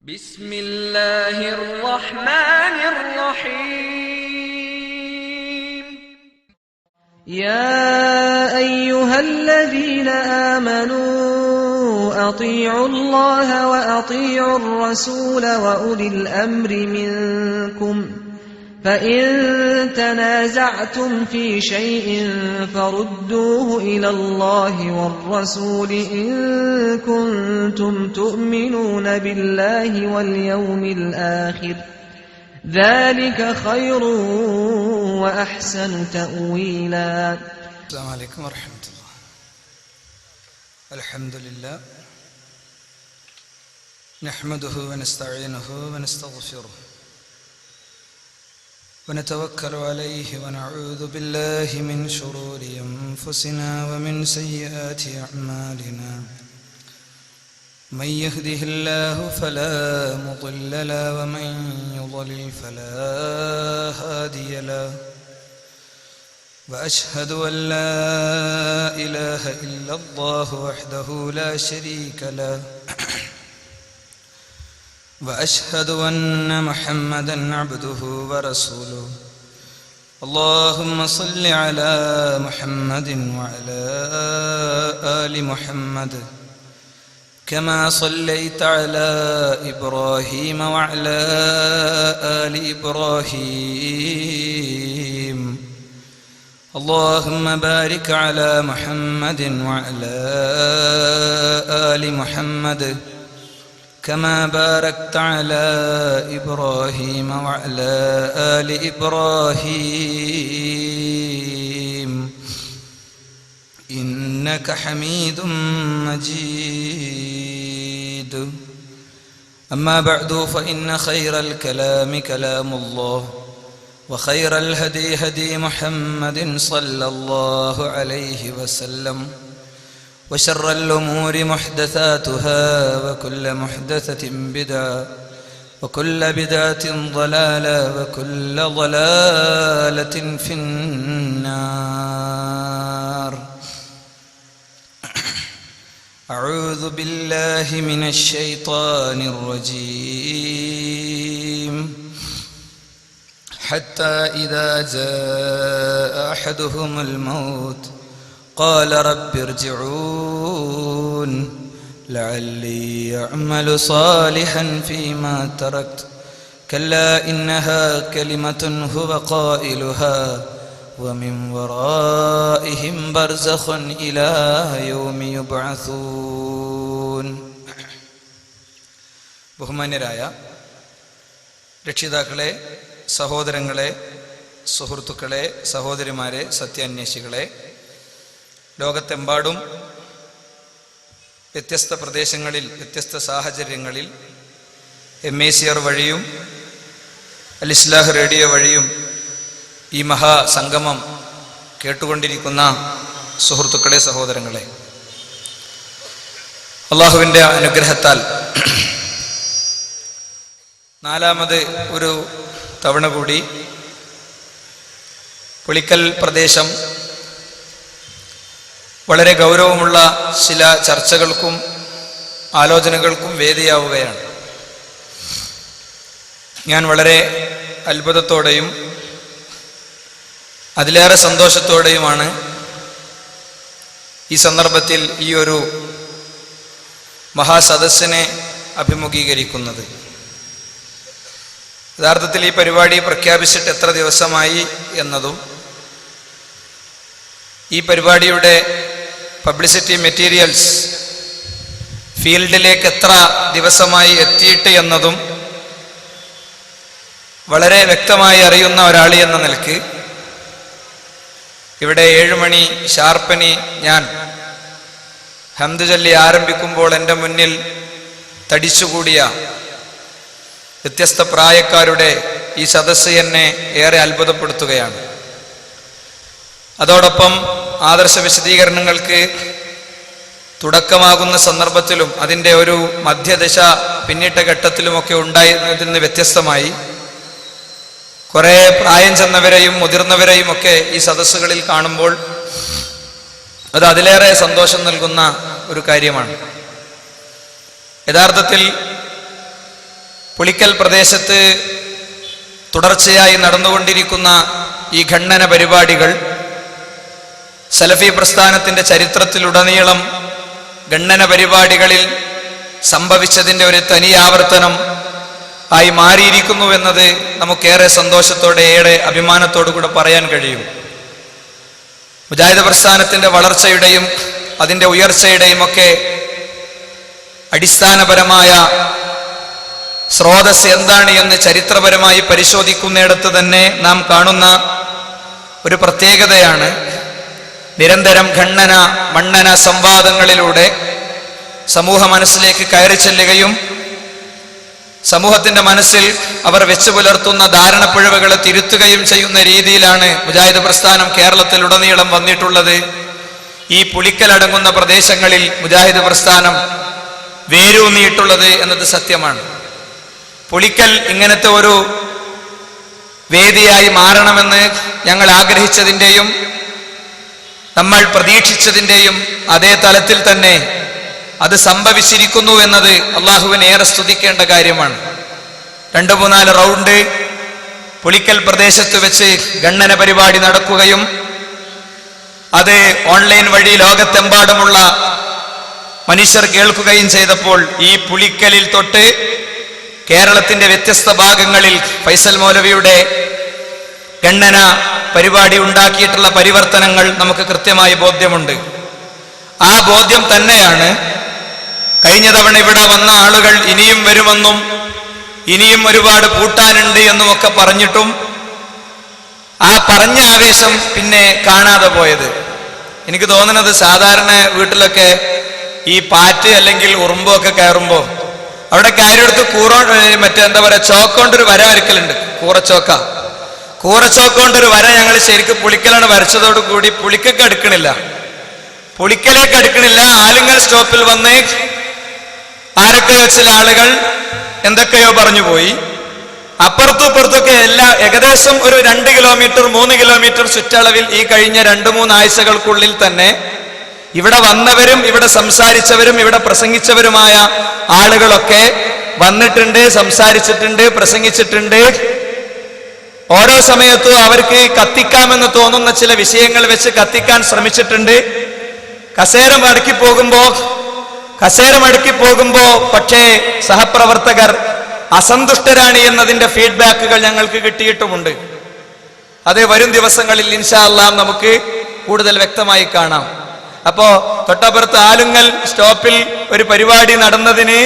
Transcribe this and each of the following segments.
بسم الله الرحمن الرحيم يا أيها الذين آمنوا أطيعوا الله وأطيعوا الرسول وأولي الأمر منكم فإن تنازعتم في شيء فردوه إلى الله والرسول إن كنتم تؤمنون بالله واليوم الآخر ذلك خير وأحسن تأويلا. السلام عليكم ورحمة الله. الحمد لله نحمده ونستعينه ونستغفره ونتوكل عليه ونعوذ بالله من شرور أنفسنا ومن سيئات أعمالنا. من يهده الله فلا مضل له ومن يضلل فلا هادي له وأشهد أن لا إله إلا الله وحده لا شريك له وأشهد أن محمدا عبده ورسوله. اللهم صل على محمد وعلى آل محمد كما صليت على إبراهيم وعلى آل إبراهيم. اللهم بارك على محمد وعلى آل محمد كما باركت على إبراهيم وعلى آل إبراهيم إنك حميد مجيد. أما بعد فإن خير الكلام كلام الله وخير الهدي هدي محمد صلى الله عليه وسلم وشر الأمور محدثاتها وكل محدثة بدعة وكل بدعة ضلالة وكل ضلالة في النار. أعوذ بالله من الشيطان الرجيم. حتى إذا جاء أحدهم الموت قال رب ارجعون لعلي أعمل صالحا فيما تركت كلا إنها كلمة هو قائلها ومن ورائهم برزخ إلى يوم يبعثون. ബഹുമാന്യരായ രക്ഷിതാക്കളെ, സഹോദരങ്ങളെ, സുഹൃത്തുക്കളെ, സഹോദരിമാരെ, സത്യാന്വേഷികളെ, ലോകത്തെമ്പാടും വ്യത്യസ്ത പ്രദേശങ്ങളിൽ വ്യത്യസ്ത സാഹചര്യങ്ങളിൽ MACR വഴിയും അൽ ഇസ്ലാഹ് റേഡിയോ വഴിയും ഈ മഹാസംഗമം കേട്ടുകൊണ്ടിരിക്കുന്ന സുഹൃത്തുക്കളെ, സഹോദരങ്ങളെ, അള്ളാഹുവിൻ്റെ അനുഗ്രഹത്താൽ നാലാമത് ഒരു തവണ കൂടി പുളിക്കൽ പ്രദേശം വളരെ ഗൗരവമുള്ള ചില ചർച്ചകൾക്കും ആലോചനകൾക്കും വേദിയാവുകയാണ്. ഞാൻ വളരെ അത്ഭുതത്തോടെയും അതിലേറെ സന്തോഷത്തോടെയുമാണ് ഈ സന്ദർഭത്തിൽ ഈ ഒരു മഹാസദസ്സിനെ അഭിമുഖീകരിക്കുന്നത്. യഥാർത്ഥത്തിൽ ഈ പരിപാടി പ്രഖ്യാപിച്ചിട്ട് എത്ര ദിവസമായി എന്നതും ഈ പരിപാടിയുടെ പബ്ലിസിറ്റി മെറ്റീരിയൽസ് ഫീൽഡിലേക്ക് എത്ര ദിവസമായി എത്തിയിട്ട് എന്നതും വളരെ വ്യക്തമായി അറിയുന്ന ഒരാൾ എന്ന നിലയ്ക്ക് ഇവിടെ 7 മണി ഷാർപ്പനി ഞാൻ ഹംദ് ചൊല്ലി ആരംഭിക്കുമ്പോൾ എൻ്റെ മുന്നിൽ തടിച്ചുകൂടിയ വ്യത്യസ്ത പ്രായക്കാരുടെ ഈ സദസ്സ് എന്നെ ഏറെ അത്ഭുതപ്പെടുത്തുകയാണ്. അതോടൊപ്പം ആദർശ വിശദീകരണങ്ങൾക്ക് തുടക്കമാകുന്ന സന്ദർഭത്തിലും അതിൻ്റെ ഒരു മധ്യദശ പിന്നിട്ട ഘട്ടത്തിലുമൊക്കെ ഉണ്ടായിരുന്നതിൽ നിന്ന് വ്യത്യസ്തമായി കുറേ പ്രായം ചെന്നവരെയും മുതിർന്നവരെയും ഒക്കെ ഈ സദസ്സുകളിൽ കാണുമ്പോൾ അത് അതിലേറെ സന്തോഷം നൽകുന്ന ഒരു കാര്യമാണ്. യഥാർത്ഥത്തിൽ പുളിക്കൽ പ്രദേശത്ത് തുടർച്ചയായി നടന്നുകൊണ്ടിരിക്കുന്ന ഈ ഖണ്ഡന പരിപാടികൾ സലഫി പ്രസ്ഥാനത്തിന്റെ ചരിത്രത്തിലുടനീളം ഖണ്ഡന പരിപാടികളിൽ സംഭവിച്ചതിൻ്റെ ഒരു തനി ആവർത്തനം ആയി മാറിയിരിക്കുന്നുവെന്നത് നമുക്കേറെ സന്തോഷത്തോടെ ഏറെ അഭിമാനത്തോടു കൂടെ പറയാൻ കഴിയും. മുജാഹിദ് പ്രസ്ഥാനത്തിന്റെ വളർച്ചയുടെയും അതിൻ്റെ ഉയർച്ചയുടെയും ഒക്കെ അടിസ്ഥാനപരമായ സ്രോതസ് എന്താണ് എന്ന് ചരിത്രപരമായി പരിശോധിക്കുന്നിടത്ത് തന്നെ നാം കാണുന്ന ഒരു പ്രത്യേകതയാണ് നിരന്തരം ഖണ്ഡന മണ്ണന സംവാദങ്ങളിലൂടെ സമൂഹ മനസ്സിലേക്ക് കയറി ചെല്ലുകയും സമൂഹത്തിന്റെ മനസ്സിൽ അവർ വെച്ചു പുലർത്തുന്ന ധാരണപ്പിഴവുകളെ തിരുത്തുകയും ചെയ്യുന്ന രീതിയിലാണ് മുജാഹിദ് പ്രസ്ഥാനം കേരളത്തിലുടനീളം വന്നിട്ടുള്ളത്. ഈ പുളിക്കലടങ്ങുന്ന പ്രദേശങ്ങളിൽ മുജാഹിദ് പ്രസ്ഥാനം വേരൂന്നിയിട്ടുള്ളത് എന്നത് സത്യമാണ്. പുളിക്കൽ ഇങ്ങനത്തെ ഒരു വേദിയായി മാറണമെന്ന് ഞങ്ങൾ ആഗ്രഹിച്ചതിൻ്റെയും നമ്മൾ പ്രതീക്ഷിച്ചതിൻ്റെയും അതേ തലത്തിൽ തന്നെ അത് സംഭവിച്ചിരിക്കുന്നു എന്നത് അള്ളാഹുവിനെ ഏറെ സ്തുതിക്കേണ്ട കാര്യമാണ്. 2-3 റൗണ്ട് പുളിക്കൽ പ്രദേശത്ത് വെച്ച് ഖണ്ഡന പരിപാടി നടക്കുകയും അത് ഓൺലൈൻ വഴി ലോകത്തെമ്പാടുമുള്ള മനുഷ്യർ കേൾക്കുകയും ചെയ്തപ്പോൾ ഈ പുളിക്കലിൽ തൊട്ട് കേരളത്തിന്റെ വ്യത്യസ്ത ഭാഗങ്ങളിൽ ഫൈസൽ മൗലവിയുടെ ഖണ്ഡന പരിപാടി ഉണ്ടാക്കിയിട്ടുള്ള പരിവർത്തനങ്ങൾ നമുക്ക് കൃത്യമായി ബോധ്യമുണ്ട്. ആ ബോധ്യം തന്നെയാണ് കഴിഞ്ഞ തവണ ഇവിടെ വന്ന ആളുകൾ ഇനിയും വരുമെന്നും ഇനിയും ഒരുപാട് കൂട്ടാനുണ്ട് എന്നുമൊക്കെ പറഞ്ഞിട്ടും ആ പറഞ്ഞ ആവേശം പിന്നെ കാണാതെ പോയത്. എനിക്ക് തോന്നുന്നത് സാധാരണ വീട്ടിലൊക്കെ ഈ പാറ്റ് അല്ലെങ്കിൽ ഉറുമ്പോ ഒക്കെ കയറുമ്പോൾ അവിടെ കയറിയെടുത്ത് മറ്റെന്താ പറയാ ചോക്കൊണ്ടൊരു വര വരക്കലുണ്ട്. കൂറച്ചോക്കൊണ്ടൊരു വര ഞങ്ങൾ ശരിക്കും പുളിക്കലാണ് വരച്ചതോടുകൂടി പുളിക്കൊക്കെ അടുക്കണില്ല, പുളിക്കലേക്ക് അടുക്കണില്ല. ആലുങ്ങൽ സ്റ്റോപ്പിൽ വന്ന് ആരൊക്കെ ചില ആളുകൾ എന്തൊക്കെയോ പറഞ്ഞു പോയി. അപ്പുറത്തും ഇപ്പുറത്തൊക്കെ ഏകദേശം ഒരു 2 കിലോമീറ്റർ 3 കിലോമീറ്റർ ചുറ്റളവിൽ ഈ കഴിഞ്ഞ 2-3 ആഴ്ചകൾക്കുള്ളിൽ തന്നെ ഇവിടെ വന്നവരും ഇവിടെ സംസാരിച്ചവരും ഇവിടെ പ്രസംഗിച്ചവരുമായ ആളുകളൊക്കെ വന്നിട്ടുണ്ട്, സംസാരിച്ചിട്ടുണ്ട്, പ്രസംഗിച്ചിട്ടുണ്ട്. ഓരോ സമയത്തും അവർക്ക് കത്തിക്കാമെന്ന് തോന്നുന്ന ചില വിഷയങ്ങൾ വെച്ച് കത്തിക്കാൻ ശ്രമിച്ചിട്ടുണ്ട്. കസേര മടക്കി പോകുമ്പോ പക്ഷേ സഹപ്രവർത്തകർ അസന്തുഷ്ടരാണ് എന്നതിന്റെ ഫീഡ്ബാക്കുകൾ ഞങ്ങൾക്ക് കിട്ടിയിട്ടുമുണ്ട്. അത് വരും ദിവസങ്ങളിൽ ഇൻഷാ അല്ലാഹ് നമുക്ക് കൂടുതൽ വ്യക്തമായി കാണാം. അപ്പോ തൊട്ടപ്പുറത്ത് ആലുങ്ങൽ സ്റ്റോപ്പിൽ ഒരു പരിപാടി നടന്നതിന്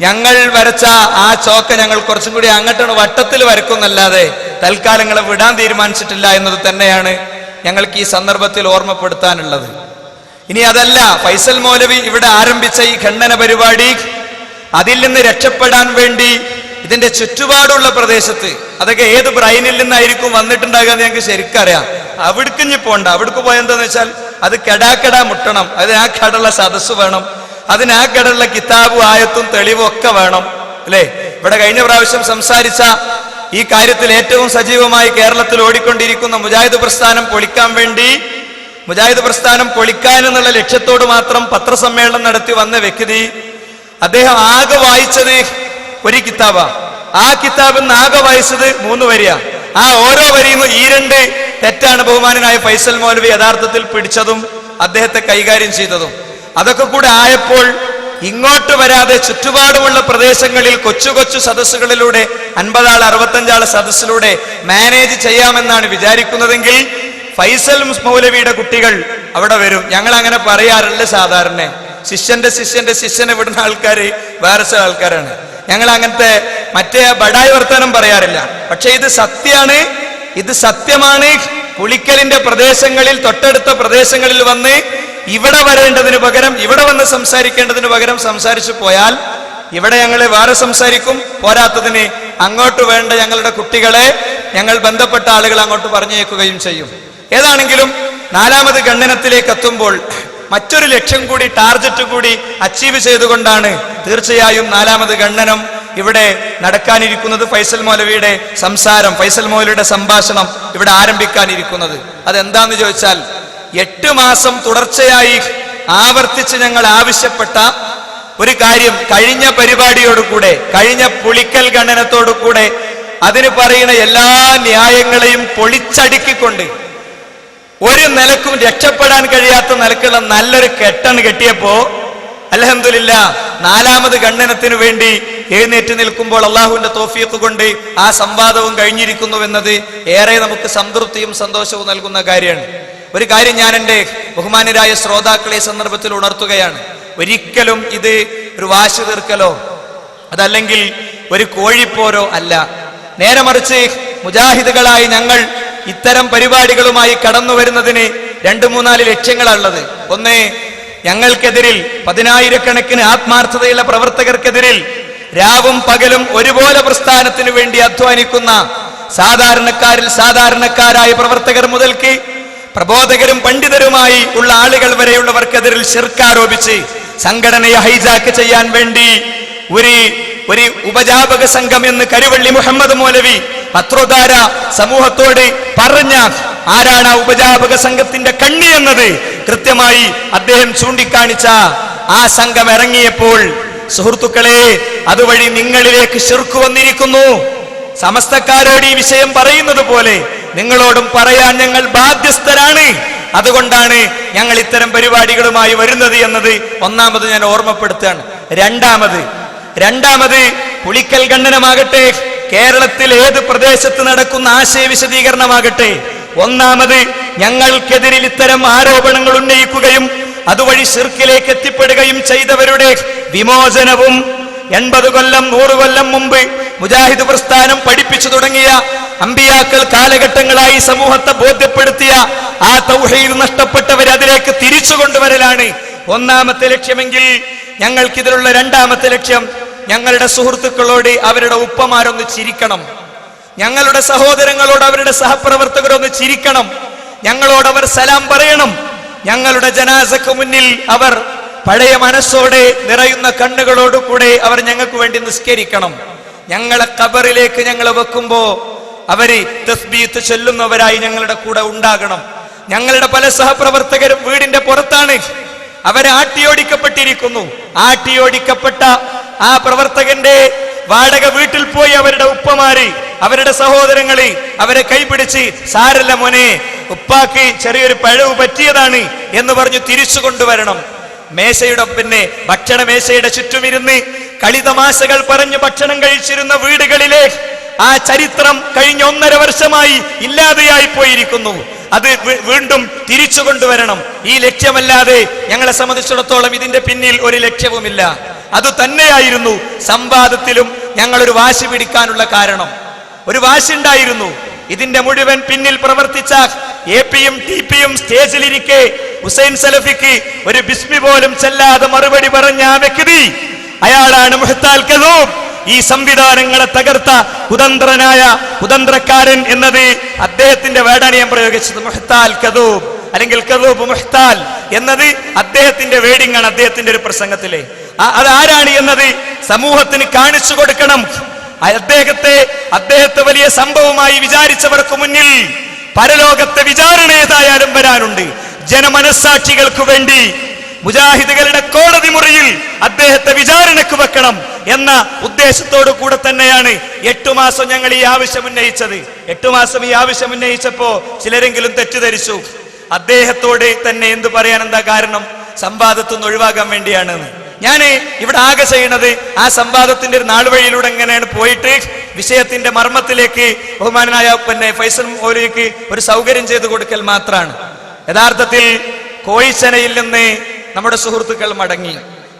ഞങ്ങൾ വരച്ച ആ ചോക്ക ഞങ്ങൾ കുറച്ചും കൂടി അങ്ങോട്ടാണ് വട്ടത്തിൽ വരക്കുന്നല്ലാതെ തൽക്കാലങ്ങളെ വിടാൻ തീരുമാനിച്ചിട്ടില്ല എന്നത് തന്നെയാണ് ഞങ്ങൾക്ക് ഈ സന്ദർഭത്തിൽ ഓർമ്മപ്പെടുത്താനുള്ളത്. ഇനി അതല്ല, ഫൈസൽ മൗലവി ഇവിടെ ആരംഭിച്ച ഈ ഖണ്ഡന പരിപാടി അതിൽ നിന്ന് രക്ഷപ്പെടാൻ വേണ്ടി ഇതിന്റെ ചുറ്റുപാടുള്ള പ്രദേശത്ത് അതൊക്കെ ഏത് ബ്രൈനിൽ നിന്നായിരിക്കും വന്നിട്ടുണ്ടാകുക എന്ന് ഞങ്ങൾക്ക് ശരിക്കറിയാം. അവിടേക്ക് ഇഞ്ഞ് പോണ്ട. അവിടേക്ക് പോയെന്താന്ന് വെച്ചാൽ അത് കെടാക്കട മുട്ടണം, അതിന് ആ കടയുള്ള സദസ്സ് വേണം, അതിന് ആ കടലുള്ള കിതാബും ആയത്തും തെളിവും ഒക്കെ വേണം അല്ലേ? ഇവിടെ കഴിഞ്ഞ പ്രാവശ്യം സംസാരിച്ച ഈ കാര്യത്തിൽ ഏറ്റവും സജീവമായി കേരളത്തിൽ ഓടിക്കൊണ്ടിരിക്കുന്ന മുജാഹിദ് പ്രസ്ഥാനം പൊളിക്കാൻ വേണ്ടി, മുജാഹിദ് പ്രസ്ഥാനം പൊളിക്കാൻ എന്നുള്ള ലക്ഷ്യത്തോട് മാത്രം പത്രസമ്മേളനം നടത്തി വന്ന വ്യക്തി, അദ്ദേഹം ആകെ വായിച്ചത് ഒരു കിതാബാ. ആ കിതാബിന്ന് ആകെ വായിച്ചത് 3 വരിയാ. ആ ഓരോ വരിയും ഈ 2 തെറ്റാണ് ബഹുമാനനായ ഫൈസൽ മൗലവി യഥാർത്ഥത്തിൽ പിടിച്ചതും അദ്ദേഹത്തെ കൈകാര്യം ചെയ്തതും. അതൊക്കെ കൂടെ ആയപ്പോൾ ഇങ്ങോട്ട് വരാതെ ചുറ്റുപാടുമുള്ള പ്രദേശങ്ങളിൽ കൊച്ചു കൊച്ചു സദസ്സുകളിലൂടെ 50 ആൾ 65 ആൾ സദസ്സിലൂടെ മാനേജ് ചെയ്യാമെന്നാണ് വിചാരിക്കുന്നതെങ്കിൽ ഫൈസൽ മൗലവിയുടെ കുട്ടികൾ അവിടെ വരും. ഞങ്ങൾ അങ്ങനെ പറയാറില്ല. സാധാരണ ശിഷ്യനെ വിടുന്ന ആൾക്കാര് വേറെ ചില ആൾക്കാരാണ്. ഞങ്ങൾ അങ്ങനത്തെ മറ്റേ ബഡായി വർത്തമാനം പറയാറില്ല. പക്ഷെ ഇത് സത്യമാണ്, ഇത് സത്യമാണ്. പുളിക്കലിന്റെ പ്രദേശങ്ങളിൽ തൊട്ടടുത്ത പ്രദേശങ്ങളിൽ വന്ന് ഇവിടെ വരേണ്ടതിന് പകരം ഇവിടെ വന്ന് സംസാരിക്കേണ്ടതിന് പകരം സംസാരിച്ചു പോയാൽ ഇവിടെ ഞങ്ങൾ വേറെ സംസാരിക്കും. പോരാത്തതിന് അങ്ങോട്ട് വേണ്ട ഞങ്ങളുടെ കുട്ടികളെ ഞങ്ങൾ ബന്ധപ്പെട്ട ആളുകൾ അങ്ങോട്ട് പറഞ്ഞേക്കുകയും ചെയ്യും. ഏതാണെങ്കിലും 4ാമത് ഖണ്ഡനത്തിലേക്ക് എത്തുമ്പോൾ മറ്റൊരു ലക്ഷ്യം കൂടി, ടാർജറ്റ് കൂടി അച്ചീവ് ചെയ്തുകൊണ്ടാണ് തീർച്ചയായും 4ാമത് ഖണ്ഡനം ഇവിടെ നടക്കാനിരിക്കുന്നത്. ഫൈസൽ മൗലവിയുടെ സംസാരം, ഫൈസൽ മൗലവിയുടെ സംഭാഷണം ഇവിടെ ആരംഭിക്കാനിരിക്കുന്നത്. അതെന്താന്ന് ചോദിച്ചാൽ 8 മാസം തുടർച്ചയായി ആവർത്തിച്ച് ഞങ്ങൾ ആവശ്യപ്പെട്ട ഒരു കാര്യം കഴിഞ്ഞ പരിപാടിയോടുകൂടെ, കഴിഞ്ഞ പുളിക്കൽ ഖണ്ഡനത്തോടുകൂടെ അതിന് പറയുന്ന എല്ലാ ന്യായങ്ങളെയും പൊളിച്ചടുക്കിക്കൊണ്ട് ഒരു നിലക്കും രക്ഷപ്പെടാൻ കഴിയാത്ത നിലക്കുള്ള നല്ലൊരു കെട്ടാണ് കെട്ടിയപ്പോ അൽഹംദുലില്ലാ നാലാമത് ഖണ്ഡനത്തിന് വേണ്ടി എഴുന്നേറ്റ് നിൽക്കുമ്പോൾ അള്ളാഹുവിന്റെ തൗഫീഖ് കൊണ്ട് ആ സംവാദവും കഴിഞ്ഞിരിക്കുന്നു എന്നത് ഏറെ നമുക്ക് സംതൃപ്തിയും സന്തോഷവും നൽകുന്ന കാര്യമാണ്. ഒരു കാര്യം ഞാൻ എൻ്റെ ബഹുമാനരായ ശ്രോതാക്കളെ സന്ദർഭത്തിൽ ഉണർത്തുകയാണ്. ഒരിക്കലും ഇത് ഒരു വാശി തീർക്കലോ അതല്ലെങ്കിൽ ഒരു കോഴിപ്പോരോ അല്ല. നേരെ മറിച്ച് മുജാഹിദുകളായി ഞങ്ങൾ ഇത്തരം പരിപാടികളുമായി കടന്നു വരുന്നതിന് 2-3-4 ലക്ഷ്യങ്ങളുള്ളത്. ഒന്ന്, ഞങ്ങൾക്കെതിരിൽ 10,000-കണക്കിന് ആത്മാർത്ഥതയുള്ള പ്രവർത്തകർക്കെതിരിൽ രാവും പകലും ഒരുപോലെ പ്രസ്ഥാനത്തിന് വേണ്ടി അധ്വാനിക്കുന്ന സാധാരണക്കാരിൽ സാധാരണക്കാരായ പ്രവർത്തകർ മുതൽക്ക് പ്രബോധകരും പണ്ഡിതരുമായി ഉള്ള ആളുകൾ വരെയുള്ളവർക്കെതിരിൽ ശിർക്ക് ആരോപിച്ച് സംഘടനയെ ഹൈജാക്ക് ചെയ്യാൻ വേണ്ടി ഒരു ഉപജാപക സംഘം എന്ന് കരുവള്ളി മുഹമ്മദ് മൗലവി പത്രോധാര സമൂഹത്തോട് പറഞ്ഞ ആരാണ് ആ ഉപജാപക സംഘത്തിന്റെ കണ്ണി എന്നത് കൃത്യമായി അദ്ദേഹം ചൂണ്ടിക്കാണിച്ച ആ സംഘം ഇറങ്ങിയപ്പോൾ സുഹൃത്തുക്കളെ, അതുവഴി നിങ്ങളിലേക്ക് ശിർക്ക് വന്നിരിക്കുന്നു. സമസ്തക്കാരോട് ഈ വിഷയം പറയുന്നത് പോലെ നിങ്ങളോടും പറയാൻ ഞങ്ങൾ ബാധ്യസ്ഥരാണ്. അതുകൊണ്ടാണ് ഞങ്ങൾ ഇത്തരം പരിപാടികളുമായി വരുന്നത് എന്നത് ഒന്നാമത് ഞാൻ ഓർമ്മപ്പെടുത്തുകയാണ്. രണ്ടാമത് പുളിക്കൽ ഖണ്ഡനമാകട്ടെ, കേരളത്തിൽ ഏത് പ്രദേശത്ത് നടക്കുന്ന ആശയ വിശദീകരണമാകട്ടെ, ഒന്നാമത് ഞങ്ങൾക്കെതിരിൽ ഇത്തരം ആരോപണങ്ങൾ ഉന്നയിക്കുകയും അതുവഴി ശിർക്കിലേക്ക് എത്തിപ്പെടുകയും ചെയ്തവരുടെ വിമോചനവും 80 കൊല്ലം 100 കൊല്ലം മുമ്പ് മുജാഹിദ് പ്രസ്ഥാനം പഠിപ്പിച്ചു തുടങ്ങിയ അമ്പിയാക്കൾ കാലഘട്ടങ്ങളായി സമൂഹത്തെ ബോധ്യപ്പെടുത്തിയ ആ തൗഹീദ് നഷ്ടപ്പെട്ടവരെ അതിലേക്ക് തിരിച്ചു കൊണ്ടുവരലാണ് ഒന്നാമത്തെ ലക്ഷ്യമെങ്കിൽ, ഞങ്ങൾക്കിതിലുള്ള രണ്ടാമത്തെ ലക്ഷ്യം ഞങ്ങളുടെ സുഹൃത്തുക്കളോട് അവരുടെ ഉപ്പമാരൊന്ന് ചിരിക്കണം, ഞങ്ങളുടെ സഹോദരങ്ങളോട് അവരുടെ സഹപ്രവർത്തകരൊന്ന് ചിരിക്കണം, ഞങ്ങളോട് അവർ സലാം പറയണം, ഞങ്ങളുടെ ജനാസക്ക് മുന്നിൽ അവർ പഴയ മനസ്സോടെ നിറയുന്ന കണ്ണുകളോടുകൂടെ അവർ ഞങ്ങൾക്ക് വേണ്ടി നിസ്കരിക്കണം, ഞങ്ങളെ ഖബറിലേക്ക് ഞങ്ങളെ വെക്കുമ്പോ അവര് തസ്ബീഹ് ചൊല്ലുന്നവരായി ഞങ്ങളുടെ കൂടെ ഉണ്ടാകണം. ഞങ്ങളുടെ പല സഹപ്രവർത്തകരും വീടിന്റെ പുറത്താണ്, അവരെ ആട്ടിയോടിക്കപ്പെട്ടിരിക്കുന്നു. ആട്ടിയോടിക്കപ്പെട്ട ആ പ്രവർത്തകന്റെ വാടക വീട്ടിൽ പോയി അവരുടെ ഉപ്പമാര് അവരുടെ സഹോദരങ്ങള് അവരെ കൈപിടിച്ച് സാരല്ല മോനെ, ഉപ്പാക്ക് ചെറിയൊരു പഴവ് പറ്റിയതാണ് എന്ന് പറഞ്ഞു തിരിച്ചു കൊണ്ടുവരണം. മേശയുടെ ഭക്ഷണ മേശയുടെ ചുറ്റുമിരുന്ന് കളിതമാശകൾ പറഞ്ഞ് ഭക്ഷണം കഴിച്ചിരുന്ന വീടുകളിലെ ആ ചരിത്രം കഴിഞ്ഞ 1.5 വർഷമായി ഇല്ലാതെയായി പോയിരിക്കുന്നു. അത് വീണ്ടും തിരിച്ചു കൊണ്ടുവരണം. ഈ ലക്ഷ്യമല്ലാതെ ഞങ്ങളെ സംബന്ധിച്ചിടത്തോളം ഇതിന്റെ പിന്നിൽ ഒരു ലക്ഷ്യവുമില്ല. അത് തന്നെയായിരുന്നു സംവാദത്തിലും ഞങ്ങളൊരു വാശി പിടിക്കാനുള്ള കാരണം. ഒരു വാശി ഉണ്ടായിരുന്നു. ഇതിന്റെ മുഴുവൻ പിന്നിൽ പ്രവർത്തിച്ച എപിയും ടിപിയും സ്റ്റേജിലിരിക്കെ ഹുസൈൻ സലഫിക്ക് ഒരു ബിസ്മി പോലും ചെല്ലാതെ മറുപടി പറഞ്ഞ ആ വ്യക്തി, അയാളാണ് മുഹ്താൽ കദൂബ്. ഈ സംവിധാനങ്ങളെ തകർത്ത കുതന്ത്രക്കാരൻ എന്നത് അദ്ദേഹത്തിന്റെ വേർഡാണ് ഞാൻ പ്രയോഗിച്ചത്. മുഹ്താൽ കദൂബ് അല്ലെങ്കിൽ കദൂബ് മുഹ്താൽ എന്നത് അദ്ദേഹത്തിന്റെ വേർഡിംഗ് ആണ്, അദ്ദേഹത്തിന്റെ ഒരു പ്രസംഗത്തിലെ. അതാരാണ് എന്നത് സമൂഹത്തിന് കാണിച്ചു കൊടുക്കണം. അദ്ദേഹത്തെ വലിയ സംഭവമായി വിചാരിച്ചവർക്ക് മുന്നിൽ പരലോകത്തെ വിചാരണ ഏതായാലും വരാനുണ്ട്. ജനമനസ്സാക്ഷികൾക്ക് വേണ്ടി മുജാഹിദുകളുടെ കോടതി മുറിയിൽ അദ്ദേഹത്തെ വിചാരണക്ക് വെക്കണം എന്ന ഉദ്ദേശത്തോടു കൂടെ തന്നെയാണ് 8 മാസം ഞങ്ങൾ ഈ ആവശ്യം ഉന്നയിച്ചത്. 8 മാസം ഈ ആവശ്യം ഉന്നയിച്ചപ്പോ ചിലരെങ്കിലും തെറ്റിദ്ധരിച്ചു. അദ്ദേഹത്തോട് തന്നെ എന്തു പറയാൻ എന്താ കാരണം? സംവാദത്തിൽ നിന്ന് ഒഴിവാക്കാൻ വേണ്ടിയാണെന്ന്. ഞാൻ ഇവിടെ ആകെ ചെയ്യുന്നത് ആ സംവാദത്തിന്റെ ഒരു നാളുവഴിയിലൂടെ എങ്ങനെയാണ് പോയിട്ട് വിഷയത്തിന്റെ മർമ്മത്തിലേക്ക് ബഹുമാനായ ഫൈസൽ മൗലവിക്ക് ഒരു സൗകര്യം ചെയ്തു കൊടുക്കൽ മാത്രമാണ്. യഥാർത്ഥത്തിൽ കോഴിച്ചനയിൽ നിന്ന് നമ്മുടെ സുഹൃത്തുക്കൾ മടങ്ങി.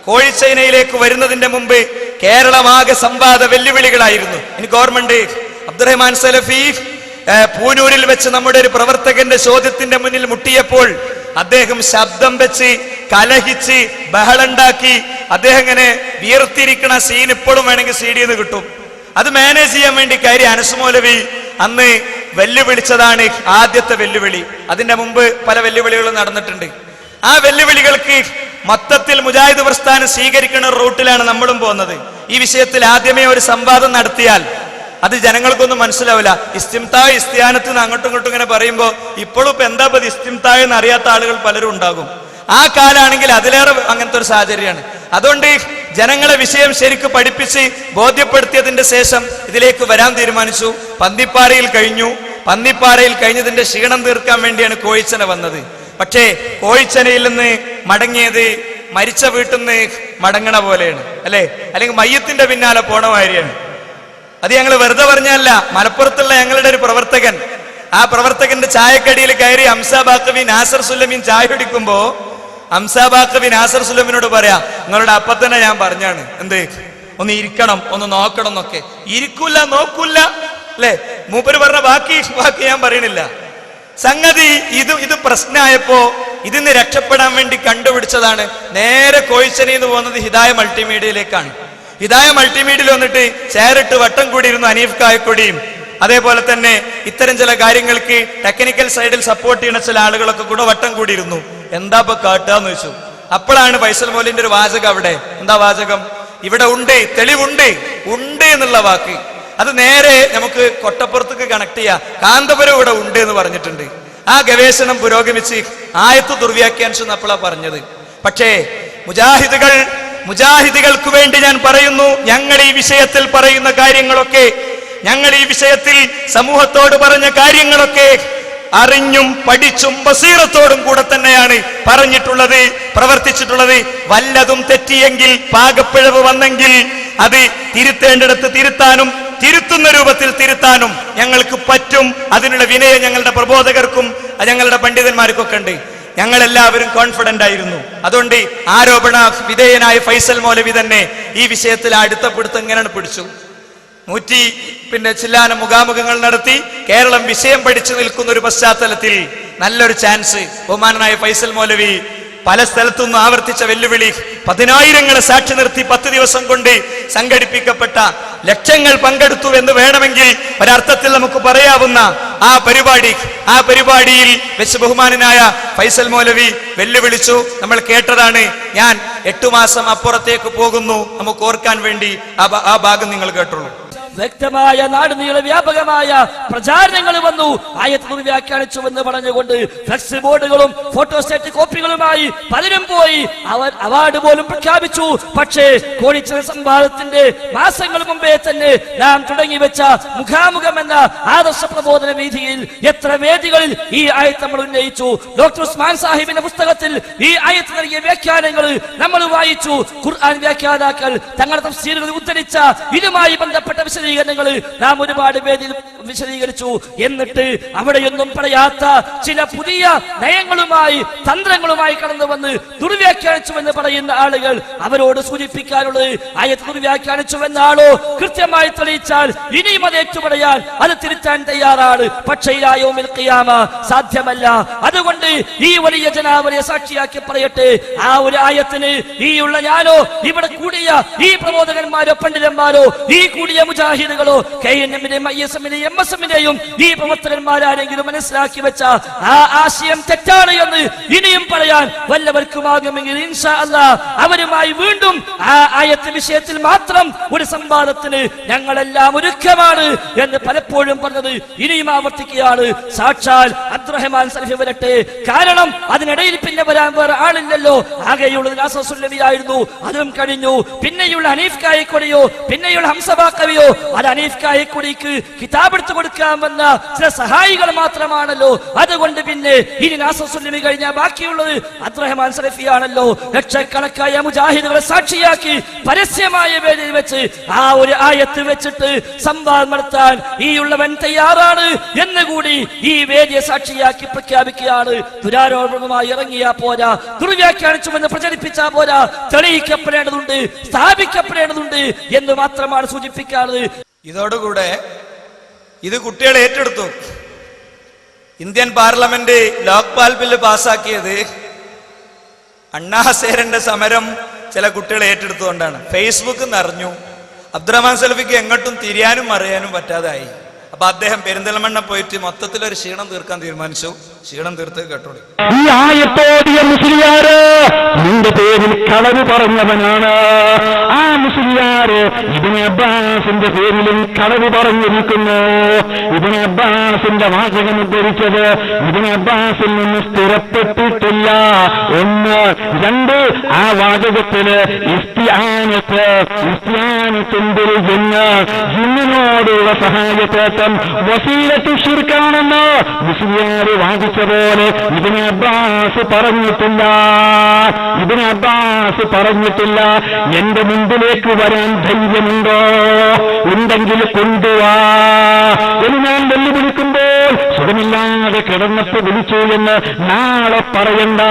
കോഴിച്ചൈനയിലേക്ക് വരുന്നതിന്റെ മുമ്പ് കേരളമാകെ സംവാദ വെല്ലുവിളികളായിരുന്നു. എനിക്ക് ഓർമ്മയുണ്ട്, അബ്ദുറഹ്മാൻ സലഫി പൂനൂരിൽ വെച്ച് നമ്മുടെ ഒരു പ്രവർത്തകന്റെ ചോദ്യത്തിന്റെ മുന്നിൽ മുട്ടിയപ്പോൾ അദ്ദേഹം ശബ്ദം വെച്ച് കലഹിച്ച് ബഹളുണ്ടാക്കി. അദ്ദേഹം ഇങ്ങനെ വിയർത്തിരിക്കണ സീൻ ഇപ്പോഴും വേണമെങ്കിൽ CD-ന്ന് കിട്ടും. അത് മാനേജ് ചെയ്യാൻ വേണ്ടി കയറി അനസ് മൗലവി അന്ന് വെല്ലുവിളിച്ചതാണ് ആദ്യത്തെ വെല്ലുവിളി. അതിന്റെ മുമ്പ് പല വെല്ലുവിളികളും നടന്നിട്ടുണ്ട്. ആ വെല്ലുവിളികൾക്ക് മൊത്തത്തിൽ മുജാഹിദ് പ്രസ്ഥാനം സ്വീകരിക്കുന്ന റൂട്ടിലാണ് നമ്മളും പോകുന്നത്. ഈ വിഷയത്തിൽ ആദ്യമേ ഒരു സംവാദം നടത്തിയാൽ അത് ജനങ്ങൾക്കൊന്നും മനസ്സിലാവില്ല. ഇസ്തിംതായ് ഇസ്തിയാനത്ത് നിന്ന് അങ്ങോട്ടും ഇങ്ങോട്ടും ഇങ്ങനെ പറയുമ്പോ ഇപ്പോഴും ഇപ്പൊ എന്താ ഇസ്തിംതായ് എന്ന് അറിയാത്ത ആളുകൾ പലരും ഉണ്ടാകും. ആ കാലാണെങ്കിൽ അതിലേറെ അങ്ങനത്തെ ഒരു സാഹചര്യമാണ്. അതുകൊണ്ട് ജനങ്ങളെ വിഷയം ശരിക്ക് പഠിപ്പിച്ച് ബോധ്യപ്പെടുത്തിയതിന്റെ ശേഷം ഇതിലേക്ക് വരാൻ തീരുമാനിച്ചു. പന്നിപ്പാറയിൽ കഴിഞ്ഞതിന്റെ ക്ഷീണം തീർക്കാൻ വേണ്ടിയാണ് കോഴിച്ചന വന്നത്. പക്ഷേ കോഴിച്ചനയിൽ നിന്ന് മടങ്ങിയത് മരിച്ച വീട്ടിൽ നിന്ന് മടങ്ങണ പോലെയാണ്, അല്ലെ? അല്ലെങ്കിൽ മയ്യത്തിന്റെ പിന്നാലെ പോണ മാതിരിയാണ്. അത് ഞങ്ങൾ വെറുതെ പറഞ്ഞല്ല. മലപ്പുറത്തുള്ള ഞങ്ങളുടെ ഒരു പ്രവർത്തകൻ, ആ പ്രവർത്തകന്റെ ചായക്കടിയിൽ കയറി ഹംസ ബാക്കവി നാസർ സുല്ലമീൻ ചായ കുടിക്കുമ്പോ ഹംസ ബാക്കവി നാസർ സുല്ലമിനോട് പറയാ, നിങ്ങളുടെ അപ്പത്തന്നെ ഞാൻ പറഞ്ഞാണ്, എന്ത് ഒന്ന് ഇരിക്കണം, ഒന്ന് നോക്കണം എന്നൊക്കെ. ഇരിക്കൂല, നോക്കൂല, അല്ലെ? മൂപ്പര് പറഞ്ഞ ബാക്കി ഞാൻ പറയണില്ല. സംഗതി ഇത് പ്രശ്നമായപ്പോ ഇതിന്ന് രക്ഷപ്പെടാൻ വേണ്ടി കണ്ടുപിടിച്ചതാണ്. നേരെ കോഴിച്ചനയിൽ പോകുന്നത് ഹിദായ മൾട്ടിമീഡിയയിലേക്കാണ്. ഹിദായ മൾട്ടിമീഡിയയിൽ വന്നിട്ട് ചേരിട്ട് വട്ടം കൂടിയിരുന്നു അനീഫ് കായക്കൊടിയും. അതേപോലെ തന്നെ ഇത്തരം ചില കാര്യങ്ങൾക്ക് ടെക്നിക്കൽ സൈഡിൽ സപ്പോർട്ട് ചെയ്യുന്ന ചില ആളുകളൊക്കെ കൂടെ വട്ടം കൂടിയിരുന്നു. എന്താ ഇപ്പൊ കാട്ടാന്ന് വെച്ചു. അപ്പോഴാണ് ഫൈസൽ മൗലവിന്റെ ഒരു വാചകം. അവിടെ എന്താ വാചകം? ഇവിടെ ഉണ്ട്, തെളിവുണ്ട്, ഉണ്ട് എന്നുള്ള വാക്ക്. അത് നേരെ നമുക്ക് കൊട്ടപ്പുറത്തേക്ക് കണക്ട് ചെയ്യാം. കാന്തപുരം ഇവിടെ ഉണ്ട് എന്ന് പറഞ്ഞിട്ടുണ്ട്. ആ ഗവേഷണം പുരോഗമിച്ച് ആയത്ത് ദുർവ്യാഖ്യാനിച്ചു എന്നപ്പോഴാ പറഞ്ഞത്. പക്ഷേ മുജാഹിദുകൾക്ക് വേണ്ടി ഞാൻ പറയുന്നു, ഞങ്ങൾ ഈ വിഷയത്തിൽ പറയുന്ന കാര്യങ്ങളൊക്കെ, ഞങ്ങൾ ഈ വിഷയത്തിൽ സമൂഹത്തോട് പറഞ്ഞ കാര്യങ്ങളൊക്കെ അറിഞ്ഞും പഠിച്ചും ബസീറത്തോടും കൂടെ തന്നെയാണ് പറഞ്ഞിട്ടുള്ളത്, പ്രവർത്തിച്ചിട്ടുള്ളത്. വല്ലതും തെറ്റിയെങ്കിൽ, പാകപ്പിഴവ് വന്നെങ്കിൽ അത് തിരുത്തേണ്ടിടത്ത് തിരുത്താനും തിരുത്തുന്ന രൂപത്തിൽ തിരുത്താനും ഞങ്ങൾക്ക് പറ്റും. അതിനുള്ള വിനയം ഞങ്ങളുടെ പ്രബോധകർക്കും ഞങ്ങളുടെ പണ്ഡിതന്മാർക്കൊക്കെ ഉണ്ട്. ഞങ്ങളെല്ലാവരും കോൺഫിഡന്റ് ആയിരുന്നു. അതുകൊണ്ട് ആരോപണ വിധേയനായ ഫൈസൽ മൗലവി തന്നെ ഈ വിഷയത്തിൽ അടുത്ത പിടുത്തം ഇങ്ങനെയാണ് പിടിച്ചു. 100 ചില്ലാനം മുഖാമുഖങ്ങൾ നടത്തി കേരളം വിഷയം പഠിച്ചു നിൽക്കുന്ന ഒരു പശ്ചാത്തലത്തിൽ നല്ലൊരു ചാൻസ് ബഹുമാനനായ ഫൈസൽ മൗലവി പല സ്ഥലത്തുനിന്ന് ആവർത്തിച്ച വെല്ലുവിളി, 10,000 സാക്ഷി നിർത്തി 10 ദിവസം കൊണ്ട് സംഘടിപ്പിക്കപ്പെട്ട ലക്ഷങ്ങൾ പങ്കെടുത്തു എന്ന് വേണമെങ്കിൽ ഒരർത്ഥത്തിൽ നമുക്ക് പറയാവുന്ന ആ പരിപാടിയിൽ വെച്ച് ബഹുമാനനായ ഫൈസൽ മൗലവി വെല്ലുവിളിച്ചു. നമ്മൾ കേട്ടതാണ്. ഞാൻ 8 മാസം അപ്പുറത്തേക്ക് പോകുന്നു നമുക്ക് ഓർക്കാൻ വേണ്ടി ആ ഭാഗം നിങ്ങൾ കേട്ടുള്ളൂ. വ്യക്തമായ നാടുനീള വ്യാപകമായ പ്രചാരണങ്ങൾ വന്നു. ആയത്ത് വ്യാഖ്യാനിച്ചുവെന്ന് പറഞ്ഞുകൊണ്ട് ഫ്ലെക്സ് ബോർഡുകളും ഫോട്ടോസ്റ്റാറ്റ് കോപ്പികളുമായി പലരും പോയി. അവർ അവാർഡ് പോലും പ്രഖ്യാപിച്ചു. പക്ഷേ കോഴിച്ചന സംവാദത്തിന്റെ മാസങ്ങൾ മുമ്പേ തന്നെ നാം തുടങ്ങി വെച്ച മുഖാമുഖം എന്ന ആദർശ പ്രബോധന വീതിയിൽ എത്ര വേദികളിൽ ഈ ആയത്ത് നമ്മൾ ഉന്നയിച്ചു. ഡോക്ടർ ഉസ്മാൻ സാഹിബിന്റെ പുസ്തകത്തിൽ ഈ ആയത്ത് നൽകിയ വ്യാഖ്യാനങ്ങൾ നമ്മൾ വായിച്ചു. ഖുർആൻ വ്യാഖ്യാതാക്കൾ തങ്ങളുടെ തഫ്സീറുകൾ ഉദ്ധരിച്ച ഇതുമായി ബന്ധപ്പെട്ട വിശദീകരണങ്ങൾ നാം ഒരുപാട് വേദിയിൽ വിശദീകരിച്ചു. എന്നിട്ട് അവിടെയൊന്നും പറയാത്ത ചില പുതിയ നയങ്ങളുമായി തന്ത്രങ്ങളുമായി കടന്നു വന്ന് ദുർവ്യാഖ്യാനിച്ചുവെന്ന് പറയുന്ന ആളുകൾ, അവരോട് സൂചിപ്പിക്കാനുള്ളത്, ആയത്ത് ദുർവ്യാഖ്യാനിച്ചുവെന്ന ആളോ കൃത്യമായി തെളിയിച്ചാൽ ഇനിയും അത് ഏറ്റുപറയാൻ, അത് തിരുത്താൻ തയ്യാറാണ്. പക്ഷേ യൗമുൽ ഖിയാമ സാധ്യമല്ല. അതുകൊണ്ട് ഈ വലിയ ജനാവലിയെ സാക്ഷിയാക്കി പറയട്ടെ, ആ ഒരു ആയത്തിന് ഈ ഉള്ള ഞാനോ ഇവിടെ കൂടിയ ഈ പ്രബോധകന്മാരോ പണ്ഡിതന്മാരോ ഈ കൂടിയ മുജാഹിദുകളോ KNM-ന്റെയും ISM-ന്റെയും MSM-ന്റെയും ഈ പ്രവർത്തകന്മാരാരെങ്കിലും മനസ്സിലാക്കി വെച്ച ആ ആശയം തെറ്റാണ് എന്ന് ഇനിയും പറയാൻ വല്ലവർക്കുമാകുമെങ്കിൽ ഇൻഷാ അല്ലാഹ് അവരുമായി വീണ്ടും ആ ആയത്ത് വിഷയത്തിൽ മാത്രം ഒരു സംവാദത്തിന് ഞങ്ങളെല്ലാം ഒരുക്കമാണ് എന്ന് പലപ്പോഴും പറഞ്ഞത് ഇനിയും ആവർത്തിക്കുകയാണ്. സാക്ഷാൽ അബ്ദുറഹ്മാൻ സലഫി വരട്ടെ. കാരണം അതിനിടയിൽ പിന്നെ വരാൻ വേറെ ആളില്ലല്ലോ. ആകെയുള്ളത് നാസർ സുല്ലമിയായിരുന്നു. അതും കഴിഞ്ഞു. പിന്നെയുള്ള ഹനീഫ് കായക്കൊടിയോ പിന്നെയുള്ള ഹംസ ബാക്കവിയോ, അത് ഹനീഫ് കായക്കൊടിക്ക് കിതാബ് എടുത്തു കൊടുക്കാൻ വന്ന ചില സഹായികൾ മാത്രമാണല്ലോ. അതുകൊണ്ട് പിന്നെ ഇനി നാസർ സുല്ലമി കഴിഞ്ഞാൽ ബാക്കിയുള്ളത് അബ്ദുറഹ്മാൻ സലഫിയാണല്ലോ. ലക്ഷക്കണക്കായ മുജാഹിദുകളെ സാക്ഷിയാക്കി പരസ്യമായ വേദിയിൽ വെച്ച് ആ ഒരു ആയത്ത് വെച്ചിട്ട് സംവാദം നടത്താൻ ഈ ഉള്ളവൻ തയ്യാറാണ് എന്നുകൂടി ഈ വേദിയെ സാക്ഷിയാക്കി പ്രഖ്യാപിക്കുകയാണ്. ദുരാരോപണമായി ഇറങ്ങിയാ പോരാ, ദുർവ്യാഖ്യാനിച്ചുവെന്ന് പ്രചരിപ്പിച്ചാ പോരാ, തെളിയിക്കപ്പെടേണ്ടതുണ്ട്, സ്ഥാപിക്കപ്പെടേണ്ടതുണ്ട് എന്ന് മാത്രമാണ് സൂചിപ്പിക്കാറ്. ഇതോടുകൂടെ ഇത് കുട്ടികൾ ഏറ്റെടുത്തു. ഇന്ത്യൻ പാർലമെന്റ് ലോക്പാൽ ബില്ല് പാസ്സാക്കിയത് അണ്ണാ ഹസേരന്റെ സമരം ചില കുട്ടികൾ ഏറ്റെടുത്തുകൊണ്ടാണ്. ഫേസ്ബുക്ക് നിറഞ്ഞു. അബ്ദുറഹ്മാൻ സലഫിക്ക് എങ്ങോട്ടും തിരിയാനും അറിയാനും പറ്റാതായി. അപ്പൊ അദ്ദേഹം പെരിന്തൽമണ്ണ പോയിട്ട് മൊത്തത്തിലൊരു ക്ഷീണം തീർക്കാൻ തീരുമാനിച്ചു. ക്ഷീണം തീർത്ത് കേട്ടോളി. ഈ ആയത്തോടിയ മുസ്ലിയാര് നിന്റെ പേരിൽ കളവ് പറഞ്ഞവനാണ്. ആ മുസ്ലിയാര് ഇബ്നു അബ്ബാസിന്റെ പേരിലും കളവ് പറഞ്ഞിരിക്കുന്നു. ഇബ്നു അബ്ബാസിന്റെ വാചകം ഉദ്ധരിച്ചത് ഇബ്നു അബ്ബാസിൽ നിന്ന് സ്ഥിരപ്പെട്ടിട്ടില്ല. 1. 2, ആ വാചകത്തില് ഇസ്തിആനത്തിന്റെ ജിന്നിനോടുള്ള സഹായത്തേറ്റം വസീലത്തു ശിർക്കാണെന്ന് മുസ്ലിയാര് വാദിച്ച പോലെ ഇബ്നു അബ്ബാസ് പറഞ്ഞിട്ടില്ല. ഇബ്നു അബ്ബാസ് പറഞ്ഞിട്ടില്ല. എന്റെ മുമ്പിലേക്ക് വരാൻ ധൈര്യമുണ്ടോ? ഉണ്ടെങ്കിൽ കൊണ്ടുവാ എന്ന് ഞാൻ വെല്ലുവിളിക്കുമ്പോൾ സുഖമില്ലാതെ കിടന്നിട്ട് വിളിച്ചു എന്ന് നാളെ പറയണ്ട.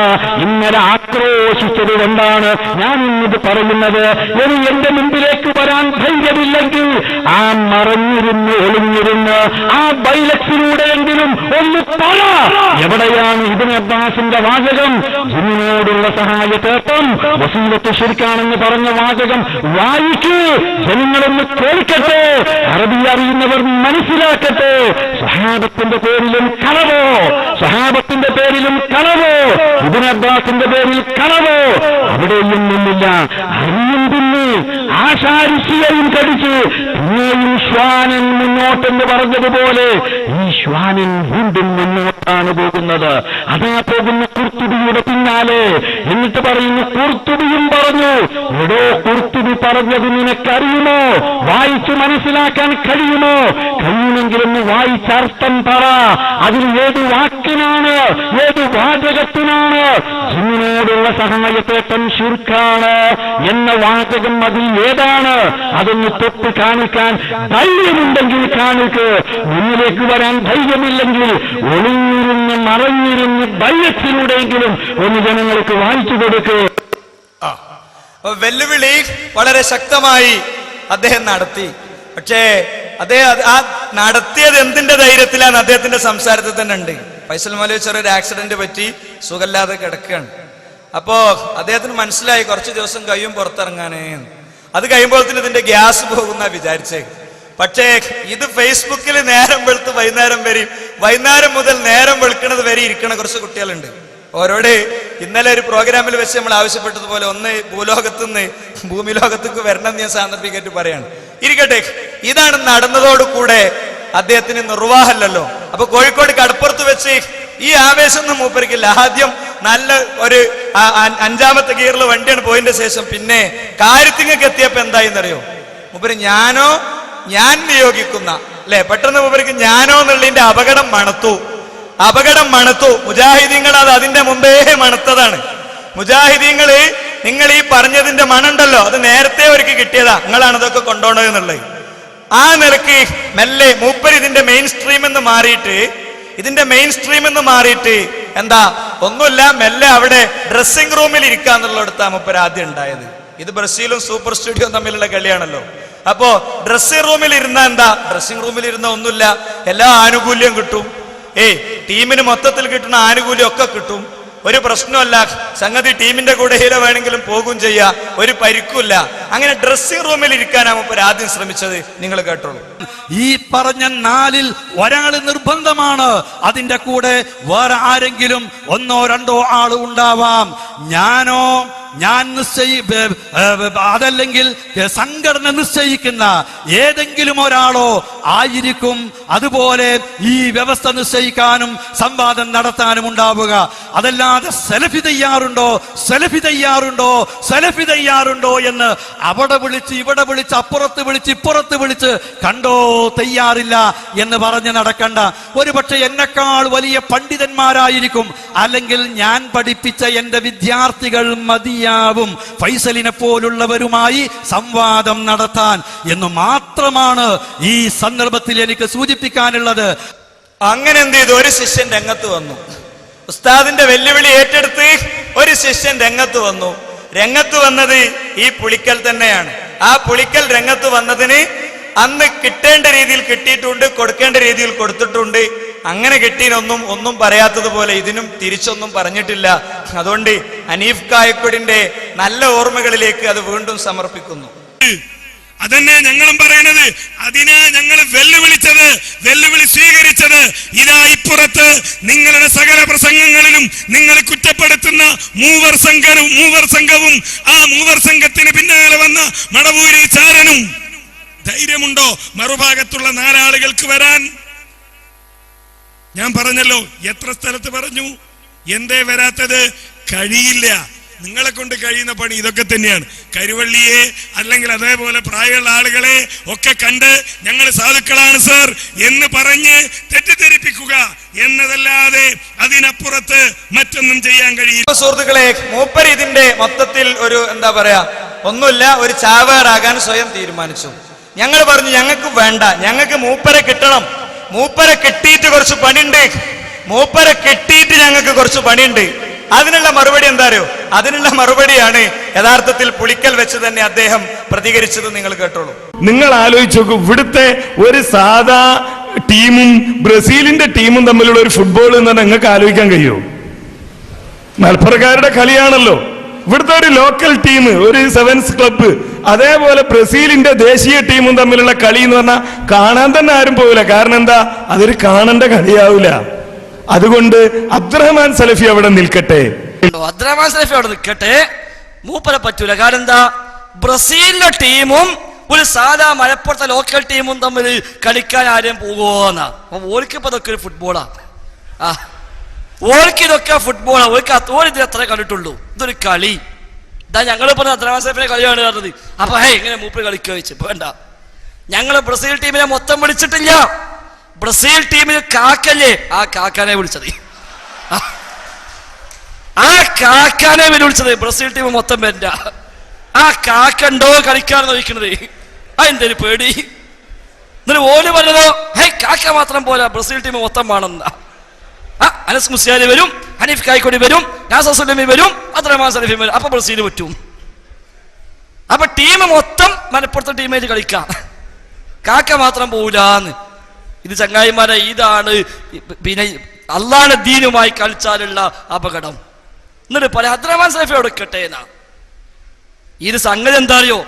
ഇന്നലെ ആക്രോശിച്ചത് കൊണ്ടാണ് ഞാൻ ഇന്നത് പറയുന്നത്. ഇനി എന്റെ മുമ്പിലേക്ക് വരാൻ ധൈര്യമില്ലെങ്കിൽ ആ മറഞ്ഞിരുന്ന് ഒളിഞ്ഞിരുന്ന് ആ ബൈലക്സിലൂടെയെങ്കിലും ഒന്ന് പറ. എവിടെയാണ് ഇബ്നു അബ്ബാസിന്റെ വാചകം? ജിന്നിനോടുള്ള സഹായത്തേറ്റം വസീലത്ത് ശിർക്കാണെന്ന് പറഞ്ഞ വാചകം വായിക്കൂ. ജനങ്ങളൊന്ന് കേൾക്കട്ടെ, അറബി അറിയുന്നവർ മനസ്സിലാക്കട്ടെ. സഹാബത്തിന്റെ പേരിലും കളവോ, സഹാബത്തിന്റെ പേരിലും കളവോ, ഇബ്നു അബ്ബാസിന്റെ പേരിൽ കളവോ, അവിടെയും നിന്നില്ല. അറിയും പിന്നെ ആശാരിശിയെയും കടിച്ച് പിന്നെയും ശ്വാനൻ മുന്നോട്ടെന്ന് പറഞ്ഞതുപോലെ ഈ ശ്വാനൻ വീണ്ടും മുന്നോട്ടാണ് പോകുന്നത്. അതാ പോകുന്ന ഖുർത്തുബിയുടെ പിന്നാലെ. എന്നിട്ട് പറയുന്നു, ഖുർത്തുബിയും പറഞ്ഞു. എടോ, ഖുർത്തുബി പറഞ്ഞത് നിനക്കറിയുമോ? വായിച്ച് മനസ്സിലാക്കാൻ കഴിയുമോ? കഴിയുമെങ്കിലൊന്ന് വായിച്ചർത്ഥം പറ. അതിൽ ഏത് വാക്കിനാണ്, ഏത് വാചകത്തിനാണ് ജിന്നിനോടുള്ള സഹായത്തേറ്റം ശിർക്കാണ് എന്ന വാചകം അതിൽ ഏതാണ്? അതൊന്ന് തൊട്ട് കാണിക്കാൻ ധൈര്യമുണ്ടെങ്കിൽ കാണിക്ക്. മുന്നിലേക്ക് വരാൻ ധൈര്യമില്ലെങ്കിൽ ഒളിഞ്ഞിരുന്ന് മറഞ്ഞിരുന്ന് ധൈര്യത്തിലൂടെയെങ്കിലും ഒന്ന് ജനങ്ങൾക്ക് വായിച്ചു കൊടുക്ക്. വെല്ലുവിളി വളരെ ശക്തമായി അദ്ദേഹം നടത്തി. പക്ഷേ അദ്ദേഹം ആ നടത്തിയത് എന്തിന്റെ ധൈര്യത്തിലാണ്? അദ്ദേഹത്തിന്റെ സംസാരത്തിൽ തന്നെ ഉണ്ട്. ഫൈസൽ മൗലവി ചെറിയൊരു ആക്സിഡന്റ് പറ്റി സുഖമില്ലാതെ കിടക്കുകയാണ്. അപ്പോ അദ്ദേഹത്തിന് മനസ്സിലായി കുറച്ച് ദിവസം കഴിയും പുറത്തിറങ്ങാനേ. അത് കഴിയുമ്പോഴത്തേന് ഇതിന്റെ ഗ്യാസ് പോകുന്ന വിചാരിച്ചേ. പക്ഷേ ഇത് ഫേസ്ബുക്കിൽ നേരം വെളുത്ത് വൈകുന്നേരം വരെ, വൈകുന്നേരം മുതൽ നേരം വെളുക്കുന്നത് വരെ ഇരിക്കണ കുറച്ച് കുട്ടികളുണ്ട്. അവരോട് ഇന്നലെ ഒരു പ്രോഗ്രാമിൽ വെച്ച് നമ്മൾ ആവശ്യപ്പെട്ടതുപോലെ ഒന്ന് ഭൂലോകത്തുനിന്ന് ഭൂമി ലോകത്തേക്ക് വരണം എന്ന് ഞാൻ സാന്ദർഭികമായിട്ട് പറയാണ്. ഇരിക്കട്ടെ, ഇതാണ് നടന്നതോടുകൂടെ അദ്ദേഹത്തിന് നിർവാഹമല്ലല്ലോ. അപ്പൊ കോഴിക്കോട് കടപ്പുറത്ത് വെച്ച് ഈ ആവേശം ഒന്നും മൂപ്പരിക്കില്ല. ആദ്യം നല്ല ഒരു 5ാമത്തെ ഗിയറിൽ വണ്ടിയാണ് പോയതിന്റെ ശേഷം പിന്നെ കാര്യത്തിങ്ങക്ക് എത്തിയപ്പോ എന്തായിന്നറിയോ? മൂപ്പര് ഞാൻ നിയോഗിക്കുന്ന അല്ലെ, പെട്ടെന്ന് മൂപ്പർക്ക് ഞാനോ എന്നുള്ളതിന്റെ അപകടം മണത്തു. മുജാഹിദീങ്ങൾ അത് അതിന്റെ മുമ്പേ മണത്തതാണ്. മുജാഹിദീങ്ങള് നിങ്ങൾ ഈ പറഞ്ഞതിന്റെ മണുണ്ടല്ലോ, അത് നേരത്തെ അവർക്ക് കിട്ടിയതാ. നിങ്ങളാണ് ഇതൊക്കെ കൊണ്ടുപോകണത് എന്നുള്ളത്. ആ നിലക്ക് മെല്ലെ മൂപ്പർ ഇതിന്റെ മെയിൻ സ്ട്രീം എന്ന് മാറിയിട്ട് എന്താ ഒന്നുമില്ല, മെല്ലെ അവിടെ ഡ്രസ്സിംഗ് റൂമിൽ ഇരിക്കാന്നുള്ളിടത്താ മൂപ്പർ ആദ്യം ഉണ്ടായത്. ഇത് ബ്രസീലും സൂപ്പർ സ്റ്റുഡിയോ തമ്മിലുള്ള കളിയാണല്ലോ. അപ്പോ ഡ്രസ്സിംഗ് റൂമിൽ ഇരുന്ന എന്താ? ഡ്രസ്സിംഗ് റൂമിൽ ഇരുന്ന ഒന്നുമില്ല, എല്ലാ ആനുകൂല്യം കിട്ടും. ടീമിന് മൊത്തത്തിൽ കിട്ടുന്ന ആനുകൂല്യം ഒക്കെ കിട്ടും. ഒരു പ്രശ്നമല്ല. സംഗതി ടീമിന്റെ കൂടെ ഹീറോ വേണമെങ്കിലും പോകും ചെയ്യാം, ഒരു പരിക്കുമില്ല. അങ്ങനെ ഡ്രസ്സിംഗ് റൂമിൽ ഇരിക്കാനാണ് മൂപ്പർ ആദ്യം ശ്രമിച്ചത്. നിങ്ങൾ കേട്ടോളൂ. ഈ പറഞ്ഞ 4-ൽ ഒരാൾ നിർബന്ധമാണ്. അതിന്റെ കൂടെ വേറെ ആരെങ്കിലും 1-2 ആൾ ഉണ്ടാവാം. ഞാൻ അതല്ലെങ്കിൽ സംഘടന നിശ്ചയിക്കുന്ന ഏതെങ്കിലും ഒരാളോ ആയിരിക്കും അതുപോലെ ഈ വ്യവസ്ഥ നിശ്ചയിക്കാനും സംവാദം നടത്താനും ഉണ്ടാവുക. അതല്ലാതെ സെലഫി തയ്യാറുണ്ടോ എന്ന് അവിടെ വിളിച്ച് ഇവിടെ വിളിച്ച് അപ്പുറത്ത് വിളിച്ച് ഇപ്പുറത്ത് വിളിച്ച് കണ്ടോ തയ്യാറില്ല എന്ന് പറഞ്ഞ് നടക്കണ്ട. ഒരുപക്ഷെ എന്നെക്കാൾ വലിയ പണ്ഡിതന്മാരായിരിക്കും, അല്ലെങ്കിൽ ഞാൻ പഠിപ്പിച്ച എന്റെ വിദ്യാർത്ഥികൾ മതിയാവും ഫൈസലിനെ പോലുള്ളവരുമായി സംവാദം നടത്താൻ എന്ന് മാത്രമാണ് ഈ സന്ദർഭത്തിൽ എനിക്ക് സൂചിപ്പിക്കാനുള്ളത്. അങ്ങനെ എന്ത് ചെയ്തു? ഒരു ശിഷ്യൻ രംഗത്ത് വന്നു. ഉസ്താദിന്റെ വെല്ലുവിളി ഏറ്റെടുത്ത് ഒരു ശിഷ്യൻ രംഗത്ത് വന്നത് ഈ പുളിക്കൽ തന്നെയാണ്. ആ പുളിക്കൽ രംഗത്ത് വന്നതിന് അന്ന് കിട്ടേണ്ട രീതിയിൽ കിട്ടിയിട്ടുണ്ട്, കൊടുക്കേണ്ട രീതിയിൽ കൊടുത്തിട്ടുണ്ട്. അങ്ങനെ കിട്ടിയൊന്നും പറയാത്തതുപോലെ ഇതിനും തിരിച്ചൊന്നും പറഞ്ഞിട്ടില്ല. അതുകൊണ്ട് ഹനീഫ് കായക്കൊടിന്റെ നല്ല ഓർമ്മകളിലേക്ക് അത് വീണ്ടും സമർപ്പിക്കുന്നു. അതന്നെ ഞങ്ങളും പറയണത്. അതിനാ ഞങ്ങൾ വെല്ലുവിളി സ്വീകരിച്ചത്. ഇതാ ഇപ്പുറത്ത് നിങ്ങളുടെ സകല പ്രസംഗങ്ങളിലും നിങ്ങൾ കുറ്റപ്പെടുത്തുന്ന മൂവർ സംഘവും ആ മൂവർ സംഘത്തിന് പിന്നാലെ വന്ന മടവൂരി ചാരനും. ധൈര്യമുണ്ടോ മറുഭാഗത്തുള്ള 4 ആളുകൾക്ക് വരാൻ? ഞാൻ പറഞ്ഞല്ലോ, എത്ര സ്ഥലത്ത് പറഞ്ഞു. എന്തേ വരാത്തത്? കഴിയില്ല. നിങ്ങളെ കൊണ്ട് കഴിയുന്ന പണി ഇതൊക്കെ തന്നെയാണ്. കരുവള്ളിയെ അല്ലെങ്കിൽ അതേപോലെ പ്രായമുള്ള ആളുകളെ ഒക്കെ കണ്ട് ഞങ്ങൾ സാധുക്കളാണ് സർ എന്ന് പറഞ്ഞ് തെറ്റിദ്ധരിപ്പിക്കുക എന്നതല്ലാതെ അതിനപ്പുറത്ത് മറ്റൊന്നും ചെയ്യാൻ കഴിയില്ല. സുഹൃത്തുക്കളെ, മൂപ്പര് ഇതിന്റെ മൊത്തത്തിൽ ഒരു എന്താ പറയാ, ഒന്നുമില്ല, ഒരു ചാവേറാകാൻ സ്വയം തീരുമാനിച്ചു. ഞങ്ങൾ പറഞ്ഞു ഞങ്ങൾക്ക് വേണ്ട, ഞങ്ങൾക്ക് മൂപ്പരെ കിട്ടണം. മൂപ്പരെ കിട്ടിയിട്ട് കുറച്ച് പണിയുണ്ട്. മൂപ്പരെ കിട്ടിയിട്ട് ഞങ്ങൾക്ക് കുറച്ച് പണിയുണ്ട്. അതിനുള്ള മറുപടി എന്താ അറിയോ? അതിനുള്ള മറുപടിയാണ് യഥാർത്ഥത്തിൽ പുളിക്കൽ വെച്ച് തന്നെ അദ്ദേഹം പ്രതികരിച്ചത്. നിങ്ങൾ കേട്ടോളൂ. നിങ്ങൾ ആലോചിച്ച് നോക്കൂ, ഇവിടുത്തെ ഒരു സാധാ ടീമും ബ്രസീലിന്റെ ടീമും തമ്മിലുള്ള ഒരു ഫുട്ബോൾ എന്ന് പറഞ്ഞാൽ നിങ്ങൾക്ക് ആലോചിക്കാൻ കഴിയുമോ? മലപ്പുറക്കാരുടെ കളിയാണല്ലോ. ഇവിടുത്തെ ഒരു ലോക്കൽ ടീം, ഒരു സെവൻസ് ക്ലബ്ബ്, അതേപോലെ ബ്രസീലിന്റെ ദേശീയ ടീമും തമ്മിലുള്ള കളി എന്ന് പറഞ്ഞാൽ കാണാൻ തന്നെ ആരും പോവില്ല. കാരണം എന്താ? അതൊരു കാണേണ്ട കളിയാവില്ല. അതുകൊണ്ട് അബ്ദുറഹ്മാൻ സലഫി അവിടെ നിൽക്കട്ടെ. അബ്ദുറഹ്മാൻ സലഫി അവിടെ നിൽക്കട്ടെ, മൂപ്പരെ പറ്റൂല. കാരണം എന്താ? ബ്രസീലിന്റെ ടീമും ഒരു സാധാ മലപ്പുറത്തെ ലോക്കൽ ടീമും തമ്മിൽ കളിക്കാൻ ആരും പോകുമോന്നാ. ഓർക്കിപ്പോ ഇതൊക്കെ ഒരു ഫുട്ബോളാ. ഓർക്ക് ഇതൊക്കെ ഫുട്ബോളാ. ഓർക്ക് എത്ര കണ്ടിട്ടുള്ളൂ. ഇതൊരു കളി. ഇതാ ഞങ്ങൾ പറഞ്ഞ അബ്ദുറഹ്മാൻ സലഫിനെ കളിയാണ് പറഞ്ഞത്. അപ്പൊ ഇങ്ങനെ മൂപ്പര് കളിക്കുക വെച്ച് വേണ്ട. ഞങ്ങള് ബ്രസീൽ ടീമിനെ മൊത്തം വിളിച്ചിട്ടില്ല. ബ്രസീൽ ടീമിൽ കാക്കല്ലേ, ആ കാക്കാനെ വിളിച്ചത്. ആ കാക്കാനെ വിളിച്ചത്. ബ്രസീൽ ടീം മൊത്തം വരണ്ട. ആ കാക്കണ്ടോ കളിക്കാൻ നോക്കുന്നത്? അതെന്തൊരു പേടി. എന്നിട്ട് ഓല് പറഞ്ഞതോ കാക്ക മാത്രം പോരാ, ബ്രസീൽ ടീം മൊത്തം വേണമെന്ന. അനസ് മുസ്ലിയാരി വരും, ഹനീഫ് കായ്ക്കൊടി വരും, നാസർ സുലൈമി വരും, അബ്ദുറഹ്മാൻ സലഫി വരും. അപ്പൊ ബ്രസീൽ പറ്റും. അപ്പൊ ടീം മൊത്തം മലപ്പുറത്തെ ടീമായിട്ട് കളിക്കാം, കാക്ക മാത്രം പോകൂലെന്ന്. ഇത് ചങ്ങായിമാരെ, ഇതാണ് പിന്നെ അള്ളാഹുവിന്റെ ദീനുമായി കളിച്ചാലുള്ള അപകടം. എന്നിട്ട് പറയാം അബ്ദുറഹ്മാൻ സലഫി എടുക്കട്ടെ എന്നാ. ഇത് സംഗതി എന്താ അറിയോ?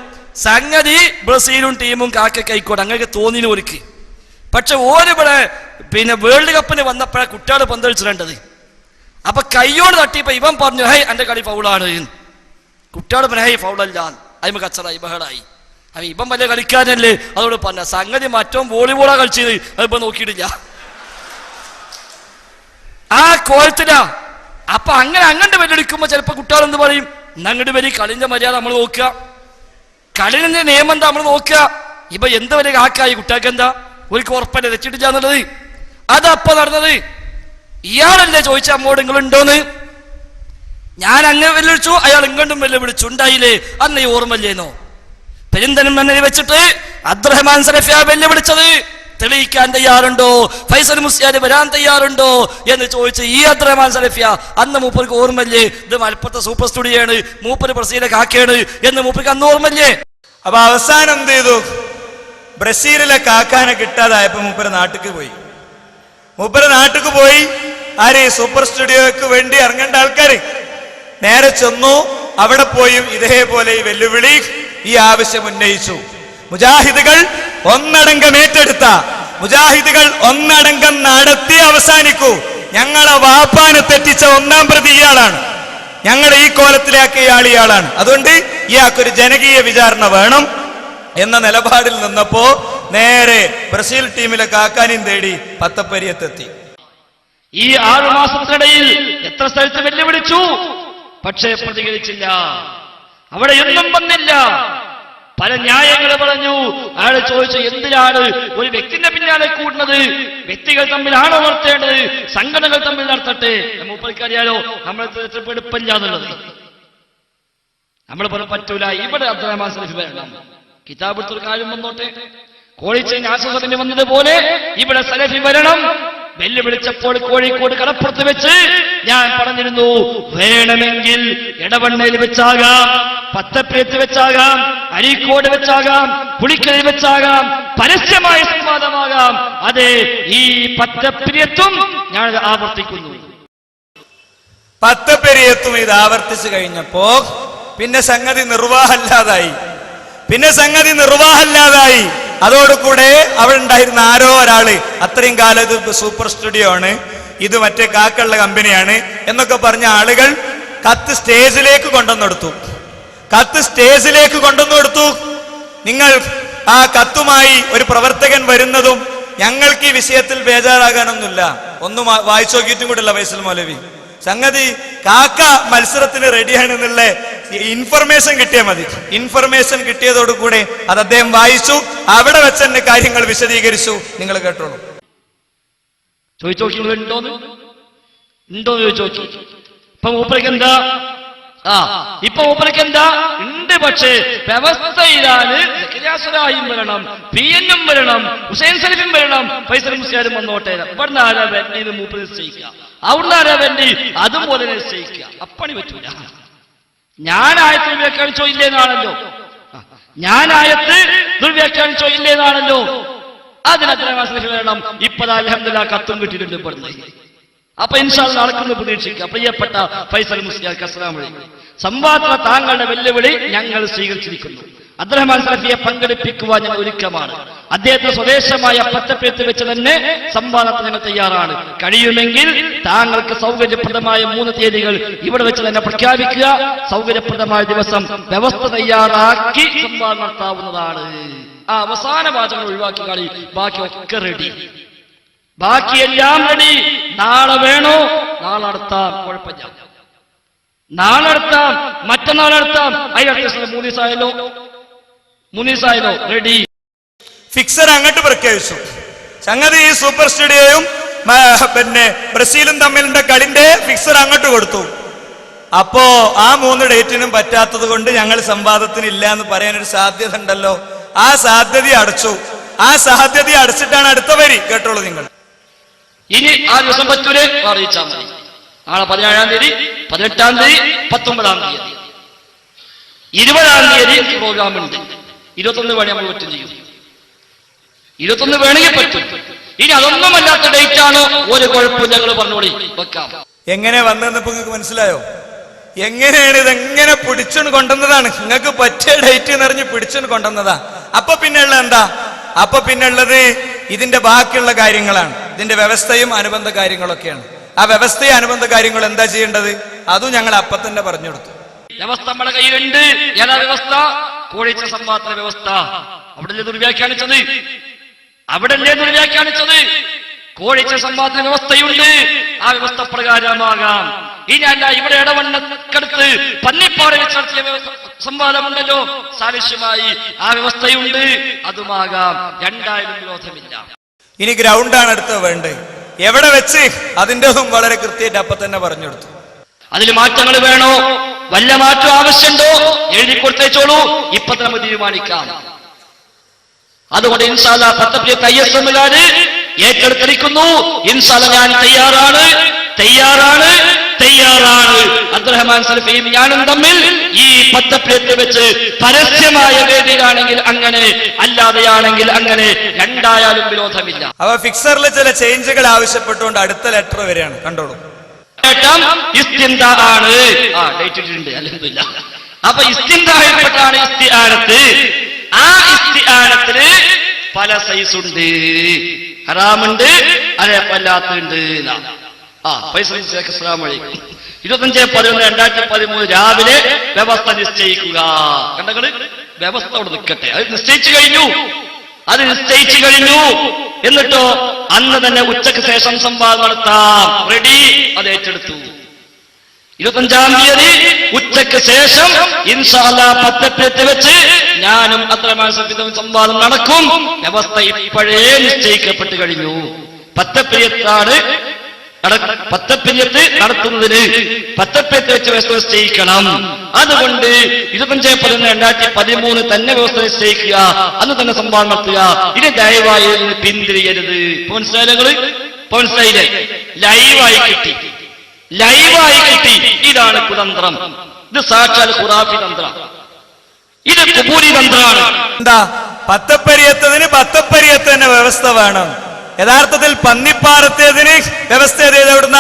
സംഗതി ബ്രസീലും ടീമും കാക്കൊക്കെ ആയിക്കോട്ടെ, അങ്ങനെ തോന്നിന് ഒരുക്ക്. പക്ഷെ ഓരിവിടെ പിന്നെ വേൾഡ് കപ്പിന് വന്നപ്പോഴാണ് കുട്ടികൾ പന്തളിച്ചിടേണ്ടത്. അപ്പൊ കയ്യോട് തട്ടിയപ്പോ ഇവൻ പറഞ്ഞു എന്റെ കളി ഫൗളാണ്. കുട്ടികൾ പറഞ്ഞു ഫൗളല്ല, അതിമ കച്ചറായി ബഹളായി. അപ്പൊ ഇപ്പം വലിയ കളിക്കാരനല്ലേ, അതോട് പറഞ്ഞ സംഗതി മറ്റോ വോളിബോളാ കളിച്ചത്, അതിപ്പോ നോക്കിയിട്ടില്ല ആ കോലത്തിലാ. അപ്പൊ അങ്ങോട്ട് വെല്ലെടുക്കുമ്പോ ചിലപ്പോ കുട്ടികൾ എന്ത് പറയും? അങ്ങോട്ട് വരി, കളിന്റെ മര്യാദ നമ്മൾ നോക്കുക, കളിന്റെ നിയമം എന്താ നമ്മൾ നോക്കുക. ഇപ്പൊ എന്ത് വരെ കാക്കായി കുട്ടികൾക്ക് എന്താ ഒരു ഉറപ്പല്ലേ തെറ്റിട്ടില്ല എന്നുള്ളത്. അതപ്പ നടന്നത്. ഇയാളല്ലേ ചോദിച്ച അമ്മോട് നിങ്ങളുണ്ടോന്ന്? ഞാൻ അങ്ങ് വെല്ലുവിളിച്ചു, അയാൾ ഇങ്ങോട്ടും വെല്ലുവിളിച്ചു, ഉണ്ടായില്ലേ? അന്ന് ഈ ഓർമ്മല്ലേന്നോ? പെരിന്തനം മണ്ണിൽ വെച്ചിട്ട് അബ്ദുറഹ്മാൻ സലഫിയ വെല്ലുവിളിച്ചത് തെളിയിക്കാൻ തയ്യാറുണ്ടോ? ഫൈസൽ മുസ്ലിയാർ വരാൻ തയ്യാറുണ്ടോ എന്ന് ചോദിച്ച് ഈ അബ്ദുറഹ്മാൻ സലഫിയ അന്ന് മൂപ്പർക്ക് ഓർമ്മല്ലേ? ഇത് മലപ്പുറത്തെ സൂപ്പർ സ്റ്റുഡിയോയാണ്, മൂപ്പര് ബ്രസീലിലെ കാക്കയാണ് എന്ന് മൂപ്പർക്ക് അന്ന് ഓർമ്മല്ലേ? അപ്പൊ അവസാനം എന്ത് ചെയ്തു? ബ്രസീലിലെ കാക്കാനെ കിട്ടാതായപ്പോ മൂപ്പര് നാട്ടിക്ക് പോയി. ആര്? സൂപ്പർ സ്റ്റുഡിയോക്ക് വേണ്ടി ഇറങ്ങേണ്ട ആൾക്കാര് നേരെ ചെന്നു. അവിടെ പോയി ഇതേപോലെ ഈ വെല്ലുവിളി, ഈ ആവശ്യം ഉന്നയിച്ചു. മുജാഹിദുകൾ ഒന്നടങ്കം ഏറ്റെടുത്ത, മുജാഹിദുകൾ ഒന്നടങ്കം നടത്തി അവസാനിക്കൂ. ഞങ്ങളെ വാപ്പാനെ തെറ്റിച്ച 1-ാം പ്രതി ഇയാളാണ്, ഞങ്ങളെ ഈ കോലത്തിലാക്കിയ ഇയാളാണ്. അതുകൊണ്ട് ഇയാൾക്കൊരു ജനകീയ വിചാരണ വേണം എന്ന നിലപാടിൽ നിന്നപ്പോ നേരെ ബ്രസീൽ ടീമിലെ കാക്കാനെയും തേടി പത്തപ്പരിയത്തെത്തി. ഈ 6 മാസത്തിനിടയിൽ എത്ര സ്ഥലത്ത് വെല്ലുവിളിച്ചു, പക്ഷേ പ്രതികരിച്ചില്ല. അവിടെ ഒന്നും വന്നില്ല. പല ന്യായങ്ങൾ പറഞ്ഞു. അയാൾ ചോദിച്ചു, എന്തിനാണ് ഒരു വ്യക്തിന്റെ പിന്നാലെ കൂടുന്നത്? വ്യക്തികൾ തമ്മിലാണോ നടത്തേണ്ടത്? സംഘടനകൾ തമ്മിൽ നടത്തട്ടെ. മൂപ്പർക്കറിയാലോ നമ്മൾ എളുപ്പമില്ല എന്നുള്ളത്. നമ്മൾ പറഞ്ഞു പറ്റൂല. ഇവിടെ അബ്ദുറഹ്മാൻ സലഫി വരണം, കിതാബ് എടുത്തൊരു കാര്യം വന്നോട്ടെ. കോഴിച്ചേരി ആശ്വാസത്തിന് വന്നതുപോലെ ഇവിടെ സലഫി വരണം. വെല്ലുവിളിച്ചപ്പോൾ കോഴിക്കോട് കടപ്പുറത്ത് വെച്ച് ഞാൻ പറഞ്ഞിരുന്നു, വേണമെങ്കിൽ എടവണ്ണയിൽ വെച്ചാകാം, പത്തപ്പുരത്ത് വെച്ചാകാം, അരീക്കോട് വെച്ചാകാം, പുളിക്കലിൽ വെച്ചാകാം, പരസ്യമായ സംവാദമാകാം. അതെ, ഈ പത്തപ്പുരത്തും ഞാൻ ആവർത്തിക്കുന്നു. പത്തപ്പുരത്തും ഇത് ആവർത്തിച്ചു കഴിഞ്ഞപ്പോ പിന്നെ സംഗതി നിർവാഹമല്ലാതായി. പിന്നെ സംഗതി നിർവാഹമില്ലാതായി. അതോടുകൂടെ അവിടെ ഉണ്ടായിരുന്ന ആരോ ഒരാള് അത്രയും കാലം ഇത് സൂപ്പർ സ്റ്റുഡിയോ ആണ്, ഇത് മറ്റേ കാക്കുള്ള കമ്പനിയാണ് എന്നൊക്കെ പറഞ്ഞ ആളുകൾ കത്ത് സ്റ്റേജിലേക്ക് കൊണ്ടുവന്നെടുത്തു. നിങ്ങൾ ആ കത്തുമായി ഒരു പ്രവർത്തകൻ വരുന്നതും ഞങ്ങൾക്ക് ഈ വിഷയത്തിൽ ബേജാറാകാനൊന്നുമില്ല. ഒന്നും വായിച്ചു നോക്കിയിട്ടും കൂടില്ല ഫൈസൽ മൗലവി. സംഗതി കാക്ക മത്സരത്തിന് റെഡിയാണെന്നുള്ള ഇൻഫർമേഷൻ കിട്ടിയാൽ മതി. ഇൻഫർമേഷൻ കിട്ടിയതോടുകൂടെ അത് അദ്ദേഹം വായിച്ചു, അവിടെ വെച്ച് തന്നെ കാര്യങ്ങൾ വിശദീകരിച്ചു. നിങ്ങൾ കേട്ടോളൂ. ചോദിച്ചോക്കിണ്ടോന്ന് ചോദിച്ചു. ഇപ്പൊ മൂപ്പർക്ക് എന്താ ഉണ്ട്. പക്ഷേ വ്യവസ്ഥയിലാണ് സക്കരിയാസ്വലായും വരണം, PN വരണം, ഹുസൈൻ സലഫിയും വരണം, ഫൈസൽ മുസ്ലിയാരും വന്നോട്ടെ. ഇവിടുന്ന് ആരാ വേണ്ടി മൂപ്പർ നിശ്ചയിക്കുക, അവിടുന്ന് ആരാ വേണ്ടി അതും പോലെ നിശ്ചയിക്കുക. അപ്പണി പറ്റൂല. ഞാൻ ആയത്ത് ദുർവ്യാഖ്യാനിച്ചോ ഇല്ലേന്നാണല്ലോ, അതിനത്ര വേണം. ഇപ്പതാ അൽഹംദുലില്ലാഹ് കത്തും കിട്ടിയിട്ടുണ്ട് ഇവിടുന്ന്. അപ്പൊ ഇൻഷാ അല്ലാഹ് നടക്കുന്നു പ്രതീക്ഷിക്കുക. പ്രിയപ്പെട്ട ഫൈസൽ മുസ്ലിയാർക്ക് അസ്സലാമു അലൈക്കും. സംവാദ താങ്കളുടെ വെല്ലുവിളി ഞങ്ങൾ സ്വീകരിച്ചിരിക്കുന്നു. അബ്ദുറഹ്മാൻ സലഫിയെ പങ്കെടുപ്പിക്കുവാൻ ഞങ്ങൾ ഒരുക്കമാണ്. അദ്ദേഹത്തിന് സ്വദേശമായ പത്തപ്പേത്ത് വെച്ച് തന്നെ സംവാദത്തിന് ഞങ്ങൾ തയ്യാറാണ്. കഴിയുമെങ്കിൽ താങ്കൾക്ക് സൗകര്യപ്രദമായ 3 തീയതികൾ ഇവിടെ വെച്ച് തന്നെ പ്രഖ്യാപിക്കുക. സൗകര്യപ്രദമായ ദിവസം വ്യവസ്ഥ തയ്യാറാക്കി സംവാദം നടത്താവുന്നതാണ്. ആ അവസാന വാചകം ഒഴിവാക്കി കളി, ബാക്കിയൊക്കെ റെഡി, ബാക്കിയെല്ലാം റെഡി. നാളെ വേണോ, നാളെ നടത്താം, കുഴപ്പമില്ല. നാളെ നടത്താം, മറ്റന്നാൾ നടത്താം. അതിനടുത്ത 3 ദിവസമായല്ലോ റെഡി. ഫിക്സർ അങ്ങോട്ട് പ്രഖ്യാപിച്ചു. സംഗതി ഈ സൂപ്പർ സ്റ്റുഡിയോയും പിന്നെ ബ്രസീലും തമ്മിലുള്ള കളിന്റെ ഫിക്സർ അങ്ങോട്ട് കൊടുത്തു. അപ്പോ ആ 3 ഡേറ്റിനും പറ്റാത്തത് കൊണ്ട് ഞങ്ങൾ സംവാദത്തിന് ഇല്ല എന്ന് പറയാനൊരു സാധ്യത ഉണ്ടല്ലോ. ആ സാധ്യത അടച്ചു. ആ സാധ്യത അടച്ചിട്ടാണ് അടുത്ത വരി. കേട്ടോളൂ നിങ്ങൾ. ഇനി ആ ദിവസം പറ്റൂലേ അറിയിച്ചാൽ മതി. നാളെ 17-ാം തീയതി, 18-ാം തീയതി, 19-ാം തീയതി, 20-ാം തീയതി പ്രോഗ്രാം ഉണ്ട്. 21 വേണേ നമ്മൾ പറ്റും ചെയ്യും. 21 വേണമെങ്കിൽ പറ്റും. ഇനി അതൊന്നുമല്ലാത്ത ഡേറ്റ് ആണോ, ഒരു കുഴപ്പം ഞങ്ങൾ പറഞ്ഞോളി വെക്കാം. എങ്ങനെ വന്നതെന്ന് ഇപ്പൊ നിങ്ങൾക്ക് മനസ്സിലായോ? എങ്ങനെയാണ് ഇതെങ്ങനെ പിടിച്ചുകൊണ്ട് കൊണ്ടുവന്നതാണ്. നിങ്ങൾക്ക് പറ്റിയ ഡേറ്റ് എന്ന് പറഞ്ഞ് പിടിച്ചുകൊണ്ട് കൊണ്ടുവന്നതാ. അപ്പൊ പിന്നെയുള്ള എന്താ? അപ്പൊ പിന്നുള്ളത് ഇതിന്റെ ബാക്കിയുള്ള കാര്യങ്ങളാണ്. ഇതിന്റെ വ്യവസ്ഥയും അനുബന്ധ കാര്യങ്ങളൊക്കെയാണ്. ആ വ്യവസ്ഥയും അനുബന്ധ കാര്യങ്ങൾ എന്താ ചെയ്യേണ്ടത് അതും ഞങ്ങൾ അപ്പൊ തന്നെ പറഞ്ഞു കൊടുത്തു. വ്യവസ്ഥ നമ്മുടെ കയ്യിലുണ്ട്. ഏതാ വ്യവസ്ഥ? കോഴിച്ച സംവാദത്തിന്റെ വ്യവസ്ഥ. അവിടല്ലേ ദുർവ്യാഖ്യാനിച്ചത്? കോഴിച്ച സംവാദത്തിന്റെ വ്യവസ്ഥയുണ്ട്. ആ വ്യവസ്ഥ പ്രകാരമാകാം. ഇനി അല്ല, ഇവിടെ ഇടവണ്ണക്കടുത്ത് പന്നിപ്പാറ വെച്ച് നടത്തിയ സംവാദമുണ്ടല്ലോ സാലിഷ്യമായി, ആ വ്യവസ്ഥയുണ്ട്, അതുമാകാം. രണ്ടായാലും വിരോധമില്ല. ഇനി ഗ്രൗണ്ടാണ് അടുത്ത് വേണ്ടത്. എവിടെ വെച്ച് അതിൻ്റെതും വളരെ കൃത്യമായിട്ട് അപ്പൊ തന്നെ പറഞ്ഞു കൊടുത്തു. അതിൽ മാറ്റങ്ങൾ വേണോ, വല്ല മാറ്റം ആവശ്യമുണ്ടോ എഴുതി കൊടുത്തേച്ചോളൂ. ഇപ്പൊ തന്നെ തീരുമാനിക്കാം. അതുകൊണ്ട് ഇൻഷാ അല്ലാഹ് പത്തപ്പിയത്ത് ISMകാര് ഏറ്റെടുത്തിരിക്കുന്നു. ഇൻഷാ അല്ലാഹ് ഞാൻ തയ്യാറാണ്. അബ്ദുറഹ്മാൻ സലഫിയും ഞാനും തമ്മിൽ ഈ പത്തപ്പിയത്ത് വെച്ച് പരസ്യമായ വേദിയിലാണെങ്കിൽ അങ്ങനെ, അല്ലാതെയാണെങ്കിൽ അങ്ങനെ, രണ്ടായാലും വിരോധമില്ല. അവ ഫിക്സറിൽ ചില ചേഞ്ചുകൾ ആവശ്യപ്പെട്ടുകൊണ്ട് അടുത്ത ലെറ്റർ വരെയാണ്. കണ്ടോളൂ. ആണ്. ഡേറ്റ് ഇട്ടിട്ടുണ്ട് അൽഹംദുലില്ലാ. അപ്പൊ ഇസ്തിൻദായിൽപ്പെട്ടാണ് ഇസ്തിആനത്ത്. ആ ഇസ്തിആനത്തിന് പല സൈസ് ഉണ്ട്. ഹറാമുണ്ട്, അല്ലാത്തുണ്ട്. 25/11/2013 രാവിലെ വ്യവസ്ഥ നിശ്ചയിക്കുക. കണ്ടങ്ങള് വ്യവസ്ഥ അവിടെ നിൽക്കട്ടെ. അത് നിശ്ചയിച്ചു കഴിഞ്ഞു. എന്നിട്ടോ അന്ന് തന്നെ ഉച്ചക്ക് ശേഷം സംവാദം നടത്താം. റെഡി, അത് ഏറ്റെടുത്തു. 25-ാം തീയതി ഉച്ചക്ക് ശേഷം ഇൻഷാ അല്ലാഹ് പത്തപ്പിയത്ത് വെച്ച് ഞാനും അബ്ദുറഹ്മാൻ സലഫിയും സംവാദം നടക്കും. വ്യവസ്ഥ ഇപ്പോഴേ നിശ്ചയിക്കപ്പെട്ട് കഴിഞ്ഞു. പത്തപ്പിയത്ത് നടത്തുന്നതിന് പത്തപ്പിയത്ത് വെച്ച് വ്യവസ്ഥ നിശ്ചയിക്കണം. അതുകൊണ്ട് 25/11/2013 തന്നെ വ്യവസ്ഥ നിശ്ചയിക്കുക. അന്ന് തന്നെ സംവാദം നടത്തുക. ഇനി ദയവായി പിന്തിരിയരുത്. മനസ്സിലായില്ലേ? ലൈവായി കിട്ടി. ഇതാണ് കുതന്ത്രം. ഇത് സാക്ഷാൽ ഖുറാഫി തന്ത്രം. ഇത് കുബൂരി തന്ത്രമാണ്. എന്താ പത്തപ്പരിയത്തതിന് പത്തപ്പരിയത്ത് തന്നെ വ്യവസ്ഥ വേണം. യഥാർത്ഥത്തിൽ പന്നിപ്പാറത്തേതിന് വ്യവസ്ഥ ചെയ്ത് എവിടുന്ന?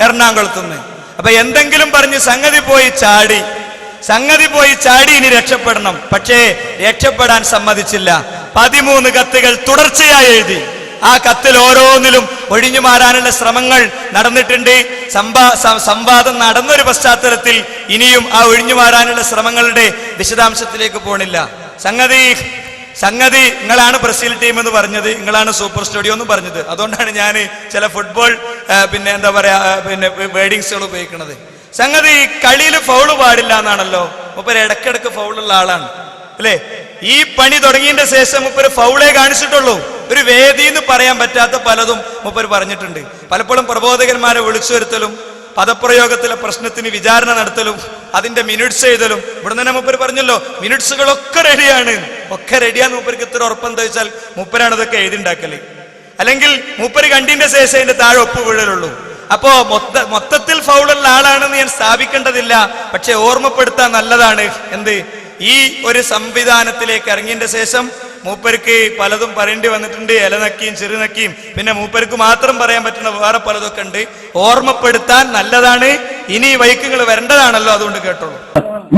എറണാകുളത്തുനിന്ന്. അപ്പൊ എന്തെങ്കിലും പറഞ്ഞ് സംഗതി പോയി ചാടി. സംഗതി പോയി ചാടി ഇനി രക്ഷപ്പെടണം. പക്ഷേ രക്ഷപ്പെടാൻ സമ്മതിച്ചില്ല. 13 കത്തുകൾ തുടർച്ചയായി എഴുതി. ആ കത്തിൽ ഓരോന്നിലും ഒഴിഞ്ഞു മാറാനുള്ള ശ്രമങ്ങൾ നടന്നിട്ടുണ്ട്. സംവാദം നടന്നൊരു പശ്ചാത്തലത്തിൽ ഇനിയും ആ ഒഴിഞ്ഞു മാറാനുള്ള ശ്രമങ്ങളുടെ വിശദാംശത്തിലേക്ക് പോണില്ല. സംഗതി നിങ്ങളാണ് ബ്രസീൽ ടീം എന്ന് പറഞ്ഞത്, നിങ്ങളാണ് സൂപ്പർ സ്റ്റുഡിയോ എന്ന് പറഞ്ഞത്. അതുകൊണ്ടാണ് ഞാൻ ചില ഫുട്ബോൾ പിന്നെ എന്താ പറയാ പിന്നെ വേർഡിങ്സുകൾ ഉപയോഗിക്കുന്നത്. സംഗതി കളിയിൽ ഫൗള് പാടില്ല എന്നാണല്ലോ. മുപ്പര് ഇടക്കിടക്ക് ഫൗളുള്ള ആളാണ് അല്ലേ? ഈ പണി തുടങ്ങിയതിന്റെ ശേഷം മുപ്പര് ഫൗളേ കാണിച്ചിട്ടുള്ളൂ. ഒരു വേദി എന്ന് പറയാൻ പറ്റാത്ത പലതും മുപ്പര് പറഞ്ഞിട്ടുണ്ട്. പലപ്പോഴും പ്രബോധകന്മാരെ വിളിച്ചു വരുത്തലും പദപ്രയോഗത്തിലെ പ്രശ്നത്തിന് വിചാരണ നടത്തലും അതിന്റെ മിനിറ്റ്സ് എഴുതലും. ഇവിടെ തന്നെ മൂപ്പര് പറഞ്ഞല്ലോ മിനിറ്റ്സുകളൊക്കെ റെഡിയാണ്. ഒക്കെ റെഡിയാന്ന് മൂപ്പർക്ക് ഇത്ര ഉറപ്പെന്താ വെച്ചാൽ മൂപ്പരാണ് ഇതൊക്കെ എഴുതിണ്ടാക്കല്. അല്ലെങ്കിൽ മൂപ്പര് കണ്ടിന്റെ ശേഷം അതിന്റെ താഴെ ഒപ്പ് വീഴലുള്ളൂ. അപ്പോ മൊത്തത്തിൽ ഫൗളുള്ള ആളാണെന്ന് ഞാൻ സ്ഥാപിക്കേണ്ടതില്ല. പക്ഷെ ഓർമ്മപ്പെടുത്താൻ നല്ലതാണ്. എന്ത് ഈ ഒരു സംവിധാനത്തിലേക്ക് ഇറങ്ങിയതിന്റെ ശേഷം മൂപ്പർക്ക് പലതും പറയേണ്ടി വന്നിട്ടുണ്ട്. ഇലനക്കിയും ചെറുനക്കിയും പിന്നെ മൂപ്പർക്ക് മാത്രം പറയാൻ പറ്റുന്ന വേറെ പലതൊക്കെ ഉണ്ട്. ഓർമ്മപ്പെടുത്താൻ നല്ലതാണ്. ഇനി വൈക്കുകൾ വരേണ്ടതാണല്ലോ. അതുകൊണ്ട് കേട്ടോളൂ.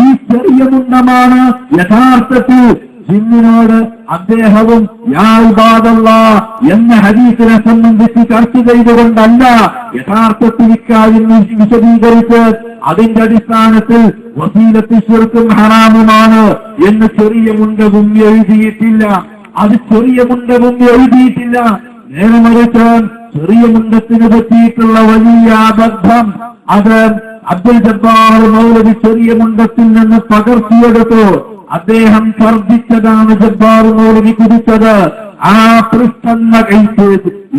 ഈ ചെറിയ മുണ്ടമാണ് യഥാർത്ഥത്തിൽ ജിന്നിനോട് അദ്ദേഹവും യാ ഇബാദല്ലാഹ് എന്ന ഹദീസിനെ സംബന്ധിച്ച് ചർച്ച ചെയ്തുകൊണ്ടല്ല യഥാർത്ഥത്തിൽ ഇക്കാര്യം വിശദീകരിച്ച് അതിന്റെ അടിസ്ഥാനത്തിൽ വസീലത്ത് ശിർക്കും ഹറാമുമാണ് എന്ന് ചെറിയ മുണ്ടവും എഴുതിയിട്ടില്ല. അത് ചെറിയ മുണ്ടവും എഴുതിയിട്ടില്ല. നേരെ മറിച്ച് ചെറിയ മുണ്ടത്തിന് പറ്റിയിട്ടുള്ള വലിയ അബദ്ധം അത് അബ്ദുൽ ജബ്ബാർ മൗലവി ചെറിയ മുണ്ടത്തിൽ നിന്ന് പകർത്തിയെടുത്തു. അദ്ദേഹം ഛർദ്ദിച്ചതാണ് ജബ്ബാർ മൗലവി കുതിച്ചത്. ആ പൃഷ്ഠന്ന കഴിച്ച്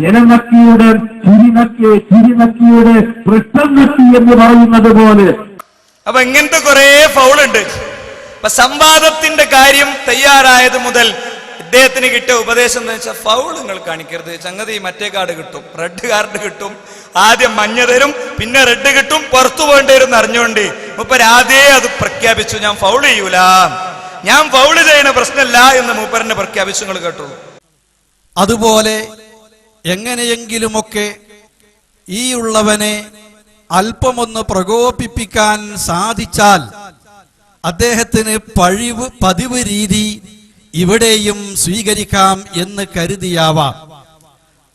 ഇലനക്കിയുടെ ചിരിനക്കിയുടെ പൃഷ്ഠന്നക്കി എന്ന് പറയുന്നത് പോലെ. അപ്പൊ ഇങ്ങനത്തെ കുറെ ഫൗളുണ്ട്. അപ്പൊ സംവാദത്തിന്റെ കാര്യം തയ്യാറായത് മുതൽ ഇദ്ദേഹത്തിന് കിട്ടിയ ഉപദേശം എന്ന് വെച്ചാൽ ഫൗൾ നിങ്ങൾ കാണിക്കരുത്. സംഗതി മറ്റേ കാർഡ് കിട്ടും, റെഡ് കാർഡ് കിട്ടും. ആദ്യം മഞ്ഞ തരും, പിന്നെ റെഡ് കിട്ടും. പുറത്തു പോകേണ്ടി വരും അറിഞ്ഞുകൊണ്ട് മൂപ്പര് ആദ്യമേ അത് പ്രഖ്യാപിച്ചു. ഞാൻ ഫൗൾ ചെയ്യൂല, ഞാൻ ഫൗള് ചെയ്യുന്ന പ്രശ്നമില്ല എന്ന് മൂപ്പരനെ പ്രഖ്യാപിച്ചു. നിങ്ങൾ കേട്ടോളൂ. അതുപോലെ എങ്ങനെയെങ്കിലുമൊക്കെ ഈ ഉള്ളവനെ അല്പമൊന്ന് പ്രകോപിപ്പിക്കാൻ സാധിച്ചാൽ അദ്ദേഹത്തിന് പതിവ് രീതി ഇവിടെയും സ്വീകരിക്കാം എന്ന് കരുതിയാവാം.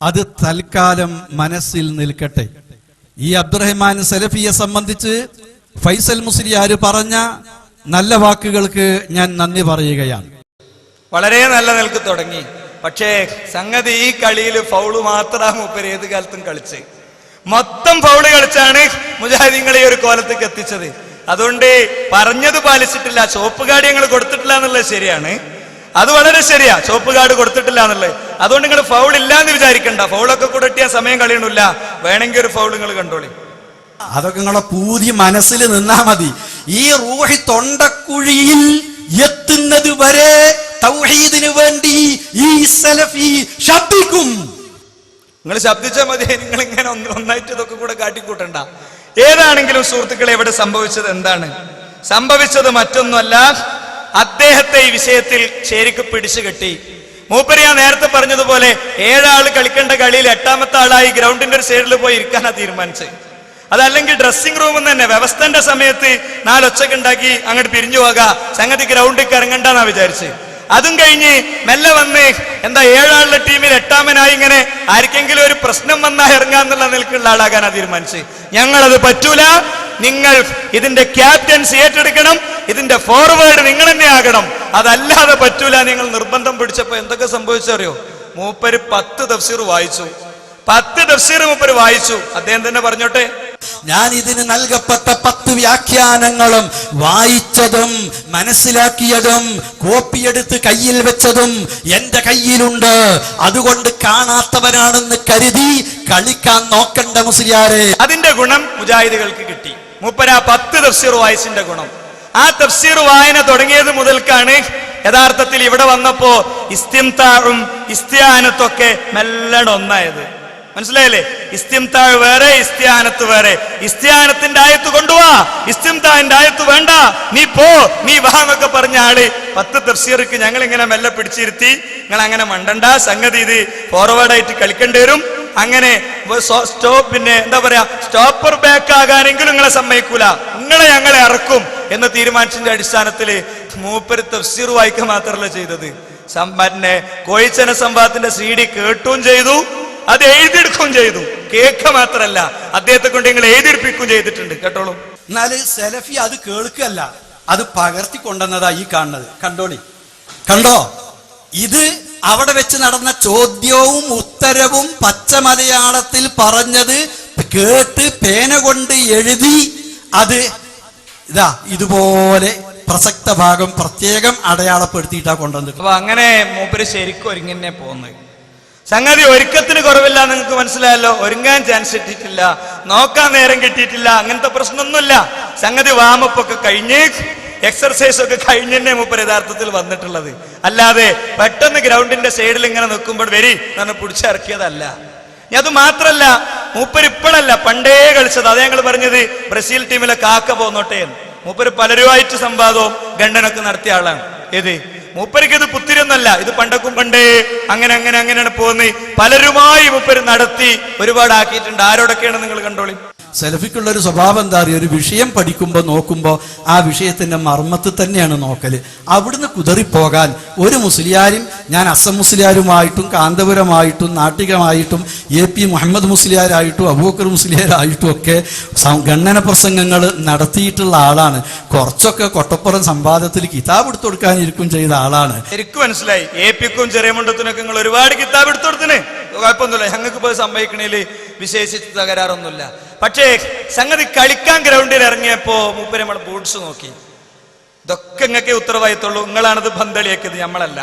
അത് തൽക്കാലം മനസ്സിൽ നിൽക്കട്ടെ. ഈ അബ്ദുറഹ്മാൻ സലഫിയെ സംബന്ധിച്ച് ഫൈസൽ മുസ്ലിയാർ പറഞ്ഞ നല്ല വാക്കുകൾക്ക് ഞാൻ നന്ദി പറയുകയാണ്. വളരെ നല്ല നിലക്ക് തുടങ്ങി. പക്ഷേ സംഗതി ഈ കളിയിൽ ഫൗള് മാത്രമാണ് മൂപ്പര് ഏത് കാലത്തും കളിച്ച്. മൊത്തം ഫൗള് കളിച്ചാണ് മുജാഹിദീങ്ങളെ ഈ ഒരു കോലത്തേക്ക് എത്തിച്ചത്. അതുകൊണ്ട് പറഞ്ഞത് പാലിച്ചിട്ടില്ല. ചുവപ്പ് കാർഡ് ഞങ്ങൾ കൊടുത്തിട്ടില്ല എന്നുള്ളത് ശരിയാണ്. അത് വളരെ ശരിയാ, ചുവപ്പ് കാർഡ് കൊടുത്തിട്ടില്ല എന്നുള്ളത്. അതുകൊണ്ട് നിങ്ങൾ ഫൗൾ ഇല്ല എന്ന് വിചാരിക്കണ്ട. ഫൗളൊക്കെ കൂടെ എത്തിയാൽ സമയം കളിയണില്ല. വേണമെങ്കിൽ ഒരു ഫൗൾ നിങ്ങൾ കണ്ടോളി. അതൊക്കെ നിങ്ങളെ പൂതി മനസ്സിൽ നിന്നാ മതി. ഈ റൂഹി തൊണ്ടക്കുഴിയിൽ എത്തുന്നത് വരെ തൗഹീദിന് വേണ്ടി ഈ സലഫി ശബ്ദിക്കും. നിങ്ങൾ ശബ്ദിച്ചാൽ മതി. നിങ്ങൾ ഇങ്ങനെ ഒന്നായിട്ട് ഇതൊക്കെ കൂടെ കാട്ടിക്കൂട്ടണ്ട. ഏതാണെങ്കിലും സുഹൃത്തുക്കളെ, ഇവിടെ സംഭവിച്ചത് എന്താണ്? സംഭവിച്ചത് മറ്റൊന്നുമല്ല, അദ്ദേഹത്തെ ഈ വിഷയത്തിൽ ശരിക്ക് പിടിച്ചു കെട്ടി. മൂപ്പര് ഞാൻ നേരത്തെ പറഞ്ഞതുപോലെ 7 ആള് കളിക്കേണ്ട കളിയിൽ 8ാമത്തെ ആളായി ഗ്രൗണ്ടിന്റെ ഒരു സൈഡിൽ പോയി ഇരിക്കാനാ തീരുമാനിച്ചത്. അതല്ലെങ്കിൽ ഡ്രസ്സിംഗ് റൂമിൽ തന്നെ വ്യവസ്ഥന്റെ സമയത്ത് 4 ഒച്ചക്ക് ഉണ്ടാക്കി അങ്ങോട്ട് പിരിഞ്ഞു പോകാ, സംഗതി ഗ്രൗണ്ടിൽ ഇറങ്ങണ്ടെന്നാ വിചാരിച്ച്. അതും കഴിഞ്ഞ് മെല്ലെ വന്ന് എന്താ 7 ആളുടെ ടീമിൽ 8ാമനായി ഇങ്ങനെ ആർക്കെങ്കിലും ഒരു പ്രശ്നം വന്നാൽ ഇറങ്ങാന്നുള്ള നിലക്കുള്ള ആളാകാനാ തീരുമാനിച്ച്. ഞങ്ങളത് പറ്റൂല, നിങ്ങൾ ഇതിന്റെ ക്യാപ്റ്റൻസി ഏറ്റെടുക്കണം, ഇതിന്റെ ഫോർവേഡ് നിങ്ങൾ തന്നെ ആകണം, അതല്ലാതെ പറ്റൂല. നിങ്ങൾ നിർബന്ധം പിടിച്ചപ്പോ എന്തൊക്കെ സംഭവിച്ചറിയോ? മൂപ്പര് 10 തഫ്സീർ വായിച്ചു. 10 തഫ്സീർ മൂപ്പര് വായിച്ചു. അദ്ദേഹം തന്നെ പറഞ്ഞോട്ടെ, ഞാൻ ഇതിന് നൽകപ്പെട്ട 10 വ്യാഖ്യാനങ്ങളും വായിച്ചതും മനസ്സിലാക്കിയതും കോപ്പിയെടുത്ത് കയ്യിൽ വെച്ചതും എന്റെ കയ്യിലുണ്ട്. അതുകൊണ്ട് കാണാത്തവനാണെന്ന് കരുതി കളിക്കാൻ നോക്കണ്ട മുസ്ലിയാരെ. അതിന്റെ ഗുണം മുജാഹിദുകൾക്ക് കിട്ടി. മൂപ്പര 10 തഫ്സീർ വായിച്ചിന്റെ ഗുണം. ആ തഫ്സീർ വായന തുടങ്ങിയത് മുതൽക്കാണ് യഥാർത്ഥത്തിൽ ഇവിടെ വന്നപ്പോ ഇസ്തിംതാഉം ഇസ്തിആനത്തൊക്കെ മെല്ലെ ഒന്നായത്. മനസ്സിലായില്ലേ? ഇസ്തിംതാഴ് വേറെ, ഇസ്തിആനത്ത് വേറെ. ഇസ്തിആനത്തിന്റെ ആയത്ത് കൊണ്ടുപോവാ, ഇസ്തിംതാന്റെ ആയത്ത് വേണ്ട, നീ പോ, നീ വാ എന്നൊക്കെ പറഞ്ഞ ആള് 10 തഫ്സീർക്ക് ഞങ്ങൾ ഇങ്ങനെ മെല്ലെ പിടിച്ചിരുത്തി. നിങ്ങൾ അങ്ങനെ മണ്ടണ്ട, സംഗതി ഇത് ഫോർവേഡായിട്ട് കളിക്കേണ്ടി വരും. അങ്ങനെ പിന്നെ എന്താ പറയാ, സ്റ്റോപ്പർ ബാക്ക് ആകാനെങ്കിലും നിങ്ങളെ സമ്മതിക്കൂല, നിങ്ങളെ ഞങ്ങളെ ഇറക്കും, എന്ന് തീരുമാനിച്ചതിന്റെ അടിസ്ഥാനത്തിൽ മൂപ്പര് തഫ്സീർ വായിക്കുക മാത്രമല്ല ചെയ്തത്, പിന്നെ കോഴിച്ചന സംവാദത്തിന്റെ CD കേട്ടും ചെയ്തു, അത് എഴുതിയെടുക്കുകയും ചെയ്തു. കേൾക്ക മാത്രല്ല, അദ്ദേഹത്തെ കൊണ്ട് നിങ്ങൾ എഴുതിയെടുപ്പിക്കുകയും ചെയ്തിട്ടുണ്ട്. കേട്ടോളൂ. എന്നാല് സെലഫി അത് കേൾക്കല്ല, അത് പകർത്തി കൊണ്ടുവന്നതാ ഈ കാണുന്നത്. കണ്ടോളി, കണ്ടോ? ഇത് അവിടെ വെച്ച് നടന്ന ചോദ്യവും ഉത്തരവും പച്ച മലയാളത്തിൽ പറഞ്ഞത് കേട്ട് പേന കൊണ്ട് എഴുതി, അത് ഇതാ ഇതുപോലെ പ്രസക്ത ഭാഗം പ്രത്യേകം അടയാളപ്പെടുത്തിയിട്ടാ കൊണ്ടുവന്നത്. അപ്പൊ അങ്ങനെ മൂപ്പര് ശരിക്കും ഒരുങ്ങനെ പോകുന്നത്. സംഗതി ഒരുക്കത്തിന് കുറവില്ല, നിങ്ങൾക്ക് മനസ്സിലായല്ലോ. ഒരുങ്ങാൻ ചാൻസ് കിട്ടിയിട്ടില്ല, നോക്കാൻ നേരം കിട്ടിയിട്ടില്ല, അങ്ങനത്തെ പ്രശ്നമൊന്നുമില്ല. സംഗതി വാമപ്പൊക്കെ കഴിഞ്ഞ് എക്സർസൈസ് ഒക്കെ കഴിഞ്ഞ് തന്നെ മൂപ്പര് യഥാർത്ഥത്തിൽ വന്നിട്ടുള്ളത്. അല്ലാതെ പെട്ടെന്ന് ഗ്രൗണ്ടിന്റെ സൈഡിൽ ഇങ്ങനെ നിൽക്കുമ്പോൾ വരി എന്ന് പിടിച്ചിറക്കിയതല്ല. അത് മാത്രല്ല, മൂപ്പര് ഇപ്പോഴല്ല പണ്ടേ കളിച്ചത്. അത് ഞങ്ങൾ പറഞ്ഞത് ബ്രസീൽ ടീമിലെ കാക്ക പോന്നോട്ടെ എന്ന്. മൂപ്പര് പലരുമായിട്ട് സംവാദവും ഖണ്ഡനൊക്കെ നടത്തിയ ആളാണ്. ഏത് മൂപ്പർക്ക് ഇത് പുത്തിരിയൊന്നല്ല, ഇത് പണ്ടക്കും പണ്ടേ അങ്ങനെയാണ് പോകുന്നത്. പലരുമായി മൂപ്പര് നടത്തി ഒരുപാട് ആക്കിയിട്ടുണ്ട്. ആരോടൊക്കെയാണ് നിങ്ങൾ കണ്ടോളി. സെലഫിക്കുള്ള ഒരു സ്വഭാവം എന്താ അറിയോ? ഒരു വിഷയം പഠിക്കുമ്പോൾ നോക്കുമ്പോൾ ആ വിഷയത്തിന്റെ മർമ്മത്തിൽ തന്നെയാണ് നോക്കല്. അവിടുന്ന് കുതറിപ്പോകാൻ ഒരു മുസ്ലിയാരും, ഞാൻ അസം മുസ്ലിയാരുമായിട്ടും കാന്തപുരമായിട്ടും നാട്ടികമായിട്ടും AP മുഹമ്മദ് മുസ്ലിയാരായിട്ടും അബൂബക്കർ മുസ്ലിയാരായിട്ടും ഒക്കെ ഖണ്ഡന പ്രസംഗങ്ങൾ നടത്തിയിട്ടുള്ള ആളാണ്. കുറച്ചൊക്കെ കൊട്ടപ്പുറം സംവാദത്തിൽ കിതാബ് എടുത്തു കൊടുക്കാനിരിക്കും ചെയ്ത ആളാണ്. ശരിക്കും മനസ്സിലായി. APക്കും ചെറിയ മുണ്ടത്തിനൊക്കെ നിങ്ങൾ ഒരുപാട് കിതാബ് എടുത്തു കൊടുത്തിന്, കുഴപ്പമൊന്നുമില്ല. ഞങ്ങൾക്ക് പോയി സമ്മതിക്കണേല് വിശേഷിച്ച് തകരാറൊന്നുമില്ല. പക്ഷേ സംഗതി കളിക്കാൻ ഗ്രൗണ്ടിൽ ഇറങ്ങിയപ്പോ മൂപ്പര് നമ്മൾ ബൂട്ട്സ് നോക്കി. ഇതൊക്കെ ഇങ്ങക്കെ ഉത്തരവാദിത്തമുള്ളൂ, നിങ്ങളാണിത് പന്തളിയാക്കിയത്, നമ്മളല്ല.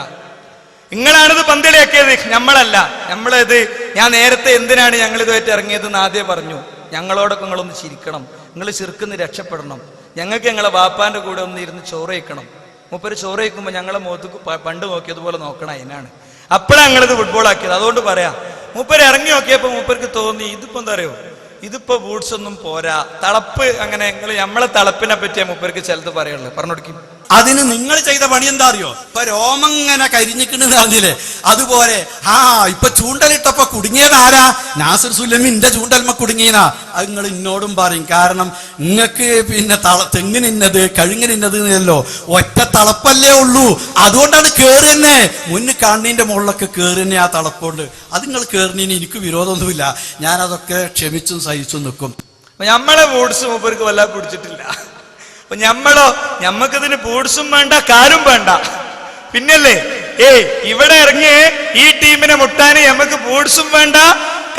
നിങ്ങളാണിത് പന്തളിയാക്കിയത്, നമ്മളല്ല. നമ്മളിത് ഞാൻ നേരത്തെ എന്തിനാണ് ഞങ്ങൾ ഇതുമായിട്ട് ഇറങ്ങിയതെന്ന് ആദ്യം പറഞ്ഞു. ഞങ്ങളോടൊക്കെ നിങ്ങളൊന്ന് ചിരിക്കണം, നിങ്ങൾ ചിരിക്കുന്ന രക്ഷപ്പെടണം. ഞങ്ങൾക്ക് ഞങ്ങളെ വാപ്പാന്റെ കൂടെ ഒന്ന് ഇരുന്ന് ചോറ് വയ്ക്കണം. മൂപ്പര് ചോറ് വയ്ക്കുമ്പോൾ ഞങ്ങളെ മുഖത്ത് പണ്ട് നോക്കിയതുപോലെ നോക്കണം. അതിനാണ് അപ്പോഴാണ് ഞങ്ങളിത് ഫുട്ബോൾ ആക്കിയത്. അതുകൊണ്ട് പറയാം, മൂപ്പര് ഇറങ്ങി നോക്കിയപ്പോ മൂപ്പർക്ക് തോന്നി ഇതിപ്പോ എന്താ അറിയോ, ഇതിപ്പോ ബൂട്ട്സ് ഒന്നും പോരാ, തളപ്പ്. അങ്ങനെ നമ്മളെ തളപ്പിനെ പറ്റിയ മൂപ്പർക്ക് ചിലത് പറയുള്ളൂ. പറഞ്ഞുകൊടുക്കും. അതിന് നിങ്ങൾ ചെയ്ത പണി എന്താ അറിയോ? ഇപ്പൊ രോമങ്ങനെ കരിഞ്ഞിക്കുന്നത് അറിഞ്ഞില്ലേ? അതുപോലെ ഇപ്പൊ ചൂണ്ടലിട്ടപ്പോ കുടുങ്ങിയത് ആരാ? നാസിർ സുലമിന്റെ ചൂണ്ടൽമ കുടുങ്ങിയനാ. അത് നിങ്ങൾ ഇന്നോടും പറയും. കാരണം നിങ്ങൾക്ക് പിന്നെ തെങ്ങിനിന്നത് കഴുങ്ങിനിന്നത് എന്നല്ലോ, ഒറ്റ തളപ്പല്ലേ ഉള്ളൂ. അതുകൊണ്ടാണ് കേറുന്നെ. മുന്നിൽ കാണുന്നതിന്റെ മുകളിലൊക്കെ കേറുന്നെ ആ തളപ്പുണ്ട്. അത് നിങ്ങൾ കേറുന്നതിന് എനിക്ക് വിരോധമൊന്നുമില്ല. ഞാനതൊക്കെ ക്ഷമിച്ചും സഹിച്ചും നിൽക്കും. നമ്മളെ ബൂട്ട്സ് മൂപ്പർക്ക് വല്ലാതെ പിടിച്ചിട്ടില്ല. അപ്പൊ ഞമ്മക്കിതിന് ബൂട്ട്സും വേണ്ട, കാലും വേണ്ട. പിന്നല്ലേ ഇവിടെ ഇറങ്ങി ഈ ടീമിനെ മുട്ടാന് ഞമ്മക്ക് ബൂട്ട്സും വേണ്ട,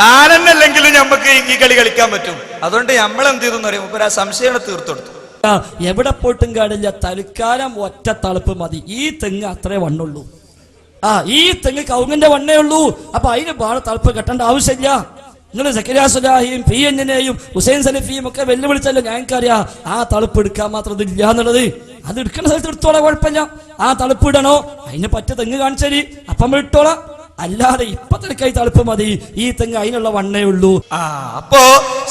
കാലന്നല്ലെങ്കിലും ഞമ്മക്ക് ഈ കളി കളിക്കാൻ പറ്റും. അതുകൊണ്ട് നമ്മളെന്ത് ചെയ്തു അറിയാം, മൂപ്പര് ആ സംശയം തീർത്തെടുത്തു. എവിടെ പോയിട്ടും കാടില്ല, തൽക്കാലം ഒറ്റ തളുപ്പ് മതി. ഈ തെങ്ങ് അത്രേ വണ്ണുള്ളൂ. ഈ തെങ്ങ് കവുങ്ങിന്റെ വണ്ണേ ഉള്ളൂ. അപ്പൊ അതിന് ബാള തളുപ്പ് കെട്ടേണ്ട ആവശ്യമില്ല. നിങ്ങൾ സക്കരിയ സുലാഹിയും PN-നെയും ഹുസൈൻ സലഫിയും ഒക്കെ വെല്ലുവിളിച്ചല്ലോ. ഞങ്ങൾക്കറിയാം ആ തളുപ്പ് എടുക്കാൻ മാത്രം ഇതില്ല എന്നുള്ളത്. അത് എടുക്കുന്ന സ്ഥലത്ത് എടുത്തോളാം, കുഴപ്പമില്ല. ആ തളുപ്പ് ഇടണോ, അതിന് പറ്റിയ തെങ്ങ് കാണിച്ചേരി, അപ്പം ഇട്ടോളാം. അല്ലാതെ ഇപ്പൊ തിരക്കായി തളുപ്പ് മതി, ഈ തെങ്ങ് അതിനുള്ള വണ്ണേ ഉള്ളൂ. അപ്പോ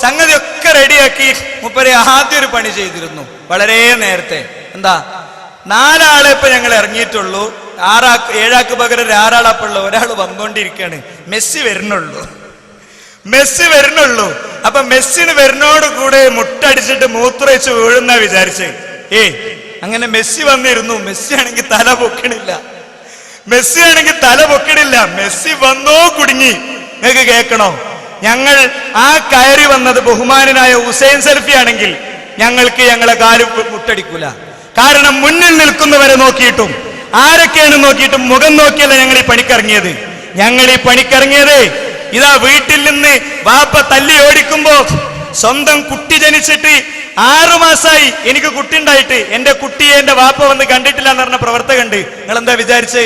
സംഗതി ഒക്കെ റെഡിയാക്കി മൂപ്പര് ആദ്യം ഒരു പണി ചെയ്തിരുന്നു വളരെ നേരത്തെ. എന്താ, 4 ആളെ ഇപ്പൊ ഞങ്ങൾ ഇറങ്ങിയിട്ടുള്ളൂ. 7 ആൾക്ക് പകരം 6 ആളാപ്പുള്ള ഒരാൾ വന്നുകൊണ്ടിരിക്കുകയാണ്. മെസ്സി വരുന്നുള്ളൂ. അപ്പൊ മെസ്സിന് വരുന്നോട് കൂടെ മുട്ടടിച്ചിട്ട് മൂത്രയിച്ച് വീഴുന്ന വിചാരിച്ചേ. അങ്ങനെ മെസ്സി വന്നിരുന്നു. മെസ്സി ആണെങ്കിൽ തല പൊക്കണില്ല. മെസ്സി വന്നോ കുടുങ്ങി. നിങ്ങൾക്ക് കേൾക്കണോ? ഞങ്ങൾ ആ കയറി വന്നത് ബഹുമാനായ ഹുസൈൻ സലഫി ആണെങ്കിൽ ഞങ്ങൾക്ക് ഞങ്ങളെ കാല് മുട്ടടിക്കൂല. കാരണം മുന്നിൽ നിൽക്കുന്നവരെ നോക്കിയിട്ടും ആരൊക്കെയാണ് നോക്കിയിട്ടും മുഖം നോക്കിയല്ല ഞങ്ങൾ ഈ പണിക്കിറങ്ങിയത്. ഇതാ വീട്ടിൽ നിന്ന് വാപ്പ തല്ലി ഓടിക്കുമ്പോ സ്വന്തം കുട്ടി ജനിച്ചിട്ട് 6 മാസമായി എനിക്ക് കുട്ടി ഉണ്ടായിട്ട് എന്റെ കുട്ടിയെ എന്റെ വാപ്പ വന്ന് കണ്ടിട്ടില്ല എന്ന് പറഞ്ഞ പ്രവർത്തകണ്ട്. നിങ്ങൾ എന്താ വിചാരിച്ച്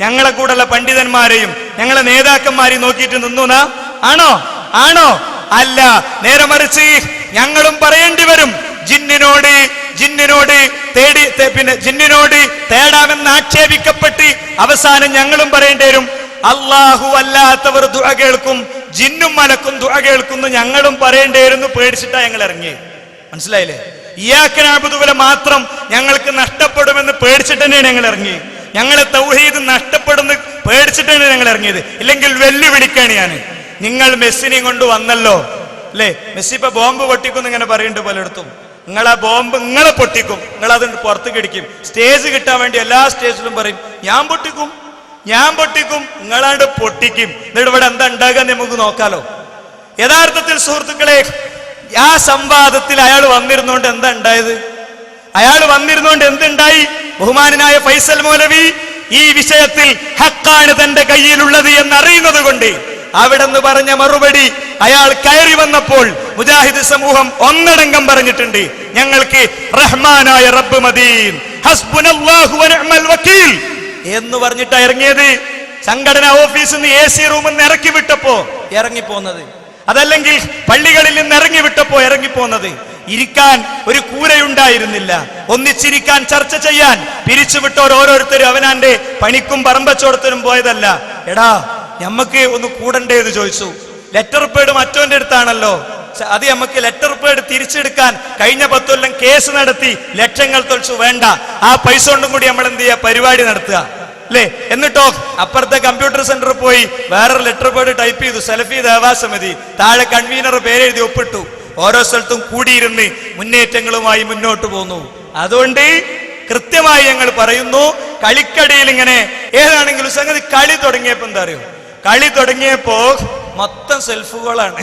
ഞങ്ങളെ കൂടെയുള്ള പണ്ഡിതന്മാരെയും ഞങ്ങളെ നേതാക്കന്മാരെയും നോക്കിയിട്ട് നിന്നുനാ? ആണോ? അല്ല, നേരെ മറിച്ച് ഞങ്ങളും പറയേണ്ടി വരും. ജിന്നിനോട് തേടാമെന്ന് ആക്ഷേപിക്കപ്പെട്ട് അവസാനം ഞങ്ങളും പറയേണ്ടി വരും, അല്ലാഹു അല്ലാത്തവർ ദുആ കേൾക്കും, ജിന്നും മലക്കും ദുആ കേൾക്കുന്നു ഞങ്ങളും പറയേണ്ടിയിരുന്നു. പേടിച്ചിട്ടാ ഞങ്ങൾ ഇറങ്ങി. മനസ്സിലായില്ലേ? ഇയ്യാക നഅ്ബുദു മാത്രം ഞങ്ങൾക്ക് നഷ്ടപ്പെടുമെന്ന് പേടിച്ചിട്ട് തന്നെയാണ് ഞങ്ങൾ ഇറങ്ങി. ഞങ്ങളെ തൗഹീദ് നഷ്ടപ്പെടുന്ന പേടിച്ചിട്ടാണ് ഞങ്ങൾ ഇറങ്ങിയത്. ഇല്ലെങ്കിൽ വെല്ലുവിളിക്കാണ് ഞാൻ. നിങ്ങൾ മെസ്സിനെയും കൊണ്ട് വന്നല്ലോ അല്ലേ? മെസ്സി ഇപ്പൊ ബോംബ് പൊട്ടിക്കുന്നു ഇങ്ങനെ പറയുന്നുണ്ട് പലയിടത്തും. നിങ്ങളെ ബോംബ് നിങ്ങളെ പൊട്ടിക്കും, നിങ്ങളത് പുറത്ത് കിടിക്കും. സ്റ്റേജ് കിട്ടാൻ വേണ്ടി എല്ലാ സ്റ്റേജിലും പറയും ഞാൻ പൊട്ടിക്കും, നിങ്ങളാണ്ട് പൊട്ടിക്കും. എന്നിട്ട് ഇവിടെ എന്താ ഉണ്ടാകുക നമുക്ക് നോക്കാലോ. യഥാർത്ഥത്തിൽ സുഹൃത്തുക്കളെ, ആ സംവാദത്തിൽ അയാൾ വന്നിരുന്നോണ്ട് എന്താ ഉണ്ടായത്? എന്തുണ്ടായി? ബഹുമാനായ ഫൈസൽ മൗലവി ഈ വിഷയത്തിൽ ഹക്കാണ് തന്റെ കയ്യിലുള്ളത് എന്നറിയുന്നത് കൊണ്ട് അവിടെ നിന്ന് പറഞ്ഞ മറുപടി അയാൾ കയറി വന്നപ്പോൾ മുജാഹിദ് സമൂഹം ഒന്നടങ്കം പറഞ്ഞിട്ടുണ്ട്, ഞങ്ങൾക്ക് റഹ്മാനായ റബ്ബ് മദീൻ, ഹസ്ബുനല്ലാഹു വനിഅ്മൽ വക്കീൽ എന്ന് പറഞ്ഞിട്ടാ ഇറങ്ങിയത്. സംഘടനാ ഓഫീസിൽ നിന്ന് AC റൂമിൽ നിന്ന് ഇറക്കി വിട്ടപ്പോ ഇറങ്ങിപ്പോന്നത്, അതല്ലെങ്കിൽ പള്ളികളിൽ നിന്ന് ഇറങ്ങി വിട്ടപ്പോ ഇറങ്ങിപ്പോന്നത്. ഇരിക്കാൻ ഒരു കൂരയുണ്ടായിരുന്നില്ല, ഒന്നിച്ചിരിക്കാൻ ചർച്ച ചെയ്യാൻ പിരിച്ചുവിട്ടവർ ഓരോരുത്തരും അവനാന്റെ പണിക്കും പറമ്പച്ചോടത്തിനും പോയതല്ല. എടാ ഞമ്മക്ക് ഒന്ന് കൂടണ്ടേന്ന് ചോദിച്ചു. ലെറ്റർ പേഡ് മറ്റോന്റെ അടുത്താണല്ലോ, അത് നമുക്ക് ലെറ്റർ പേഡ് തിരിച്ചെടുക്കാൻ കഴിഞ്ഞ 10 കൊല്ലം കേസ് നടത്തി ലക്ഷങ്ങൾ തൊഴിച്ചു. വേണ്ട, ആ പൈസ കൊണ്ടും കൂടി നമ്മൾ എന്ത് ചെയ്യുക, പരിപാടി നടത്തുക അല്ലേ? എന്നിട്ടോ അപ്പുറത്തെ കമ്പ്യൂട്ടർ സെന്ററിൽ പോയി വേറൊരു ലെറ്റർ പേഡ് ടൈപ്പ് ചെയ്തു, സലഫി ദേവാ സമിതി, താഴെ കൺവീനർ പേരെഴുതി ഒപ്പിട്ടു. ഓരോ സ്ഥലത്തും കൂടിയിരുന്ന് മുന്നേറ്റങ്ങളുമായി മുന്നോട്ട് പോന്നു. അതുകൊണ്ട് കൃത്യമായി ഞങ്ങൾ പറയുന്നു, കളിക്കടിയിൽ ഇങ്ങനെ ഏതാണെങ്കിലും സംഗതി കളി തുടങ്ങിയപ്പോ എന്താ അറിയോ, കളി തുടങ്ങിയപ്പോ മൊത്തം സെൽഫുകളാണ്,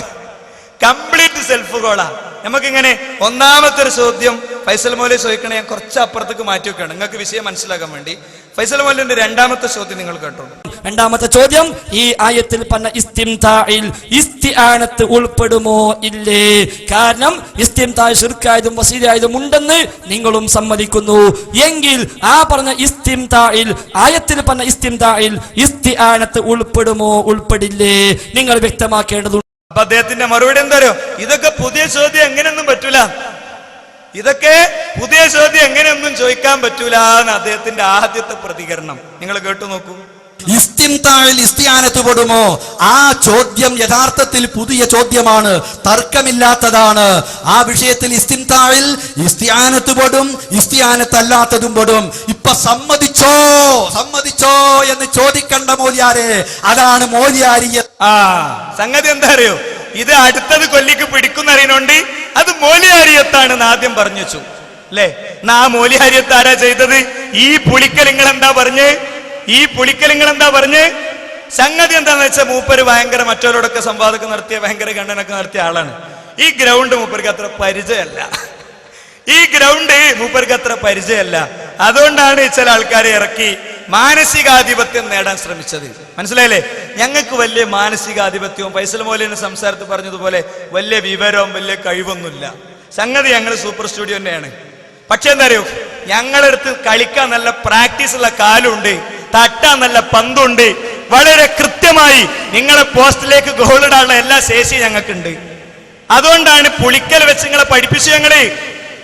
കംപ്ലീറ്റ് സെൽഫുകളാ. നമുക്കിങ്ങനെ ഒന്നാമത്തെ ഒരു ചോദ്യം ഫൈസൽ മൗലവി ചോദിക്കണേ, ഞാൻ കുറച്ച് അപ്പുറത്തേക്ക് മാറ്റി വെക്കുകയാണ് നിങ്ങൾക്ക് വിഷയം മനസ്സിലാക്കാൻ വേണ്ടി. ഫൈസൽ മൗലവിന്റെ രണ്ടാമത്തെ ചോദ്യം നിങ്ങൾ കേട്ടോ. രണ്ടാമത്തെ ചോദ്യം, ഈ ആയത്തിൽ പറഞ്ഞ ഇസ്തിംതാഇൽ ഇസ്തിആനത്ത് ഉൾപ്പെടുമോ ഇല്ലേ? കാരണം ഇസ്തിംതാ ശിർക്കായതും വസീലയായതും ഉണ്ടെന്ന് നിങ്ങളും സമ്മതിക്കുന്നു എങ്കിൽ ആ പറഞ്ഞ ഇസ്തിംതാഇൽ, ആയത്തിൽ പറഞ്ഞ ഇസ്തിംതാഇൽ ഇസ്തിആനത്ത് ഉൾപ്പെടുമോ ഉൾപ്പെടില്ലേ? നിങ്ങൾ വ്യക്തമാക്കേണ്ടതുണ്ട്. അപ്പൊ അദ്ദേഹത്തിന്റെ മറുപടി എന്താ അറിയോ, ഇതൊക്കെ പുതിയ ചോദ്യം, എങ്ങനെയൊന്നും പറ്റൂല, ഇതൊക്കെ പുതിയ ചോദ്യം, എങ്ങനെയൊന്നും ചോദിക്കാൻ പറ്റൂല എന്ന് അദ്ദേഹത്തിന്റെ ആദ്യത്തെ പ്രതികരണം നിങ്ങൾ കേട്ടു നോക്കൂ. ഇസ്തിംതാഇൽ ഇസ്തിആനത്ത് പെടുമോ? ആ ചോദ്യം യഥാർത്ഥത്തിൽ പുതിയ ചോദ്യമാണ്, തർക്കമില്ലാത്തതാണ്. ആ വിഷയത്തിൽ ഇസ്തിംതാഇൽ ഇസ്തിആനത്ത് പെടും, ഇസ്തിആനത്ത് അല്ലാത്തതും പെടും. ഇപ്പൊ സമ്മതിച്ചോ എന്ന് ചോദിക്കണ്ട മോലിയാരെ, അതാണ് മോലിയാരിയത്ത്. സംഗതി എന്താ അറിയോ, ഇത് അടുത്തത് കൊല്ലിക്ക് പിടിക്കുന്നറിയുന്നോണ്ട് അത് മോലിയാരിയത്താണെന്ന് ആദ്യം പറഞ്ഞു വെച്ചു അല്ലേ? എന്നാ ആ മോലിയാരിയത്ത് ആരാ ചെയ്തത്? ഈ പുളിക്കൽ നിങ്ങൾ എന്താ പറഞ്ഞ് സംഗതി എന്താന്ന് വെച്ചാൽ മൂപ്പര് ഭയങ്കര മറ്റവരോടൊക്കെ സംവാദമൊക്കെ നടത്തിയ ഭയങ്കര ഖണ്ഡനൊക്കെ നടത്തിയ ആളാണ്. ഈ ഗ്രൗണ്ട് മൂപ്പർക്ക് അത്ര പരിചയമല്ല. അതുകൊണ്ടാണ് ചില ആൾക്കാരെ ഇറക്കി മാനസികാധിപത്യം നേടാൻ ശ്രമിച്ചത്. മനസ്സിലായില്ലേ? ഞങ്ങൾക്ക് വലിയ മാനസികാധിപത്യവും ഫൈസൽ മൗലവിന്റെ സംസാരത്തിൽ പറഞ്ഞതുപോലെ വലിയ വിവരവും വലിയ കഴിവൊന്നുമില്ല. സംഗതി ഞങ്ങൾ സൂപ്പർ സ്റ്റുഡിയോ തന്നെയാണ്. പക്ഷെ എന്താ അറിയോ, ഞങ്ങളടുത്ത് കളിക്കാൻ നല്ല പ്രാക്ടീസ് ഉള്ള കാലുണ്ട്, തട്ടാൻ നല്ല പന്തുണ്ട്, വളരെ കൃത്യമായി നിങ്ങളെ പോസ്റ്റിലേക്ക് ഗോളിടാനുള്ള എല്ലാ ശേഷിയും ഞങ്ങൾക്കുണ്ട്. അതുകൊണ്ടാണ് പുളിക്കൽ വെച്ച് നിങ്ങളെ പഠിപ്പിച്ചു. ഞങ്ങള്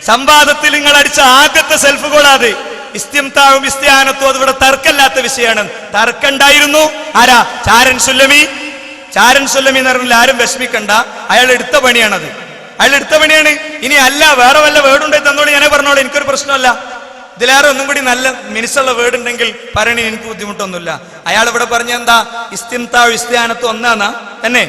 സംവാദത്തിൽ നിങ്ങൾ അടിച്ച ആദ്യത്തെ സെൽഫ് ഗോളാത്. ഇസ്തിംതാവും ഇസ്തിആനത്തും അതിവിടെ തർക്കമില്ലാത്ത വിഷയമാണ്. തർക്കമുണ്ടായിരുന്നു. ആരാ? ചാരൻ സുല്ലമി എന്ന് പറഞ്ഞാൽ ആരും വിഷമിക്കണ്ട, അയാൾ എടുത്ത പണിയാണത്, ഇനി അല്ല വേറെ വല്ല വേർഡുണ്ടെങ്കിൽ തന്നോളൂ, ഞാനേ പറഞ്ഞോളൂ, എനിക്കൊരു പ്രശ്നമല്ല. ഇതിലേറെ ഒന്നും കൂടി നല്ല മിനിസുള്ള വേർഡ് ഉണ്ടെങ്കിൽ പറയണേ, എനിക്ക് ബുദ്ധിമുട്ടൊന്നുമില്ല. അയാൾ ഇവിടെ പറഞ്ഞ എന്താ, ഇസ്തിംതാവും ഇസ്തിആനത്തും ഒന്നാന്നാ തന്നെ.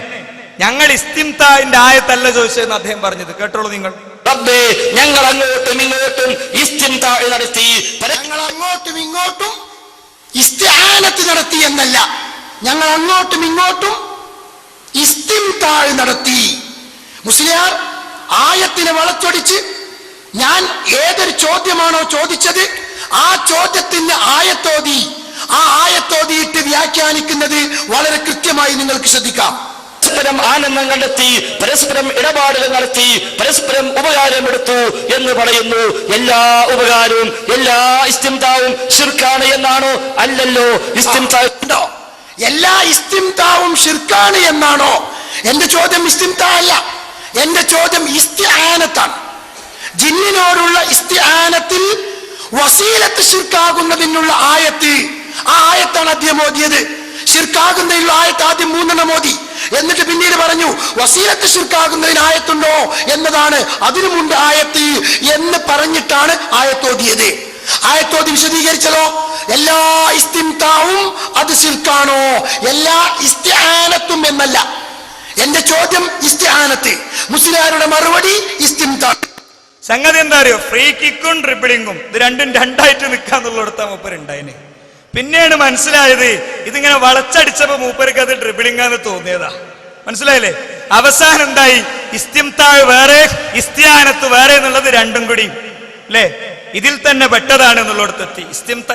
ഞങ്ങൾ ഇസ്തിംതാവിന്റെ ആയത്തല്ല ചോദിച്ചതെന്ന് അദ്ദേഹം പറഞ്ഞത് കേട്ടോളൂ നിങ്ങൾ. റബ്ബേ, ഞങ്ങൾ അങ്ങോട്ടും ഇങ്ങോട്ടും ഇസ്തിംതാ നടത്തി, ഞങ്ങൾ അങ്ങോട്ടും ഇങ്ങോട്ടും ഇസ്തിആനത്ത് നടത്തി എന്നല്ല, ഞങ്ങൾ അങ്ങോട്ടും ഇങ്ങോട്ടും ഇസ്തിംതാ നടത്തി. മുസ്ലിയാർ ആയത്തിനെ വളച്ചൊടിച്ച് ഞാൻ ഏതൊരു ചോദ്യമാണോ ചോദിച്ചത് ആ ചോദ്യത്തിന് ആയത്തോതിയിട്ട് വ്യാഖ്യാനിക്കുന്നത് വളരെ കൃത്യമായി നിങ്ങൾക്ക് ശ്രദ്ധിക്കാം. പരസ്പരം ആനന്ദം കണ്ടെത്തി, പരസ്പരം ഇടപാടുകൾ നടത്തി, പരസ്പരം ഉപകാരമെടുത്തു എന്ന് പറയുന്നു. എല്ലാ ഉപകാരവും എല്ലാ ഇസ്തിംതാവും ശിർക്കാണ് എന്നാണോ? അല്ലല്ലോ. ഇസ്തിംതാ എല്ലാ ഇസ്തിംതാവും ശിർക്കാണ് എന്നാണോ? എന്റെ ചോദ്യം ഇസ്തിംതാ അല്ല, എന്റെ ചോദ്യം ഇസ്തിആനത്താണ്. ജിന്നിനോടുള്ള ഇസ്തിആനത്തിൽ വസീലത്ത് ശിർക്കാകുന്നതിനുള്ള ആയത്ത്, ആ ആയത്താണ് അദ്ദേഹം ഓതിയത്. ശിർക്കാകുന്നതിനുള്ള ആയത്ത് ആദ്യം 3 ഓതി, എന്നിട്ട് പിന്നീട് പറഞ്ഞു വസീലത്ത് ശിർക്കാകുന്നതിന് ആയത്തുണ്ടോ എന്നതാണ്, അതിനുമുണ്ട് ആയത്ത് എന്ന് പറഞ്ഞിട്ടാണ് ആയത്തോതിയത്. ആയത്തോതി വിശദീകരിച്ചതോ എല്ലാ ഇസ്തിംതാവും അത് ശിർക്കാണോ, എല്ലാ ഇസ്തിആനത്തും എന്നല്ല. എന്റെ ചോദ്യം ഇസ്തിആനത്ത്, മുസ്ലിയാരുടെ മറുപടി ഇസ്തിംതാ. സംഗതി എന്താ അറിയോ? ഫ്രീ കിക്കും ഡ്രിബിളിങ്ങും ഇത് രണ്ടും രണ്ടായിട്ട് നിൽക്കാന്നുള്ളിടത്താ മൂപ്പരുണ്ടായിന്. പിന്നെയാണ് മനസ്സിലായത് ഇതിങ്ങനെ വളച്ചടിച്ചപ്പോ മൂപ്പർക്ക് അത് ഡ്രിബിളിങ്ങാന്ന് തോന്നിയതാ. മനസ്സിലായില്ലേ? അവസാനം എന്തായി? ഇസ്തിംതാഴ് വേറെ ഇസ്തിയാനത്ത് വേറെ എന്നുള്ളത് രണ്ടും കൂടി അല്ലേ ഇതിൽ തന്നെ പെട്ടതാണ് എന്നുള്ളിടത്തെത്തി. ഇസ്തിംതാ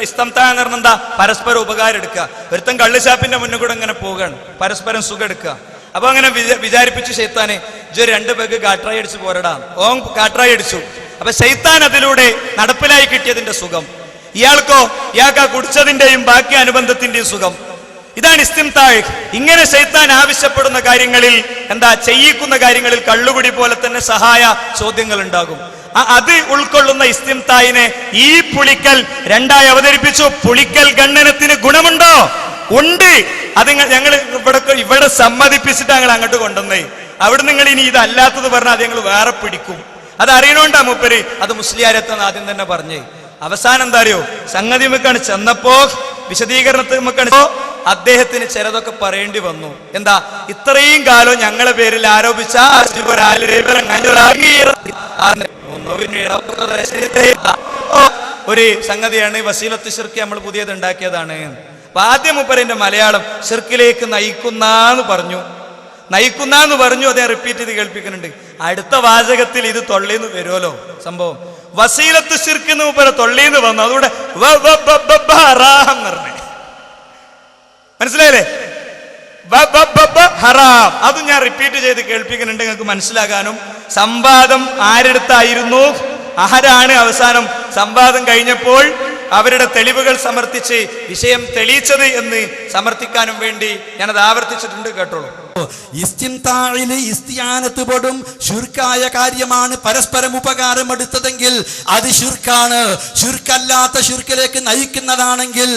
എന്ന് പറഞ്ഞാൽ എന്താ? പരസ്പരം ഉപകാരം എടുക്കുക. ഒരുത്തൻ കള്ളുഷാപ്പിന്റെ മുന്നിൽ കൂടെ ഇങ്ങനെ പോവുകയാണ്, പരസ്പരം സുഖം എടുക്കുക. അപ്പൊ അങ്ങനെ വിചാരിപ്പിച്ചു ശൈത്താനെ, ഇജ് 2 പെഗ് കാട്രായി അടിച്ചു പോരടാ. ഓൻ കാട്രായി അടിച്ചു. അപ്പൊ ശൈത്താൻ അതിലൂടെ നടപ്പിലായി കിട്ടിയതിന്റെ സുഖം. ഇയാൾക്കോ? ഇയാൾക്ക് ആ കുടിച്ചതിന്റെയും ബാക്കി അനുബന്ധത്തിന്റെയും സുഖം. ഇതാണ് ഇസ്തിംതാഴ്. ഇങ്ങനെ ശൈത്താൻ ആവശ്യപ്പെടുന്ന കാര്യങ്ങളിൽ എന്താ ചെയ്യിക്കുന്ന കാര്യങ്ങളിൽ കള്ളുകുടി പോലെ തന്നെ സഹായ ചോദ്യങ്ങൾ ഉണ്ടാകും. അത് ഉൾക്കൊള്ളുന്ന ഇസ്തിംതായിനെ ഈ പുളിക്കൽ രണ്ടായി അവതരിപ്പിച്ചു. പുളിക്കൽ ഗണ്ണനത്തിന് ഗുണമുണ്ടോ? ഉണ്ട്. അത് ഞങ്ങൾ ഇവിടെ സമ്മതിപ്പിച്ചിട്ട് ഞങ്ങൾ അങ്ങോട്ട് കൊണ്ടുവന്നേ. അവിടെ നിങ്ങൾ ഇനി ഇതല്ലാത്തത് പറഞ്ഞാൽ അത് ഞങ്ങൾ വേറെ പിടിക്കും. അത് അറിയണോണ്ടാ മൂപ്പര് അത് മുസ്ലിയാരെത്താന്ന് ആദ്യം തന്നെ പറഞ്ഞേ. അവസാനം എന്താ അറിയോ? സംഗതി നമുക്കാണ് ചെന്നപ്പോ വിശദീകരണത്തിൽ നമുക്കാണ് അദ്ദേഹത്തിന് ചിലതൊക്കെ പറയേണ്ടി വന്നു. എന്താ? ഇത്രയും കാലം ഞങ്ങളെ പേരിൽ ആരോപിച്ച ഒരു സംഗതിയാണ് വസീലത്ത് ശിർക്ക്. നമ്മൾ പുതിയത് ഉണ്ടാക്കിയതാണ്. അപ്പൊ ആദ്യം മൂപ്പരിന്റെ മലയാളം ശിർക്കിലേക്ക് നയിക്കുന്നാന്ന് പറഞ്ഞു. അത് ഞാൻ റിപ്പീറ്റ് ചെയ്ത് കേൾപ്പിക്കുന്നുണ്ട്. അടുത്ത വാചകത്തിൽ ഇത് തൊള്ളീന്ന് വരുമല്ലോ സംഭവം. വസീലത്ത് ശിർക്ക് എന്ന് മൂപ്പര തൊള്ളീന്ന് വന്നു. അതുകൂടെ പറഞ്ഞേ, മനസ്സിലായില്ലേ? ഹറാം. അതും ഞാൻ റിപ്പീറ്റ് ചെയ്ത് കേൾപ്പിക്കുന്നുണ്ട് നിങ്ങൾക്ക് മനസ്സിലാകാനും. സംവാദം ആരെടുത്തായിരുന്നു, ആരാണ് അവസാനം സംവാദം കഴിഞ്ഞപ്പോൾ അവരുടെ തെളിവുകൾ സമർത്ഥിച്ച് വിഷയം തെളിയിച്ചത് എന്ന് സമർത്ഥിക്കാനും വേണ്ടി ഞാനത് ആവർത്തിച്ചിട്ടുണ്ട്. കേട്ടോളൂ. ഇസ്തിംതാഇലെ ഇസ്തിയാനത്ത് പെടും ശിർക്കായ കാര്യമാണ്. പരസ്പരം ഉപകാരം എടുത്തതെങ്കിൽ അത് ശിർക്കാണ്. ശിർക്കല്ലാത്ത ശിർക്കിലേക്ക് നയിക്കുന്നതാണെങ്കിൽ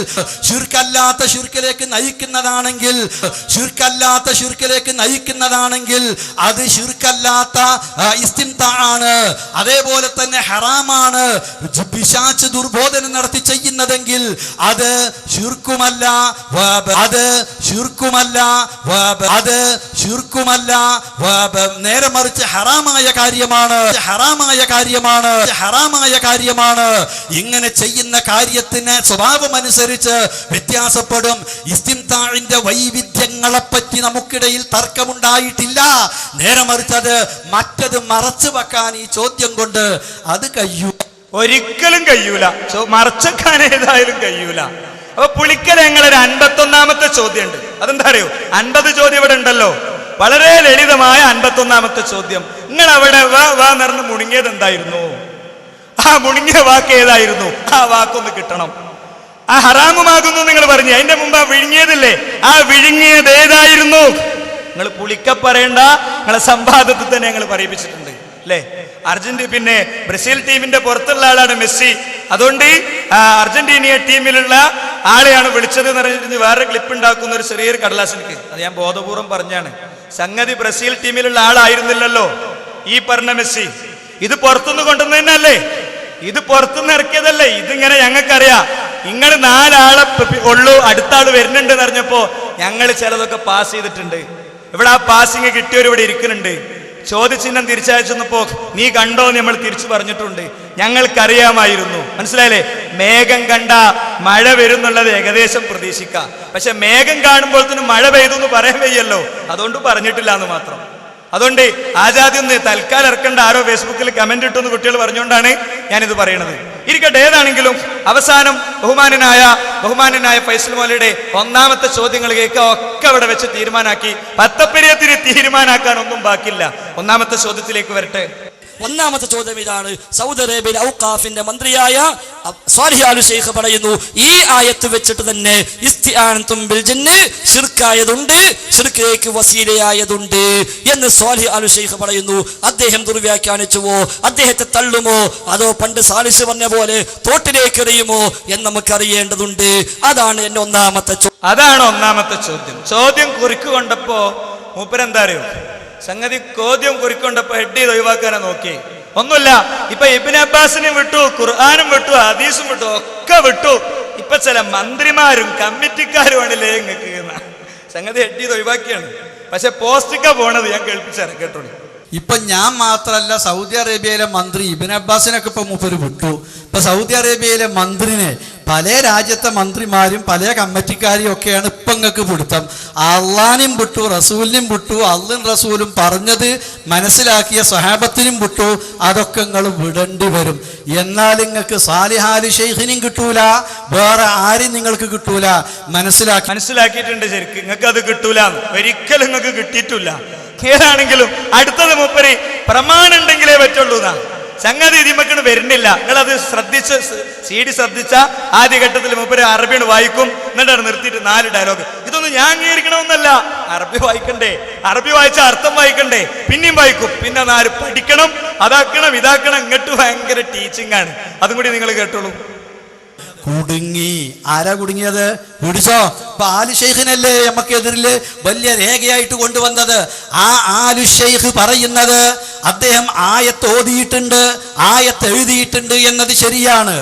അത് ശിർക്കല്ലാത്ത ഇസ്തിംതാ ആണ്. അതേപോലെ തന്നെ ഹറാമാണ്. പിശാച് ദുർബോധനം നടത്തി ചെയ്യുന്നതെങ്കിൽ അത് ശിർക്കുമല്ല. നേരെ മറിച്ച് ഹറാമായ കാര്യമാണ്. ഇങ്ങനെ ചെയ്യുന്ന കാര്യത്തിന് സ്വഭാവമനുസരിച്ച് വ്യത്യാസപ്പെടും. ഇസ്തിംതാഇന്റെ വൈവിധ്യങ്ങളെപ്പറ്റി നമുക്കിടയിൽ തർക്കമുണ്ടായിട്ടില്ല. നേരെ മറിച്ച് അത് മറ്റത് മറച്ചു വെക്കാൻ ഈ ചോദ്യം കൊണ്ട് അത് ഒരിക്കലും കഴിയൂല. മറച്ചെക്കാൻ ഏതായാലും കഴിയൂല. അപ്പൊ പുളിക്കൽ ഞങ്ങളൊരു 51ാമത്തെ ചോദ്യം ഉണ്ട്. അതെന്താ അറിയോ? 50 ചോദ്യം ഇവിടെ ഉണ്ടല്ലോ. വളരെ ലളിതമായ 51ാമത്തെ ചോദ്യം. നിങ്ങൾ അവിടെ വാ നിറഞ്ഞ് മുണുങ്ങിയത് എന്തായിരുന്നു? ആ മുണുങ്ങിയ വാക്ക് ഏതായിരുന്നു? ആ വാക്കൊന്ന് കിട്ടണം. ആ ഹറാമുമാകുന്നു നിങ്ങൾ പറഞ്ഞു. അതിന്റെ മുമ്പ് ആ വിഴുങ്ങിയതില്ലേ? ആ വിഴുങ്ങിയത് ഏതായിരുന്നു? നിങ്ങൾ പുളിക്ക പറയണ്ട. നിങ്ങളെ സംവാദത്തിൽ തന്നെ ഞങ്ങൾ പറയിപ്പിച്ചിട്ടുണ്ട് അല്ലേ? പിന്നെ ബ്രസീൽ ടീമിന്റെ പുറത്തുള്ള ആളാണ് മെസ്സി. അതുകൊണ്ട് അർജന്റീനിയ ടീമിലുള്ള ആളെയാണ് വിളിച്ചത് എന്ന് പറഞ്ഞിട്ട് വേറെ ക്ലിപ്പ് ഉണ്ടാക്കുന്ന ഒരു ചെറിയൊരു കടലാസ് എനിക്ക്. അത് ഞാൻ ബോധപൂർവം പറഞ്ഞാണ്. സംഗതി ബ്രസീൽ ടീമിലുള്ള ആളായിരുന്നില്ലല്ലോ ഈ പറഞ്ഞ മെസ്സി. ഇത് പുറത്തുനിന്ന് കൊണ്ടുവന്നതന്നല്ലേ? ഇത് പുറത്തുനിന്ന് ഇറക്കിയതല്ലേ? ഇതിങ്ങനെ ഞങ്ങൾക്കറിയാം. നിങ്ങൾ 4 ആളെ ഉള്ളൂ, അടുത്ത ആള് വരുന്നുണ്ട് എന്ന് അറിഞ്ഞപ്പോ ഞങ്ങൾ ചിലതൊക്കെ പാസ് ചെയ്തിട്ടുണ്ട്. ഇവിടെ ആ പാസിങ് കിട്ടിയവർ ഇവിടെ ഇരിക്കുന്നുണ്ട്. ചോദ്യചിഹ്നം തിരിച്ചയച്ചപ്പോ നീ കണ്ടോ എന്ന് നമ്മൾ തിരിച്ചു പറഞ്ഞിട്ടുണ്ട്. ഞങ്ങൾക്കറിയാമായിരുന്നു. മനസ്സിലായില്ലേ? മേഘം കണ്ട മഴ വരുന്നുള്ളത് ഏകദേശം പ്രതീക്ഷിക്കാം. പക്ഷെ മേഘം കാണുമ്പോൾ തന്നെ മഴ പെയ്തു എന്ന് പറയാൻ വയ്യല്ലോ. അതുകൊണ്ട് പറഞ്ഞിട്ടില്ല എന്ന് മാത്രം. അതുകൊണ്ട് ആജാദ്യം തൽക്കാലം ഇറക്കേണ്ട. ആരോ ഫേസ്ബുക്കിൽ കമന്റ് ഇട്ടെന്ന് കുട്ടികൾ പറഞ്ഞുകൊണ്ടാണ് ഞാനിത് പറയണത്. ഇരിക്കട്ടെ, ഏതാണെങ്കിലും അവസാനം ബഹുമാനനായ ഫൈസൽ മൗലയുടെ 1ാമത്തെ ചോദ്യങ്ങൾ കേൾക്കുക. ഒക്കെ അവിടെ വെച്ച് തീരുമാനാക്കി. പത്തപ്പെരിയത്തിന് തീരുമാനാക്കാൻ ഒന്നും ബാക്കില്ല. 1ാമത്തെ ചോദ്യത്തിലേക്ക് വരട്ടെ. 1ാമത്തെ ചോദ്യം ഇതാണ്. സൗദി അറേബ്യയിൽ ഔഖാഫിന്റെ മന്ത്രിയായ സ്വാലിഹ് അൽ ശൈഖ് പറയുന്നു, ഈ ആയത്ത് വെച്ചിട്ട് തന്നെ ഇസ്തിആനത്തും ബിൽ ജിന്ന് ശിർക്കായതുണ്ട്, ശിർക്കിലേക്ക് വസീലയായതുണ്ട് എന്ന് സ്വാലിഹ് അൽ ശൈഖ് പറയുന്നു. അദ്ദേഹം ദുർവ്യാഖ്യാനിച്ചുവോ? അദ്ദേഹത്തെ തള്ളുമോ? അതോ പണ്ട് സാലിസ് പറഞ്ഞ പോലെ തോട്ടിലേക്ക് എറിയുമോ എന്ന് നമുക്ക് അറിയേണ്ടതുണ്ട്. അതാണ് എന്റെ 1ാമത്തെ ചോദ്യം. അതാണ് 1ാമത്തെ ചോദ്യം. ചോദ്യം കുറിക്കൊണ്ടപ്പോ മൂപ്പരെന്താ അറിയോ? സംഗതി ചോദ്യം കുറിക്കൊണ്ടപ്പോ ഹെഡ് ചെയ്ത് ഒഴിവാക്കാനാ നോക്കി. ഒന്നുമില്ല. ഇപ്പൊ ഇബ്നു അബ്ബാസിനെ വിട്ടു, ഖുർആനും വിട്ടു, ഹദീസും വിട്ടു, ഒക്കെ വിട്ടു. ഇപ്പൊ ചില മന്ത്രിമാരും കമ്മിറ്റിക്കാരുമാണല്ലേ നിങ്ങൾക്ക് സംഗതി ഹെഡ് ചെയ്ത് ഒഴിവാക്കിയാണ്. പക്ഷെ പോസ്റ്റിക്ക പോണത് ഞാൻ കേൾപ്പിച്ചാണ്. കേട്ടോളൂ. ഇപ്പൊ ഞാൻ മാത്രല്ല, സൗദി അറേബ്യയിലെ മന്ത്രി ഇബ്നു അബ്ബാസിനൊക്കെ ഇപ്പൊ മൂപ്പര് വിട്ടു. ഇപ്പൊ സൗദി അറേബ്യയിലെ മന്ത്രിനെ പല രാജ്യത്തെ മന്ത്രിമാരും പല കമ്മിറ്റിക്കാരും ഒക്കെയാണ് ഇപ്പൊ നിങ്ങൾക്ക് പിടുത്തം. അള്ളാനും വിട്ടു, റസൂലിനും വിട്ടു, അള്ളൻ റസൂലും പറഞ്ഞത് മനസ്സിലാക്കിയ സ്വഹാബത്തിനും വിട്ടു. അതൊക്കെ നിങ്ങൾ വിടേണ്ടി വരും. എന്നാൽ നിങ്ങൾക്ക് സാലിഹാലി ഷെയ്ഖിനും കിട്ടൂല, വേറെ ആരും നിങ്ങൾക്ക് കിട്ടൂല. മനസ്സിലാക്കിയിട്ടുണ്ട് ശരിക്കും. നിങ്ങൾക്ക് അത് കിട്ടൂല, ഒരിക്കലും നിങ്ങൾക്ക് കിട്ടിയിട്ടില്ല. ഏതാണെങ്കിലും അടുത്തത് മൂപ്പര് പ്രമാണം ഉണ്ടെങ്കിലേ പറ്റുള്ളൂ എന്നാ സംഗതി. ഇതിമക്കണ് വരുന്നില്ല. നിങ്ങളത് ശ്രദ്ധിച്ച് CD ശ്രദ്ധിച്ച ആദ്യഘട്ടത്തിൽ മൂപ്പര് അറബിയാണ് വായിക്കും, എന്നിട്ടാണ് നിർത്തിയിട്ട് 4 ഡയലോഗ്. ഇതൊന്നും ഞാൻ അംഗീകരിക്കണമെന്നല്ല, അറബി വായിക്കണ്ടേ, അറബി വായിച്ച അർത്ഥം വായിക്കണ്ടേ, പിന്നെയും വായിക്കും. പിന്നെ 4 പഠിക്കണം, അതാക്കണം, ഇതാക്കണം. ഇങ്ങോട്ട് ഭയങ്കര ടീച്ചിങ് ആണ്. അതും കൂടി നിങ്ങൾ കേട്ടോളൂ. കുടുങ്ങി. ആരാ കുടുങ്ങിയത്? പിടിച്ചോ. ഇപ്പൊ ആലു ഷെയ്ഖിനല്ലേ നമുക്കെതിരില് വലിയ രേഖയായിട്ട് കൊണ്ടുവന്നത്. ആ ആലു ഷെയ്ഖ് പറയുന്നത് അദ്ദേഹം ആയത്ത് ഓതിയിട്ടുണ്ട്, ആയത്ത് എഴുതിയിട്ടുണ്ട് എന്നത് ശരിയാണ്.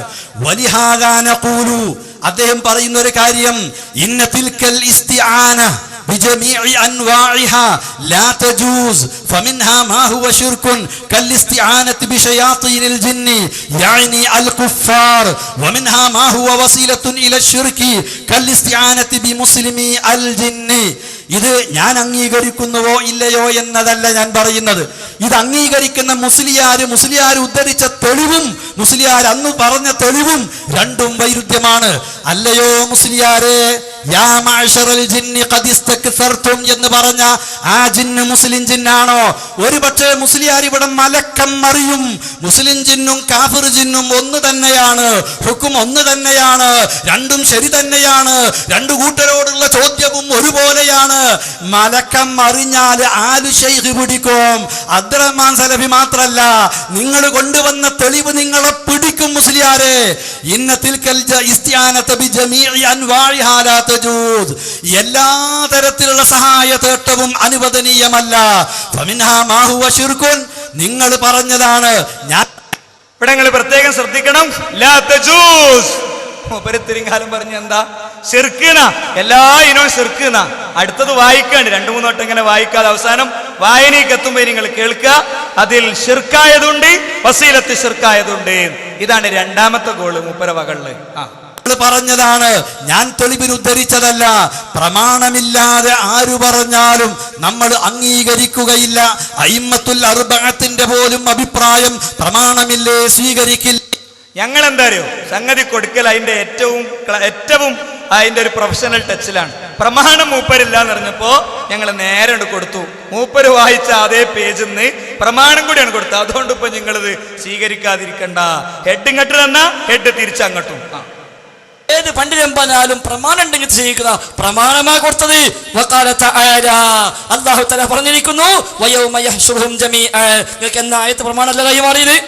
വലിഹാദാ നഖൂലു, അദ്ദേഹം പറയുന്ന ഒരു കാര്യം, ഇന്ന തിൽക്കൽ ഇസ്തിആന بجميع أنواعها لا تجوز فمنها ما هو شرك كالاستعانة بشياطين الجن يعني الكفار ومنها ما هو وسيلة إلى الشرك كالاستعانة بمسلمي الجن. ഇത് ഞാൻ അംഗീകരിക്കുന്നുവോ ഇല്ലയോ എന്നതല്ല ഞാൻ പറയുന്നത്. ഇത് അംഗീകരിക്കുന്ന മുസ്ലിയാർ ഉദ്ധരിച്ച തെളിവും മുസ്ലിയാർ അന്ന് പറഞ്ഞ തെളിവും രണ്ടും വൈരുദ്ധ്യമാണ്. അല്ലയോ മുസ്ലിയാരെ, യാ മഅ്ശറൽ ജിന്നി ഖദ് ഇസ്തക്സർതും എന്ന് പറഞ്ഞ ആ ജിന്ന് മുസ്ലിം ജിന്നാണോ? ഒരുപക്ഷെ മുസ്ലിയാർ ഇവിടെ മലക്കം മറിയും. മുസ്ലിം ജിന്നും കാഫിർ ജിന്നും ഒന്ന് തന്നെയാണ്, ഹുക്കും ഒന്ന് തന്നെയാണ്, രണ്ടും ശരി തന്നെയാണ്, രണ്ടു കൂട്ടരോടുള്ള ചോദ്യവും ഒരുപോലെയാണ്. മലക്കം അറിഞ്ഞാൽ ആലു ഷെയ്ഖ് പിടിക്കും. അബ്ദുറഹ്മാൻ സലഫി മാത്രല്ല, നിങ്ങൾ കൊണ്ടുവന്ന തെളിവ് നിങ്ങളെ പിടിക്കും മുസ്ലിയാരെ. ഇന്ന തിൽക്കൽ ഇസ്തിആനത ബിജമീഇ അൻവാഇഹാ ലാ തജൂസ്, എല്ലാ തരത്തിലുള്ള സഹായ തേട്ടവും അനുവദനീയമല്ല. ഫമിൻഹാ മാ ഹുവ ശിർകുൻ, നിങ്ങൾ പറഞ്ഞതാണ്. ഞാൻ ഇവിടെ നിങ്ങൾ പ്രത്യേകം ശ്രദ്ധിക്കണം. ലാ തജൂസ് മൂപ്പരിത്തിരിങ്കാലം പറഞ്ഞ എന്താ? ശിർക്കീന, എല്ലാ ഇനവും ശിർക്കീന. അടുത്തത് വായിക്കാണ്ട് 2-3 വട്ടം ഇങ്ങനെ വായിക്കാതെ അവസാനം വായനയ്ക്ക് എത്തുമ്പോൾ നിങ്ങൾ കേൾക്കുക. അതിൽ ശിർക്കായതുണ്ട്, വസീലത്ത് ശിർക്കായതുണ്ട്. ഇതാണ് 2ാമത്തെ ഗോള് മൂപ്പര വകളില്. പറഞ്ഞതാണ്, ഞാൻ തെളിവിന് ഉദ്ധരിച്ചതല്ല. പ്രമാണമില്ലാതെ ആരു പറഞ്ഞാലും നമ്മൾ അംഗീകരിക്കുകയില്ല. അയിമ്മത്തുൽ അർബഅത്തിന്റെ പോലും അഭിപ്രായം പ്രമാണമില്ലേ സ്വീകരിക്കില്ല. ഞങ്ങൾ എന്താ അറിയോ, സംഗതി കൊടുക്കൽ അതിന്റെ ഏറ്റവും അതിന്റെ ഒരു പ്രൊഫഷണൽ ടച്ചിലാണ്. പ്രമാണം മൂപ്പരില്ല എന്ന് പറഞ്ഞപ്പോ ഞങ്ങൾ നേരെ കൊടുത്തു. മൂപ്പര് വായിച്ച അതേ പേജിൽ നിന്ന് പ്രമാണം കൂടിയാണ് കൊടുത്തത്. അതുകൊണ്ട് ഇപ്പൊ നിങ്ങളിത് സ്വീകരിക്കാതിരിക്കണ്ട. ഹെഡ് ഇങ്ങോട്ട് തന്നാ ഹെഡ് തിരിച്ചങ്ങോട്ടും. ഏത് പണ്ഡിതൻ പറഞ്ഞാലും പ്രമാണം ഉണ്ടെങ്കിൽ ചെയ്യിക്കുന്ന പ്രമാണമാ കൊടുത്തത്. അല്ലാഹു തആല പറഞ്ഞിരിക്കുന്നു, വയൗമ യഹ്ശുറുഹും ജമീഅൻ. നിങ്ങൾക്ക് എന്നാ ആയത്ത് പ്രമാണമല്ല കൈമാറിയത്?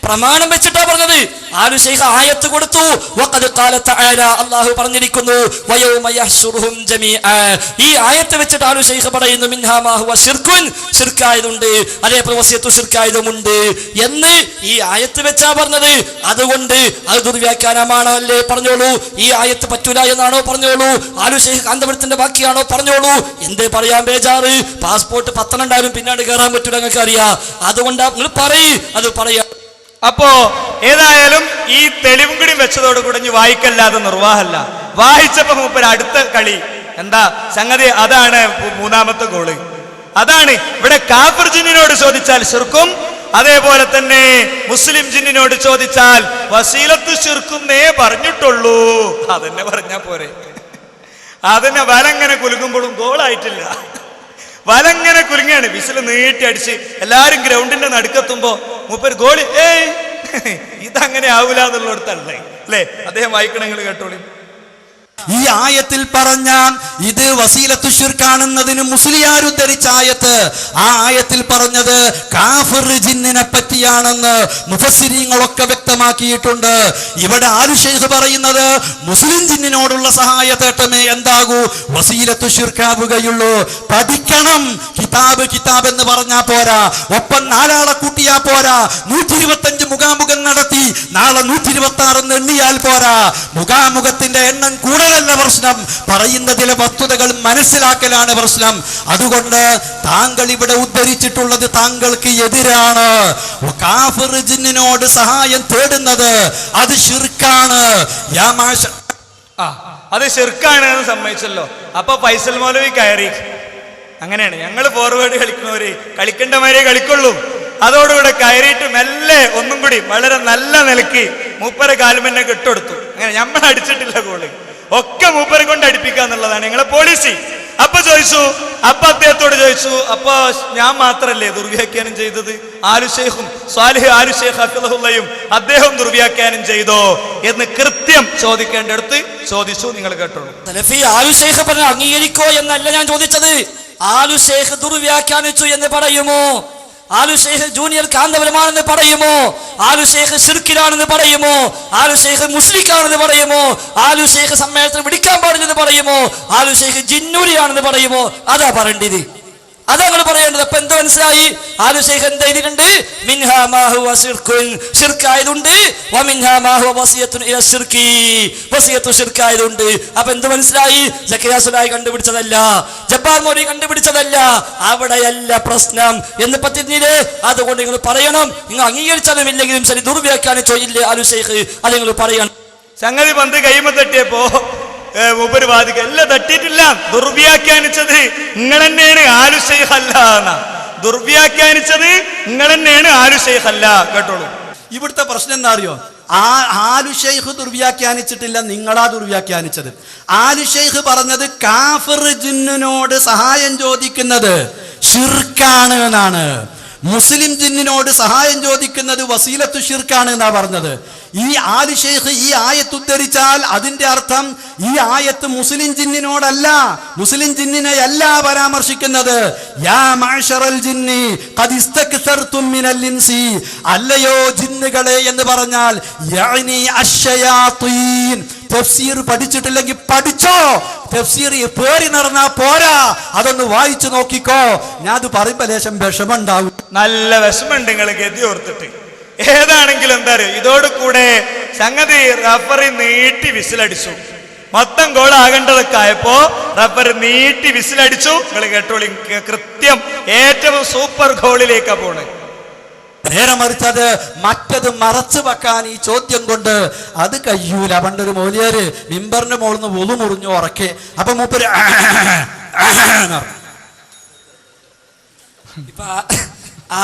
പ്രമാണം വെച്ചിട്ടാ പറഞ്ഞത്. ആലു ഷെയ്ഖ് ആയത്ത് കൊടുത്തു. വഖദ് ഖാല തആല, അല്ലാഹു പറഞ്ഞിരിക്കുന്നു, വയൗമ യഹ്ശുറുഹും ജമീഅൻ. ഈ ആയത്ത് വെച്ചിട്ട് ആലു ഷെയ്ഖ് പറയുന്നു, മിൻഹാ മാ ഹുവ ശിർകുൻ, ശിർക്കായതുണ്ട്, അതേപോലെ വസിയത്തു ശിർക്കായതുമുണ്ട് എന്ന് ഈ ആയത്ത് വെച്ചാ പറഞ്ഞത്. അതുകൊണ്ട് അത് ദുർവ്യാഖ്യാനമാണോ അല്ലേ പറഞ്ഞോളൂ. ഈ ആയത്ത് പറ്റൂല എന്നാണോ പറഞ്ഞോളൂ. ആലു ഷെയ്ഖ് കാന്തപുരത്തിന്റെ ബാക്കിയാണോ പറഞ്ഞോളൂ. എന്തേ പറയാൻ ബേജാറ്? പാസ്പോർട്ട് 10 ഉണ്ടായാലും പിന്നാണ്ട് കയറാൻ പറ്റൂല, നിങ്ങൾക്ക് അറിയാം. അതുകൊണ്ടാ നിങ്ങൾ പറയ്, അത് പറയാ. അപ്പോ ഏതായാലും ഈ തെളിവും കൂടി വെച്ചതോട് കൂടി വായിക്കല്ലാതെ നിർവാഹമല്ല. വായിച്ചപ്പോ മൂപ്പര് അടുത്ത കളി എന്താ സംഗതി? അതാണ് 3ാമത്തെ ഗോള്. അതാണ് ഇവിടെ കാഫിർ ജിന്നിനോട് ചോദിച്ചാൽ ശിർക്കും, അതേപോലെ തന്നെ മുസ്ലിം ജിന്നിനോട് ചോദിച്ചാൽ വസീലത്ത് ശിർക്കും നേ പറഞ്ഞിട്ടുള്ളൂ. അതെന്നെ പറഞ്ഞാ പോരെ. അതിനെ വലങ്ങനെ കുലുങ്ങുമ്പോഴും ഗോളായിട്ടില്ല. വലങ്ങനെ കുലുങ്ങിയാണ്. വിസില് നീട്ടി അടിച്ച് എല്ലാരും ഗ്രൗണ്ടിന്റെ നടുക്കെത്തുമ്പോ മൂപ്പര് ഗോളി. ഇതങ്ങനെ ആവൂല എന്നുള്ളിടത്തല്ലേ അല്ലേ? അദ്ദേഹം വായിക്കണങ്ങൾ കേട്ടോളി. ഈ ആയത്തിൽ പറഞ്ഞ ഇത് വസീലത്തു ശിർക്കാണെന്നതിന് മുസ്ലിയാർ ഉദ്ധരിച്ച ആയത്ത്, ആ ആയത്തിൽ പറഞ്ഞത് കാഫിർ ജിന്നിനെ പറ്റിയാണെന്ന് മുഫസ്സിരീങ്ങളൊക്കെ വ്യക്തമാക്കിയിട്ടുണ്ട്. ഇവിടെ ആലു ഷെയ്ഖ് പറയുന്നത് മുസ്ലിം ജിന്നിനോടുള്ള സഹായ തേട്ടമേ എന്താകൂ, വസീലത്തു ശിർക്കാവുകയുള്ളൂ. പഠിക്കണം. കിതാബ് എന്ന് പറഞ്ഞാ പോരാ, ഒപ്പം 4 ആളെ കൂട്ടിയാ പോരാ. 125 മുഖാമുഖം നടത്തി നാളെ 126 എണ്ണിയാൽ പോരാ. മുഖാമുഖത്തിന്റെ എണ്ണം കൂടെ പറയുന്നതല്ല പ്രശ്നം, പറയുന്നതിലെ വസ്തുതകൾ മനസ്സിലാക്കലാണ് പ്രശ്നം. അതുകൊണ്ട് താങ്കൾ ഇവിടെ ഉദ്ധരിച്ചിട്ടുള്ളത് താങ്കൾക്ക് എതിരാണ്. കാഫിർ ജിന്നിനോട് സഹായം തേടുന്നത് അത് ശിർക്കാണ്. അത് ശിർക്കാണ് എന്ന് സമ്മതിച്ചല്ലോ. അപ്പൊ ഫൈസൽ മൗലവി കയറി. അങ്ങനെയാണ് ഞങ്ങൾ ഫോർവേഡ് കളിക്കുന്നവര്, കളിക്കേണ്ടമാരെ കളിക്കുള്ളൂ. അതോടുകൂടെ കയറിയിട്ട് മെല്ലെ ഒന്നും കൂടി വളരെ നല്ല നിലയ്ക്ക് മൂപ്പരെ കാലുമെന്നെ കെട്ടുകൊടുത്തു. അങ്ങനെ നമ്മൾ അടിച്ചിട്ടില്ല ഗോള്, ഒക്കെ മൂപ്പരെ കൊണ്ട് അടിപ്പിക്കാന്നുള്ളതാണ് ഞങ്ങളെ പോളിസി. അപ്പൊ അദ്ദേഹത്തോട് ചോദിച്ചു, അപ്പൊ ഞാൻ മാത്രല്ലേ ദുർവ്യാഖ്യാനം ചെയ്തത്? ആലുശൈഖും സ്വാലിഹ് ആലുശൈഖ് ഹഫിളഹുള്ളയും അദ്ദേഹം ദുർവ്യാഖ്യാനം ചെയ്തോ എന്ന് കൃത്യം ചോദിക്കേണ്ടടുത്ത് ചോദിച്ചു. നിങ്ങൾ കേട്ടോളൂ. സലഫി ആലുശൈഖ് പറഞ്ഞ അംഗീകരിക്കോ എന്നല്ല ഞാൻ ചോദിച്ചത്. ആലുശൈഖ് ദുർവ്യാഖ്യാനിച്ചു എന്ന് പറയുമോ? ആലുശൈഖ് ജൂനിയർ കാന്തപുരമാണെന്ന് പറയുമോ? ആലുശൈഖ് ശിർക്കിലാണെന്ന് പറയുമോ? ആലുശൈഖ് മുസ്ലിക്കാണെന്ന് പറയുമോ? ആലുശൈഖ് സമ്മേളനത്തിൽ വിളിക്കാൻ പാടില്ലെന്ന് പറയുമോ? ആലുശൈഖ് ജിന്നൂരിയാണെന്ന് പറയുമോ? അതാ പറയേണ്ടത്, അതാ നിങ്ങൾ പറയേണ്ടത്. അപ്പൊ എന്ത് മനസ്സിലായി? ആലുശൈഖ് എന്ത് എഴുതിയിട്ടുണ്ട്? മിൻഹാ മാ ഹുവ ശിർക്കുൻ, ശിർക്കായതുണ്ട്. വമിൻഹാ മാ ഹുവ വസിയത്തുൻ ഇല ശിർക്കി, വസിയത്തു ശിർക്കായതുണ്ട്. അപ്പൊ എന്ത് മനസ്സിലായി? സക്കറിയ സുലായി കണ്ടുപിടിച്ചതല്ല, ജബ്ബാർ മോദി കണ്ടുപിടിച്ചതല്ല, അവിടെയല്ല പ്രശ്നം എന്ന് പറ്റില്ലേ? അതുകൊണ്ട് നിങ്ങൾ പറയണം. നിങ്ങൾ അംഗീകരിച്ചാലും ഇല്ലെങ്കിലും ശരി, ദുർവ്യാഖ്യാനിച്ചോ ഇല്ലേ ആലുശൈഖ്, അത് നിങ്ങൾ പറയണം. സംഗതി പന്ത് കൈമ തട്ടിയപ്പോ മൂപ്പര് വാദിക്കുക, എല്ലാം തട്ടിയിട്ടില്ല, ദുർവ്യാഖ്യാനിച്ചത് നിങ്ങൾ തന്നെയാണ്, ആലുശൈഖ് അല്ല എന്നാ. ദുർവ്യാഖ്യാനിച്ചത് നിങ്ങൾ തന്നെയാണ്, ആലുശൈഖ് അല്ല. കേട്ടോളൂ. ഇവിടുത്തെ പ്രശ്നം എന്താ അറിയോ? ആലുശൈഖ് ദുർവ്യാഖ്യാനിച്ചിട്ടില്ല, നിങ്ങളാ ദുർവ്യാഖ്യാനിച്ചത്. ആലുശൈഖ് പറഞ്ഞത് കാഫിർ ജിന്നിനോട് സഹായം ചോദിക്കുന്നത് ശിർക്കാണ് എന്നാണ്. മുസ്ലിം ജിന്നിനോട് സഹായം ചോദിക്കുന്നത് വസീലത്തു ശിർക്കാണ് എന്നാ പറഞ്ഞത്. ഈ ആലുശൈഖ് ഈ ആയത്ത് ഉദ്ധരിച്ചാൽ അതിന്റെ അർത്ഥം ഈ ആയത്ത് മുസ്ലിം ജിന്നിനോടല്ല, മുസ്ലിം ജിന്നിനെയല്ല പരാമർശിക്കുന്നത്. യാ മഅ്ശറൽ ജിന്നി ഖദ് ഇസ്തക്സർതും മിനൽ ഇൻസി, അല്ലയോ ജിന്നുകളെ എന്ന് പറഞ്ഞാൽ യഅനി അശ്ശയാത്തീൻ. തഫ്സീർ പഠിച്ചിട്ടില്ലെങ്കിൽ പഠിച്ചോ, തഫ്സീർ പേരി നടന്നാ പോരാ, അതൊന്ന് വായിച്ചു നോക്കിക്കോ. ഞാൻ അത് പറയുമ്പോ ലേശം വിഷമുണ്ടാവും. നല്ല വിഷമുണ്ട് നിങ്ങൾ ഗതി ഓർത്തിട്ട്. ഏതാണെങ്കിലും എന്താ അറിയോ, ഇതോടുകൂടെ സംഗതി റഫറി നീട്ടി വിസിലടിച്ചു. മൊത്തം ഗോൾ ആകേണ്ടതൊക്കെ ആയപ്പോ റഫറി നീട്ടി വിസിലടിച്ചു. നിങ്ങൾ കേട്ടോളി, കൃത്യം ഏറ്റവും സൂപ്പർ ഗോളിലേക്കാ പോണേ. നേരെ മറിച്ചത് മറ്റത് മറച്ചു വെക്കാൻ ഈ ചോദ്യം കൊണ്ട് അത് കഴിയൂല. പണ്ടൊരു മൗലിയാര് മിമ്പറിന്റെ മുകളിൽ നിന്ന് ഒളു മുറിഞ്ഞു ഉറക്കെ. അപ്പൊ മൂപ്പര്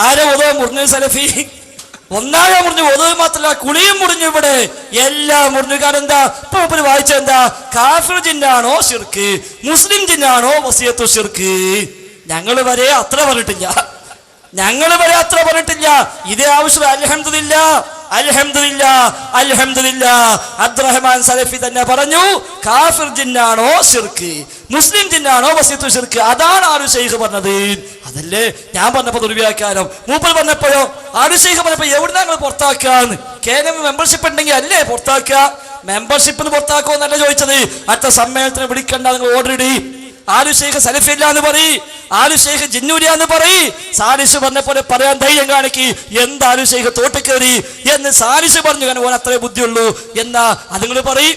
ആരെ ഒതോ മുറിഞ്ഞു സലഫി? ഒന്നാകെ മുറിഞ്ഞു, ഒതവ് മാത്രമല്ല കുളിയും മുറിഞ്ഞു. ഇവിടെ എല്ലാം മുറിഞ്ഞു. കാരണം എന്താ? ഇപ്പൊ മൂപ്പര് വായിച്ചെന്താ? കാഫിർ ജിന്നാണോ ശിർക്ക്, മുസ്ലിം ജിന്നാണോ വസിയത്തു ശിർക്ക്? ഞങ്ങൾ വരെ അത്ര പറഞ്ഞിട്ടില്ല. ഇതേ ആവശ്യം അൽഹംദുലില്ലാ അബ്ദുറഹ്മാൻ സലഫി തന്നെ പറഞ്ഞു, കാഫിർ ജിന്നാണോ ശിർക്ക്, മുസ്ലിം ജിന്നാണോ വസിയത്തു ശിർക്ക്, അതാണ് ആലുശൈഖ് പറഞ്ഞത്. അതല്ലേ ഞാൻ പറഞ്ഞപ്പോ ദുർവ്യാഖ്യാനം. മൂപ്പർ പറഞ്ഞപ്പോഴോ ആലുശൈഖ് പറഞ്ഞപ്പോ എവിടുന്നാ നിങ്ങൾ പുറത്താക്കാന്ന്? കേരള മെമ്പർഷിപ്പ് ഉണ്ടെങ്കിൽ അല്ലേ പുറത്താക്കുക? മെമ്പർഷിപ്പിന് പുറത്താക്കോ എന്നല്ല ചോദിച്ചത്. അടുത്ത സമ്മേളനത്തിന് വിളിക്കണ്ട, നിങ്ങൾ ഓർഡർ ഇടി. ആലുശൈഖ് സലഫില്ല എന്ന് പറയും, ആലുശൈഖ് ജിന്നൂരിയ എന്ന് പറയും. സാലിസ് പറഞ്ഞ പോലെ പറയാൻ ധൈര്യം കാണിക്ക്. എന്താ ആലുശൈഖ് തോട്ടിക്കേറി എന്ന് സാലിസ് പറഞ്ഞു, കാരണം ഓൻ അത്രേ ബുദ്ധിയുള്ളൂ എന്നാ അത് നിങ്ങൾ പറയും.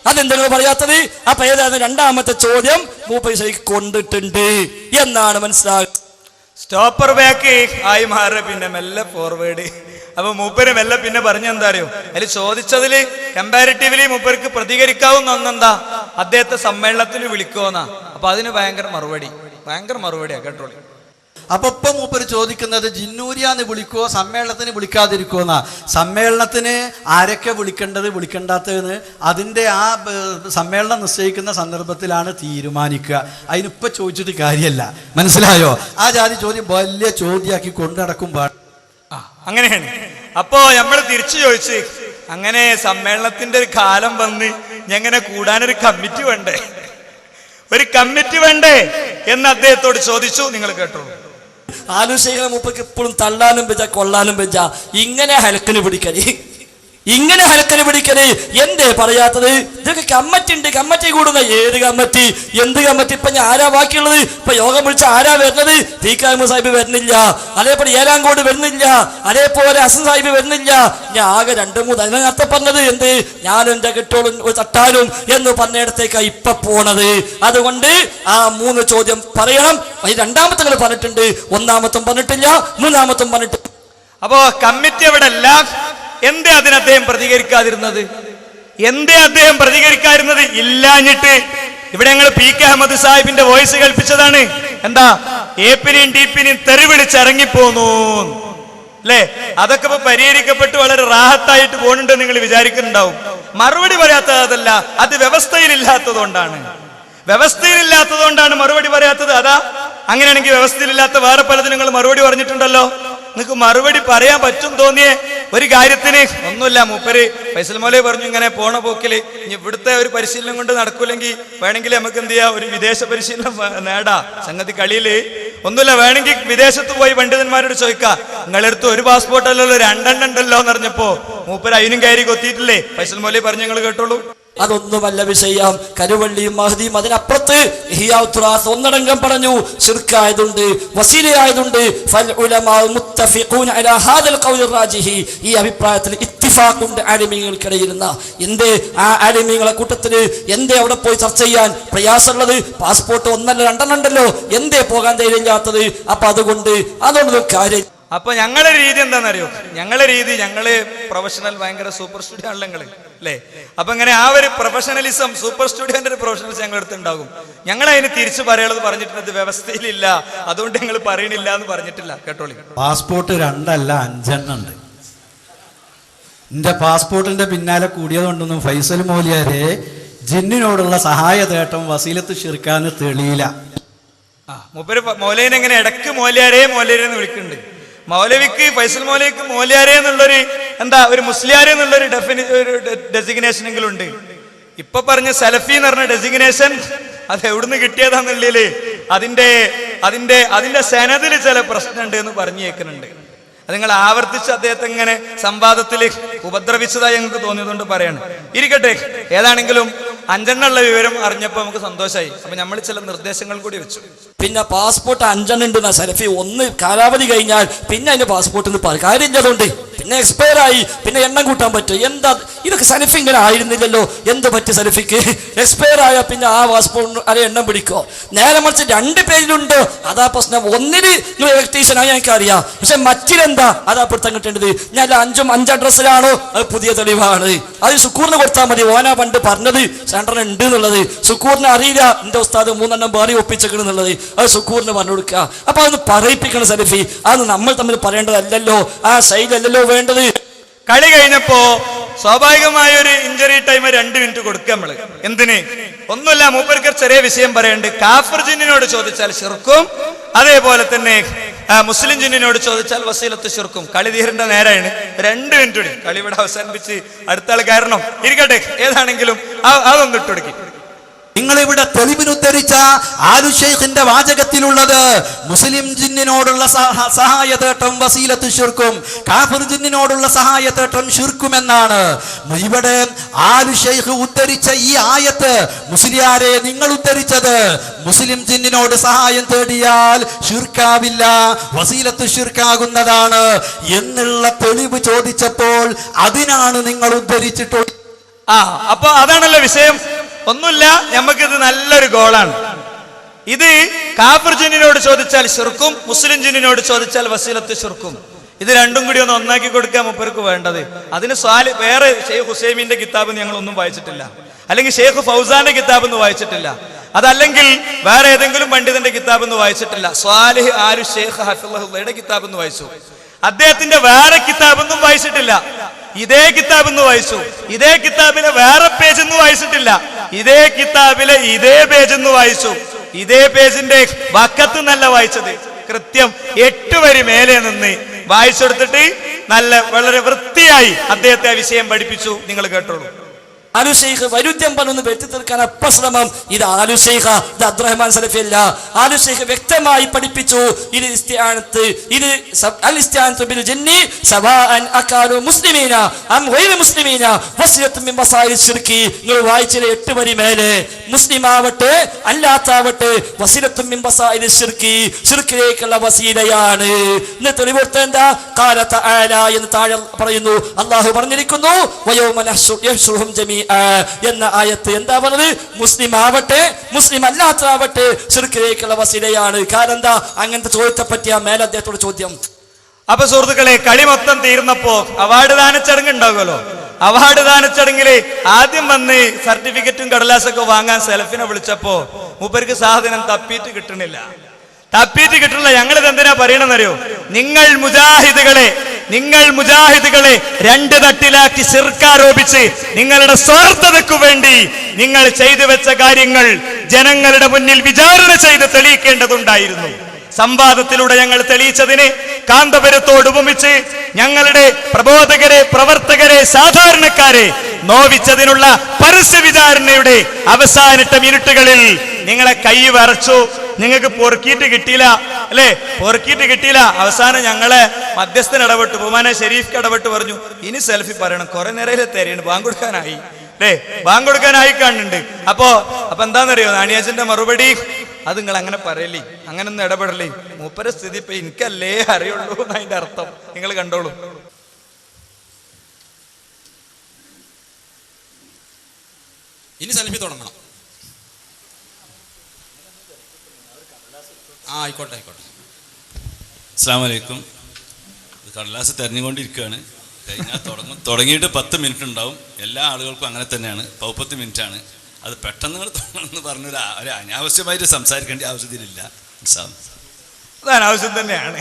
അതെന്തെങ്കിലും പറയാത്തത്? അപ്പൊ ഏതാണ് രണ്ടാമത്തെ ചോദ്യം? മൂപ്പൈസൈക്ക് കൊണ്ടിട്ടുണ്ട് എന്നാണ് മനസ്സിലാകുന്നത്. സ്റ്റോപ്പർ ബാക്ക് ആയി മാറുക, പിന്നെ മെല്ലെ ഫോർവേഡ്. അപ്പൊ മൂപ്പര് മെല്ലെ പിന്നെ പറഞ്ഞെന്താ അറിയോ, അതിൽ ചോദിച്ചതില് കമ്പാരിറ്റീവ്ലി മൂപ്പർക്ക് പ്രതികരിക്കാവുന്ന ഒന്നെന്താ, അദ്ദേഹത്തെ സമ്മേളനത്തിന് വിളിക്കുമെന്നാ. അപ്പൊ അതിന് ഭയങ്കര മറുപടിയാ. കേട്ടോളി. അപ്പൊ ഇപ്പൊ മൂപ്പര് ചോദിക്കുന്നത് ജിന്നൂരിയാന്ന് വിളിക്കുവോ സമ്മേളനത്തിന് വിളിക്കാതിരിക്കുവോന്നാ. സമ്മേളനത്തിന് ആരൊക്കെ വിളിക്കേണ്ടത് വിളിക്കേണ്ടാത്തതെന്ന് അതിന്റെ ആ സമ്മേളനം നിശ്ചയിക്കുന്ന സന്ദർഭത്തിലാണ് തീരുമാനിക്കുക. അതിനിപ്പൊ ചോദിച്ചിട്ട് കാര്യമല്ല, മനസ്സിലായോ? ആ ജാതി ചോദ്യം വലിയ ചോദ്യമാക്കി കൊണ്ടു നടക്കുമ്പോൾ അങ്ങനെയാണ്. അപ്പോ നമ്മൾ തിരിച്ചു ചോദിച്ച്, അങ്ങനെ സമ്മേളനത്തിന്റെ ഒരു കാലം വന്ന് എങ്ങനെ കൂടാനൊരു കമ്മിറ്റി വേണ്ടേ എന്ന് അദ്ദേഹത്തോട് ചോദിച്ചു. നിങ്ങൾ കേട്ടോളൂ. ആലുശൈഖിനെ മൂപ്പർക്ക് എപ്പോഴും തള്ളാനും വെച്ച കൊള്ളാനും വെച്ച ഇങ്ങനെ ഹലക്കിന് പിടിക്കല്. ഇങ്ങനെ ഹലക്കല് പിടിക്കല് എന്തേ പറയാത്തത്? ഇതൊക്കെ കമ്മിറ്റി ഉണ്ട്, കമ്മിറ്റി കൂടുന്ന ഏത് കമ്മിറ്റി, എന്ത് കമ്മിറ്റി? ഇപ്പൊ ഞാൻ ആരാ ബാക്കിയുള്ളത്? ഇപ്പൊ യോഗം വിളിച്ച ആരാ വരുന്നത്? ടി കെ സാഹിബ് വരുന്നില്ല, അതേപോലെ ഏലാങ്കോട് വരുന്നില്ല, അതേപോലെ ഹസൻ സാഹിബ് വരുന്നില്ല. ഞാൻ ആകെ 2-3 അതിനകത്ത് പറഞ്ഞത് എന്ത്, ഞാനും എന്റെ കെട്ടോളും തട്ടാലും എന്ന് പറഞ്ഞിടത്തേക്കാ ഇപ്പൊ പോണത്. അതുകൊണ്ട് ആ 3 ചോദ്യം പറയണം. രണ്ടാമത്തെ നിങ്ങൾ പറഞ്ഞിട്ടുണ്ട്, ഒന്നാമത്തും പറഞ്ഞിട്ടില്ല, മൂന്നാമത്തും പറഞ്ഞിട്ട്. അപ്പോ കമ്മിറ്റി അവിടെ അല്ല. എന്തേ അതിന് അദ്ദേഹം പ്രതികരിക്കാതിരുന്നത്? എന്തേ അദ്ദേഹം പ്രതികരിക്കാതിരുന്നത്? ഇല്ലാഞ്ഞിട്ട് ഇവിടെ ഞങ്ങൾ പി കെ അഹമ്മദ് സാഹിബിന്റെ വോയിസ് കേൾപ്പിച്ചതാണ്. എന്താ, എപിനെയും ഡിപിനെയും തെറി വിളിച്ചിറങ്ങിപ്പോന്നു അല്ലേ? അതൊക്കെ ഇപ്പൊ പരിഹരിക്കപ്പെട്ട് വളരെ റാഹത്തായിട്ട് പോകുന്നുണ്ട് നിങ്ങൾ വിചാരിക്കുന്നുണ്ടാവും. മറുപടി പറയാത്തത് അതല്ല, അത് വ്യവസ്ഥയിലില്ലാത്തതുകൊണ്ടാണ്. വ്യവസ്ഥയിലില്ലാത്തതുകൊണ്ടാണ് മറുപടി പറയാത്തത്. അതാ, അങ്ങനെയാണെങ്കിൽ വ്യവസ്ഥയിലില്ലാത്ത വേറെ പലതിനും നിങ്ങൾ മറുപടി പറഞ്ഞിട്ടുണ്ടല്ലോ. നിങ്ങൾക്ക് മറുപടി പറയാൻ പറ്റും തോന്നിയേ ഒരു കാര്യത്തിന് ഒന്നുമില്ല. മൂപ്പര് ഫൈസൽ മൗലവി പറഞ്ഞു, ഇങ്ങനെ പോണ പോക്കില് ഇനി ഇവിടുത്തെ ഒരു പരിശീലനം കൊണ്ട് നടക്കൂലെങ്കിൽ വേണമെങ്കിൽ നമുക്ക് എന്ത് ചെയ്യാം, ഒരു വിദേശ പരിശീലനം നേടാ. സംഗതി കളിയില് ഒന്നുമില്ല, വേണമെങ്കിൽ വിദേശത്ത് പോയി പണ്ഡിതന്മാരോട് ചോദിക്കാം, നിങ്ങളെടുത്ത് ഒരു പാസ്പോർട്ട് അല്ലല്ലോ 2 ഉണ്ടല്ലോ എന്ന് പറഞ്ഞപ്പോ മൂപ്പര് അതിനും കയറി കൊത്തിയിട്ടില്ലേ? ഫൈസൽ മൗലവി പറഞ്ഞു, നിങ്ങൾ കേട്ടോളൂ. അതൊന്നുമല്ല വിഷയം. കരുവള്ളിയും മഹദിയും അതിനപ്പുറത്ത് ഒന്നടങ്കം പറഞ്ഞു, ശിർക്കായതുണ്ട്, വസീലയായതുണ്ട്. ഈ അഭിപ്രായത്തിൽ ഇത്തിഫാഖുണ്ട് ആലിമീങ്ങൾക്കിടയിരുന്ന. എന്തേ ആ ആലിമീങ്ങളെ കൂട്ടത്തില് എന്തേ അവിടെ പോയി ചർച്ച ചെയ്യാൻ പ്രയാസമുള്ളത്? പാസ്പോർട്ട് 1 അല്ല 2 ഉണ്ടല്ലോ, എന്തേ പോകാൻ ധൈര്യമില്ലാത്തത്? അപ്പൊ അതുകൊണ്ട് അതൊന്നും കാര്യം. അപ്പൊ ഞങ്ങളുടെ രീതി എന്താണെന്നറിയോ? ഞങ്ങളെ രീതി, ഞങ്ങള് പ്രൊഫഷണൽ ഭയങ്കര സൂപ്പർ സ്റ്റുഡിയോ ആണല്ലോ ഞങ്ങള് അല്ലേ? അപ്പൊ ഇങ്ങനെ ആ ഒരു പ്രൊഫഷണലിസം, സൂപ്പർ സ്റ്റുഡിയോന്റെ ഒരു പ്രൊഫഷണലിസം ഞങ്ങളുടെ അടുത്ത് ഉണ്ടാകും. ഞങ്ങൾ അതിന് തിരിച്ചു പറയുള്ളത് പറഞ്ഞിട്ടുണ്ട്, വ്യവസ്ഥയിലില്ല, അതുകൊണ്ട് ഞങ്ങൾ പറയണില്ല എന്ന് പറഞ്ഞിട്ടില്ല. കേട്ടോളി. പാസ്പോർട്ട് 2 അല്ല 5 ഉണ്ട്. എന്റെ പാസ്പോർട്ടിന്റെ പിന്നാലെ കൂടിയതുകൊണ്ടൊന്നും ഫൈസൽ മൗലിയാരെ ജിന്നിനോടുള്ള സഹായ തേട്ടം വസീലത്ത് ഷിർക്കാന്ന് തെളിയില്ല. മൂപ്പര് മൗലവിനെ എങ്ങനെ ഇടക്ക് മൗലിയാരെ എന്ന് വിളിക്കുന്നുണ്ട്. മൗലവിക്ക്, ഫൈസൽ മൗലവിക്ക് മൗലിയാരെ എന്നുള്ളൊരു എന്താ, ഒരു മുസ്ലിയാരെ എന്നുള്ളൊരു ഡെസിഗ്നേഷനെങ്കിലും ഉണ്ട്. ഇപ്പൊ പറഞ്ഞ സലഫി എന്ന് പറഞ്ഞ ഡെസിഗ്നേഷൻ അത് എവിടുന്ന് കിട്ടിയതാന്നുള്ളില് അതിന്റെ സനദിൽ ചില പ്രശ്നമുണ്ട് എന്ന് പറഞ്ഞു കേൾക്കുന്നുണ്ട്. അത് നിങ്ങൾ ആവർത്തിച്ച് അദ്ദേഹത്തെ ഇങ്ങനെ സംവാദത്തിൽ ഉപദ്രവിച്ചതായി ഞങ്ങൾക്ക് തോന്നിയതുകൊണ്ട് പറയാണ്. ഇരിക്കട്ടെ, ഏതാണെങ്കിലും 5 ഉള്ള വിവരം അറിഞ്ഞപ്പോൾ നമുക്ക് സന്തോഷമായി. അപ്പൊ നമ്മൾ ചില നിർദ്ദേശങ്ങൾ കൂടി വെച്ചു. പിന്നെ പാസ്പോർട്ട് 5 ഉണ്ട് സലഫി. 1 കാലാവധി കഴിഞ്ഞാൽ പിന്നെ അതിന്റെ പാസ്പോർട്ട് കാര്യമില്ലതുകൊണ്ട് പിന്നെ എക്സ്പയർ ആയി, പിന്നെ എണ്ണം കൂട്ടാൻ പറ്റും. എന്താ ഇതൊക്കെ? സലഫി ഇങ്ങനെ ആയിരുന്നില്ലല്ലോ. എന്ത് പറ്റി സലഫിക്ക്? എക്സ്പയർ ആയ പിന്നെ ആ പാസ്പോർട്ട് അല്ലെ എണ്ണം പിടിക്കോ? നേരെ മറിച്ച് 2 പേജിലുണ്ടോ അതാ പ്രശ്നം. 1 നിങ്ങൾ ഇലക്ട്രീഷ്യനായി ഞങ്ങൾക്കറിയാം, പക്ഷെ മറ്റിലെന്താ അതാ പൊരുത്തം കിട്ടേണ്ടത്. ഞാൻ 5 അഡ്രസ്സിലാണോ? അത് പുതിയ തെളിവാണ്. അത് സുക്കൂറിന് കൊടുത്താൽ മതി. ഓനാ പണ്ട് പറഞ്ഞത് സെൻറ്ററിന് ഉണ്ട് എന്നുള്ളത്. സുക്കൂറിന് അറിയില്ല എന്റെ ഉസ്താദ് 3 എണ്ണം വേറെ ഒപ്പിച്ചേക്കണം എന്നുള്ളത്. അത് സുക്കൂറിന് പറഞ്ഞു കൊടുക്കുക. അപ്പൊ അതൊന്ന് പറയിപ്പിക്കണം സലഫി. അത് നമ്മൾ തമ്മിൽ പറയേണ്ടതല്ലല്ലോ, ആ ശൈലല്ലോ വേണ്ടത്. കളി കഴിഞ്ഞപ്പോ സ്വാഭാവികമായ ഒരു ഇഞ്ചറി ടൈം 2 മിനിറ്റ് കൊടുക്കുക നമ്മള്. എന്തിന്? ഒന്നുമില്ല, മൂപ്പർക്ക് ചെറിയ വിഷയം പറയുന്നുണ്ട്. കാഫിർ ജിന്നിനോട് ചോദിച്ചാൽ ശിർക്കും, അതേപോലെ തന്നെ മുസ്ലിം ജിന്നിനോട് ചോദിച്ചാൽ വസീലത്ത് ശിർക്കും. കളി തീരേണ്ട നേരാണ്. 2 മിനിറ്റ് കൂടി കളി ഇവിടെ അവസാനിപ്പിച്ച് അടുത്ത ആൾ കാരണം. ഇരിക്കട്ടെ, ഏതാണെങ്കിലും അതൊന്നും ഇട്ടുകൊടുക്കി. നിങ്ങളിവിടെ തെളിവിനുദ്ധരിച്ച ആലു ഷെയ്ഖിന്റെ വാചകത്തിലുള്ളത് മുസ്ലിം ജിന്നിനോടുള്ള സഹായതേട്ടം വസീലത്ത് ശിർക്കും, കാഫിർ ജിന്നിനോടുള്ള സഹായതേട്ടം ശിർക്കുമെന്നാണ്. ഇവിടെ ആലു ഷെയ്ഖ് ഉദ്ധരിച്ച ഈ ആയത്ത് മുസ്ലിയാരെ നിങ്ങൾ ഉദ്ധരിച്ചത് മുസ്ലിം ജിന്നിനോട് സഹായം തേടിയാൽ ശിർക്കാവില്ല, വസീലത്ത് ശിർക്കാകുന്നതാണ് എന്നുള്ള തെളിവ് ചോദിച്ചപ്പോൾ അതിനാണ് നിങ്ങൾ ഉദ്ധരിച്ചിട്ടുള്ളത്. അപ്പൊ അതാണല്ലോ വിഷയം. ഒന്നുമില്ല, നമുക്കിത് നല്ലൊരു ഗോളാണ്. ഇത് കാഫിർ ജിന്നിനോട് ചോദിച്ചാൽ ശിർക്കും, മുസ്ലിം ജിന്നിനോട് ചോദിച്ചാൽ വസീലത്ത് ശിർക്കും. ഇത് രണ്ടും കൂടി ഒന്ന് ഒന്നാക്കി കൊടുക്കാൻ മൂപ്പർക്ക് വേണ്ടത്. അതിന് വേറെ ഷെയ്ഖ് ഹുസൈമിന്റെ കിതാബ് ഞങ്ങൾ ഒന്നും വായിച്ചിട്ടില്ല, അല്ലെങ്കിൽ ഷെയ്ഖ് ഫൗസാന്റെ കിതാബ് ഒന്നും വായിച്ചിട്ടില്ല, അതല്ലെങ്കിൽ വേറെ ഏതെങ്കിലും പണ്ഡിതന്റെ കിതാബ് ഒന്നും വായിച്ചിട്ടില്ല. സ്വാലിഹ് ആലു ഷെയ്ഖ് ഹഫിളഹുള്ളയുടെ കിതാബ് ഒന്ന് വായിച്ചു. അദ്ദേഹത്തിന്റെ വേറെ കിതാബ് ഒന്നും വായിച്ചിട്ടില്ല. ഇതേ കിതാബ് ഒന്ന് വായിച്ചു. ഇതേ കിതാബിലെ വേറെ പേജ് ഒന്നും വായിച്ചിട്ടില്ല. ഇതേ കിതാബിലെ ഇതേ പേജ് ഒന്ന് വായിച്ചു. ഇതേ പേജിന്റെ വക്കത്ത് നല്ല വായിച്ചത്. കൃത്യം 8 വരി മേലെ നിന്ന് വായിച്ചെടുത്തിട്ട് നല്ല വളരെ വൃത്തിയായി അദ്ദേഹത്തെ ആ വിഷയം പഠിപ്പിച്ചു. നിങ്ങൾ കേട്ടോളൂ. ആലു ഷെയ്ഖ് വൈരുദ്ധ്യം പറഞ്ഞൊന്ന് വെറ്റി തീർക്കാൻ അപ്പശ്രമം. ഇത് ആലു ഷെയ്ഖ്, ഇത് അബ്ദുറഹ്മാൻ സലഫി അല്ല. ആലു ഷെയ്ഖ് വ്യക്തമായി പഠിപ്പിച്ചു, ഇത് ഇസ്തിആനത്ത്, ഇത് അൽ ഇസ്തിആനത്തു ബിൽ ജിന്നി സവാഅൻ അകാനു മുസ്ലിമീന അം ഗൈറ മുസ്ലിമീന വസിയത്തുൻ മിൻ വസായിൽ ശിർക്കി. നിങ്ങൾ വായിച്ചില്ലേ 8 വരി മേലെ, മുസ്ലിം ആവട്ടെ അല്ലാത്താവട്ടെ വസിയത്തുൻ മിൻ വസായിൽ ശിർക്കി, ശിർക്കിലേക്കുള്ള വസീലയാണ്. എന്നിട്ട് തെളിവെടുത്ത എന്താ? ഖാല തആല എന്ന് താഴെ പറയുന്നു, അല്ലാഹു പറഞ്ഞിരിക്കുന്നു വയൗമ നഹ്ശുറുഹും ജമീഅ എന്ന ആയത്ത്. എന്താ പറഞ്ഞത്? മുസ്ലിം ആവട്ടെ മുസ്ലിം അല്ലാത്താവട്ടെ ശിർക്കിലേക്കുള്ള വസീലയാണ്. കാരണം എന്താ? അങ്ങനത്തെ ചോദ്യത്തെ പറ്റിയ മേലെ അദ്ദേഹത്തോട് ചോദ്യം. അപ്പൊ സുഹൃത്തുക്കളെ, കളി മൊത്തം തീർന്നപ്പോ അവാർഡ് ദാന ചടങ്ങ് ഉണ്ടാകുമല്ലോ. അവാർഡ് ദാന ചടങ്ങില് ആദ്യം വന്ന് സർട്ടിഫിക്കറ്റും കടലാസൊക്കെ വാങ്ങാൻ സെലഫിനെ വിളിച്ചപ്പോ മൂപ്പർക്ക് സാധനം തപ്പിയിട്ട് കിട്ടണില്ല. ഞങ്ങളിത് എന്തിനാ പറയണമെന്നറിയോ? നിങ്ങൾ മുജാഹിദുകളെ 2 തട്ടിലാക്കി ശിർക്കാരോപിച്ച് നിങ്ങളുടെ സ്വാർത്ഥതയ്ക്കു വേണ്ടി നിങ്ങൾ ചെയ്തു വെച്ച കാര്യങ്ങൾ ജനങ്ങളുടെ മുന്നിൽ വിചാരണ ചെയ്ത് തെളിയിക്കേണ്ടതുണ്ടായിരുന്നു. സംവാദത്തിലൂടെ ഞങ്ങൾ തെളിയിച്ചതിന് കാന്തപുരത്തോട് ഉപമിച്ച് ഞങ്ങളുടെ പ്രബോധകരെ, പ്രവർത്തകരെ, സാധാരണക്കാരെ നോവിച്ചതിനുള്ള പരസ്യ വിചാരണയുടെ അവസാനിട്ട മിനിറ്റുകളിൽ നിങ്ങളെ കൈ വരച്ചു. നിങ്ങൾക്ക് പൊറുക്കിയിട്ട് കിട്ടിയില്ല അല്ലേ? പൊറുക്കിയിട്ട് കിട്ടിയില്ല. അവസാനം ഞങ്ങളെ മധ്യസ്ഥൻ ഇടപെട്ടു, ബഹുമാനെ ഷെരീഫ് ഇടപെട്ട് പറഞ്ഞു, ഇനി സെൽഫി പറയണം, കുറെ നേരം തരെയാണ്, ബാങ്ക് കൊടുക്കാനായി അല്ലേ? ബാങ്ക് കൊടുക്കാനായി കാണുന്നുണ്ട്. അപ്പൊ എന്താണെന്നറിയോ നാണിയാച്ചന്റെ മറുപടി? അത് നിങ്ങൾ അങ്ങനെ പറയല്ലേ, അങ്ങനൊന്നും ഇടപെടല്ലേ, മൂപ്പര സ്ഥിതി ഇപ്പൊ എനിക്കല്ലേ അറിയുള്ളൂ എന്നതിന്റെ അർത്ഥം. നിങ്ങൾ കണ്ടോളൂ. ഇനി സെൽഫി തുടങ്ങണം. ആയിക്കോട്ടെ. അസ്സലാമു അലൈക്കും. കടലാസ് തെരഞ്ഞുകൊണ്ടിരിക്കുകയാണ്. കഴിഞ്ഞാൽ തുടങ്ങിയിട്ട് 10 മിനിറ്റ് ഉണ്ടാവും. എല്ലാ ആളുകൾക്കും അങ്ങനെ തന്നെയാണ്, 30 മിനിറ്റാണ്. അത് പെട്ടെന്ന് നിങ്ങൾ തുടങ്ങണമെന്ന് പറഞ്ഞൊരു അനാവശ്യമായിട്ട് സംസാരിക്കേണ്ട ആവശ്യത്തിലില്ല. അതാനാവശ്യം തന്നെയാണ്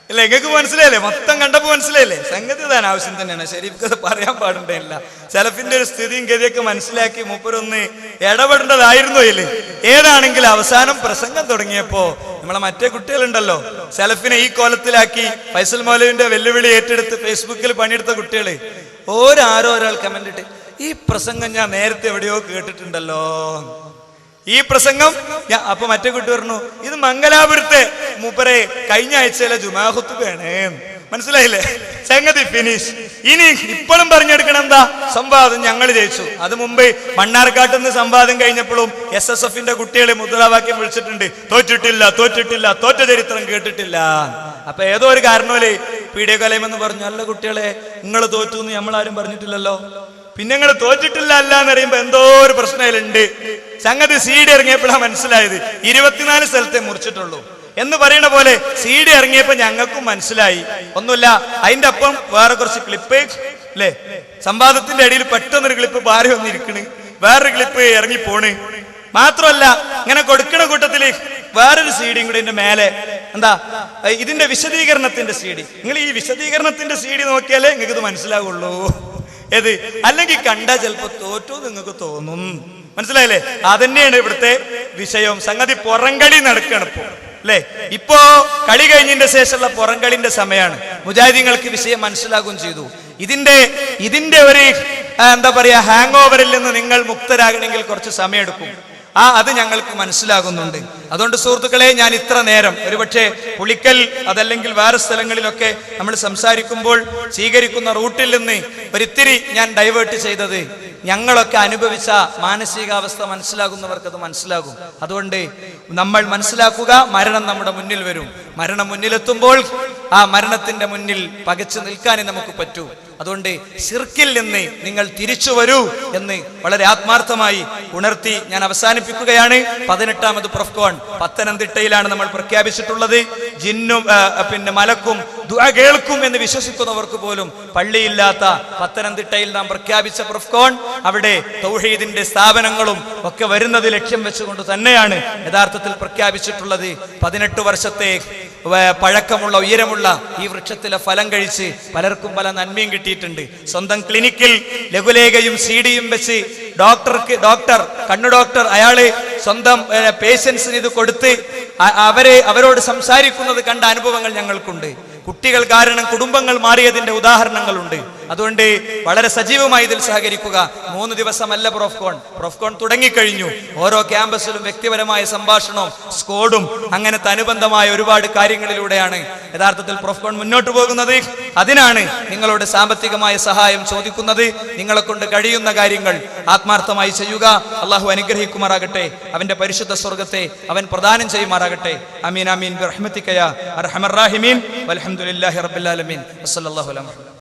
അല്ലേ? നിങ്ങൾക്ക് മനസ്സിലായില്ലേ? മൊത്തം കണ്ടപ്പോൾ മനസ്സിലായില്ലേ? സംഗതി അതാനാവശ്യം തന്നെയാണ്. ശരിക്കും അത് പറയാൻ പാടുണ്ടായില്ല. സെലഫിന്റെ ഒരു സ്ഥിതിയും ഗതിയൊക്കെ മനസ്സിലാക്കി മൂപ്പരൊന്ന് ഇടപെടേണ്ടതായിരുന്നു. അതില് ഏതാണെങ്കിലും അവസാനം പ്രസംഗം തുടങ്ങിയപ്പോ നമ്മളെ മറ്റേ കുട്ടികളുണ്ടല്ലോ, സെലഫിനെ ഈ കോലത്തിലാക്കി ഫൈസൽ മൗലവിന്റെ വെല്ലുവിളി ഏറ്റെടുത്ത് ഫേസ്ബുക്കിൽ പണിയെടുത്ത കുട്ടികള്, ഒരാൾ കമന്റ് ഇട്ട്, ഈ പ്രസംഗം ഞാൻ നേരത്തെ എവിടെയോ കേട്ടിട്ടുണ്ടല്ലോ, ഈ പ്രസംഗം അപ്പൊ മറ്റേ കുട്ടി പറഞ്ഞു, ഇത് മംഗലാപുരത്തെ മൂപ്പരെ കഴിഞ്ഞ ആഴ്ചയിലെ ജുമാ ഖുത്ബയാണ്. മനസ്സിലായില്ലേ? സംഗതി ഫിനിഷ്. ഇനി ഇപ്പോഴും പറഞ്ഞെടുക്കണം എന്താ? സംവാദം ഞങ്ങൾ ജയിച്ചു. അത് മുമ്പ് മണ്ണാർക്കാട്ട് നിന്ന് സംവാദം കഴിഞ്ഞപ്പോഴും SSFന്റെ കുട്ടികളെ മുദ്രാവാക്യം വിളിച്ചിട്ടുണ്ട്, തോറ്റിട്ടില്ല, തോറ്റ ചരിത്രം കേട്ടിട്ടില്ല. അപ്പൊ ഏതോ ഒരു കാരണമല്ലേ പീഡിയ കലയമെന്ന് പറഞ്ഞു, അല്ല കുട്ടികളെ നിങ്ങൾ തോറ്റു എന്ന് നമ്മളാരും പറഞ്ഞിട്ടില്ലല്ലോ. പിന്നെ നിങ്ങൾ തോറ്റിട്ടില്ല അല്ല എന്ന് പറയുമ്പോ എന്തോ ഒരു പ്രശ്നമുണ്ട്. സംഗതി CD ഇറങ്ങിയപ്പോഴാണ് മനസ്സിലായത് 24 സ്ഥലത്തെ മുറിച്ചിട്ടുള്ളൂ എന്ന് പറയുന്ന പോലെ. CD ഇറങ്ങിയപ്പോ ഞങ്ങൾക്കും മനസ്സിലായി ഒന്നുമില്ല. അതിന്റെ ഒപ്പം വേറെ കുറച്ച് ക്ലിപ്പ് അല്ലേ, സംവാദത്തിന്റെ ഇടയിൽ പെട്ടെന്നൊരു ക്ലിപ്പ് ഭാര്യ വന്നിരിക്കണ്, വേറൊരു ക്ലിപ്പ് ഇറങ്ങി പോണ്. മാത്രമല്ല ഇങ്ങനെ കൊടുക്കണ കൂട്ടത്തില് വേറൊരു CD കൂടെ ഇതിന്റെ മേലെ എന്താ, ഇതിന്റെ വിശദീകരണത്തിന്റെ CD. നിങ്ങൾ ഈ വിശദീകരണത്തിന്റെ CD നോക്കിയാലേ നിങ്ങൾക്ക് ഇത് മനസ്സിലാവുള്ളൂ. ഏത് അല്ലെങ്കിൽ കണ്ടാൽ ചിലപ്പോ തോറ്റു നിങ്ങൾക്ക് തോന്നും. മനസ്സിലായില്ലേ? അതന്നെയാണ് ഇവിടുത്തെ വിഷയം. സംഗതി പുറംകളി നടക്കണം ഇപ്പോ അല്ലേ? ഇപ്പോ കളി കഴിഞ്ഞതിന്റെ ശേഷമുള്ള പുറംകളിന്റെ സമയമാണ്. മുജാഹിദീങ്ങൾക്ക് വിഷയം മനസ്സിലാകുകയും ചെയ്തു. ഇതിന്റെ ഒരു എന്താ പറയാ ഹാങ് ഓവറിൽ നിന്ന് നിങ്ങൾ മുക്തരാകണമെങ്കിൽ കുറച്ച് സമയമെടുക്കും. അത് ഞങ്ങൾക്ക് മനസ്സിലാകുന്നുണ്ട്. അതുകൊണ്ട് സുഹൃത്തുക്കളെ, ഞാൻ ഇത്ര നേരം ഒരുപക്ഷെ പുളിക്കൽ അതല്ലെങ്കിൽ വേറെ സ്ഥലങ്ങളിലൊക്കെ നമ്മൾ സംസാരിക്കുമ്പോൾ സ്വീകരിക്കുന്ന റൂട്ടിൽ നിന്ന് ഒരിത്തിരി ഞാൻ ഡൈവേർട്ട് ചെയ്തത് ഞങ്ങളൊക്കെ അനുഭവിച്ച മാനസികാവസ്ഥ മനസ്സിലാകുന്നവർക്ക് അത് മനസ്സിലാകും. അതുകൊണ്ട് നമ്മൾ മനസ്സിലാക്കുക, മരണം നമ്മുടെ മുന്നിൽ വരും. മരണം മുന്നിലെത്തുമ്പോൾ ആ മരണത്തിന്റെ മുന്നിൽ പകച്ചു നിൽക്കാനേ നമുക്ക് പറ്റൂ. അതുകൊണ്ട് ശിർക്കിൽ നിന്ന് നിങ്ങൾ തിരിച്ചു വരൂ എന്ന് വളരെ ആത്മാർത്ഥമായി ഉണർത്തി ഞാൻ അവസാനിപ്പിക്കുകയാണ്. 18ാമത് പ്രൊഫ്കോൺ പത്തനംതിട്ടയിലാണ് നമ്മൾ പ്രഖ്യാപിച്ചിട്ടുള്ളത്. ജിന്നും മലക്കും ദുആ കേൾക്കും എന്ന് വിശ്വസിക്കുന്നവർക്ക് പോലും പള്ളിയില്ലാത്ത പത്തനംതിട്ടയിൽ നാം പ്രഖ്യാപിച്ച പ്രൊഫ്കോൺ, അവിടെ തൗഹീദിന്റെ സ്ഥാപനങ്ങളും ഒക്കെ വരുന്നത് ലക്ഷ്യം വെച്ചുകൊണ്ട് തന്നെയാണ് യഥാർത്ഥത്തിൽ പ്രഖ്യാപിച്ചിട്ടുള്ളത്. 18 വർഷത്തെ പഴക്കമുള്ള ഉയരമുള്ള ഈ വൃക്ഷത്തിലെ ഫലം കഴിച്ച് പലർക്കും പല നന്മയും കിട്ടിയിട്ടുണ്ട്. സ്വന്തം ക്ലിനിക്കിൽ ലഘുലേഖയും CD-യും വെച്ച് ഡോക്ടർ കണ്ണു ഡോക്ടർ അയാള് സ്വന്തം പേഷ്യൻസിന് ഇത് കൊടുത്ത് അവരോട് സംസാരിക്കുന്നത് കണ്ട അനുഭവങ്ങൾ ഞങ്ങൾക്കുണ്ട്. കുട്ടികൾ കാരണം കുടുംബങ്ങൾ മാറിയതിന്റെ ഉദാഹരണങ്ങളുണ്ട്. അതുകൊണ്ട് വളരെ സജീവമായി ഇതിൽ സഹകരിക്കുക. 3 ദിവസമല്ല പ്രൊഫ്കോൺ തുടങ്ങിക്കഴിഞ്ഞു. ഓരോ ക്യാമ്പസിലും വ്യക്തിപരമായ സംഭാഷണവും സ്കോഡും അങ്ങനത്തെ അനുബന്ധമായ ഒരുപാട് കാര്യങ്ങളിലൂടെയാണ് യഥാർത്ഥത്തിൽ പ്രൊഫ്കോൺ മുന്നോട്ട് പോകുന്നത്. അതിനാണ് നിങ്ങളോട് സാമ്പത്തികമായ സഹായം ചോദിക്കുന്നത്. നിങ്ങളെ കൊണ്ട് കഴിയുന്ന കാര്യങ്ങൾ ആത്മാർത്ഥമായി ചെയ്യുക. അള്ളാഹു അനുഗ്രഹിക്കുമാറാകട്ടെ. അവന്റെ പരിശുദ്ധ സ്വർഗത്തെ അവൻ പ്രദാനം ചെയ്യുമാറാകട്ടെ. ആമീൻ ആമീൻ ബിറഹ്മതിക യാ അർഹമർ റഹീമീൻ വൽഹംദുലില്ലാഹി റബ്ബിൽ ആലമീൻ. വസല്ലല്ലാഹു അലൈഹി വസല്ലം.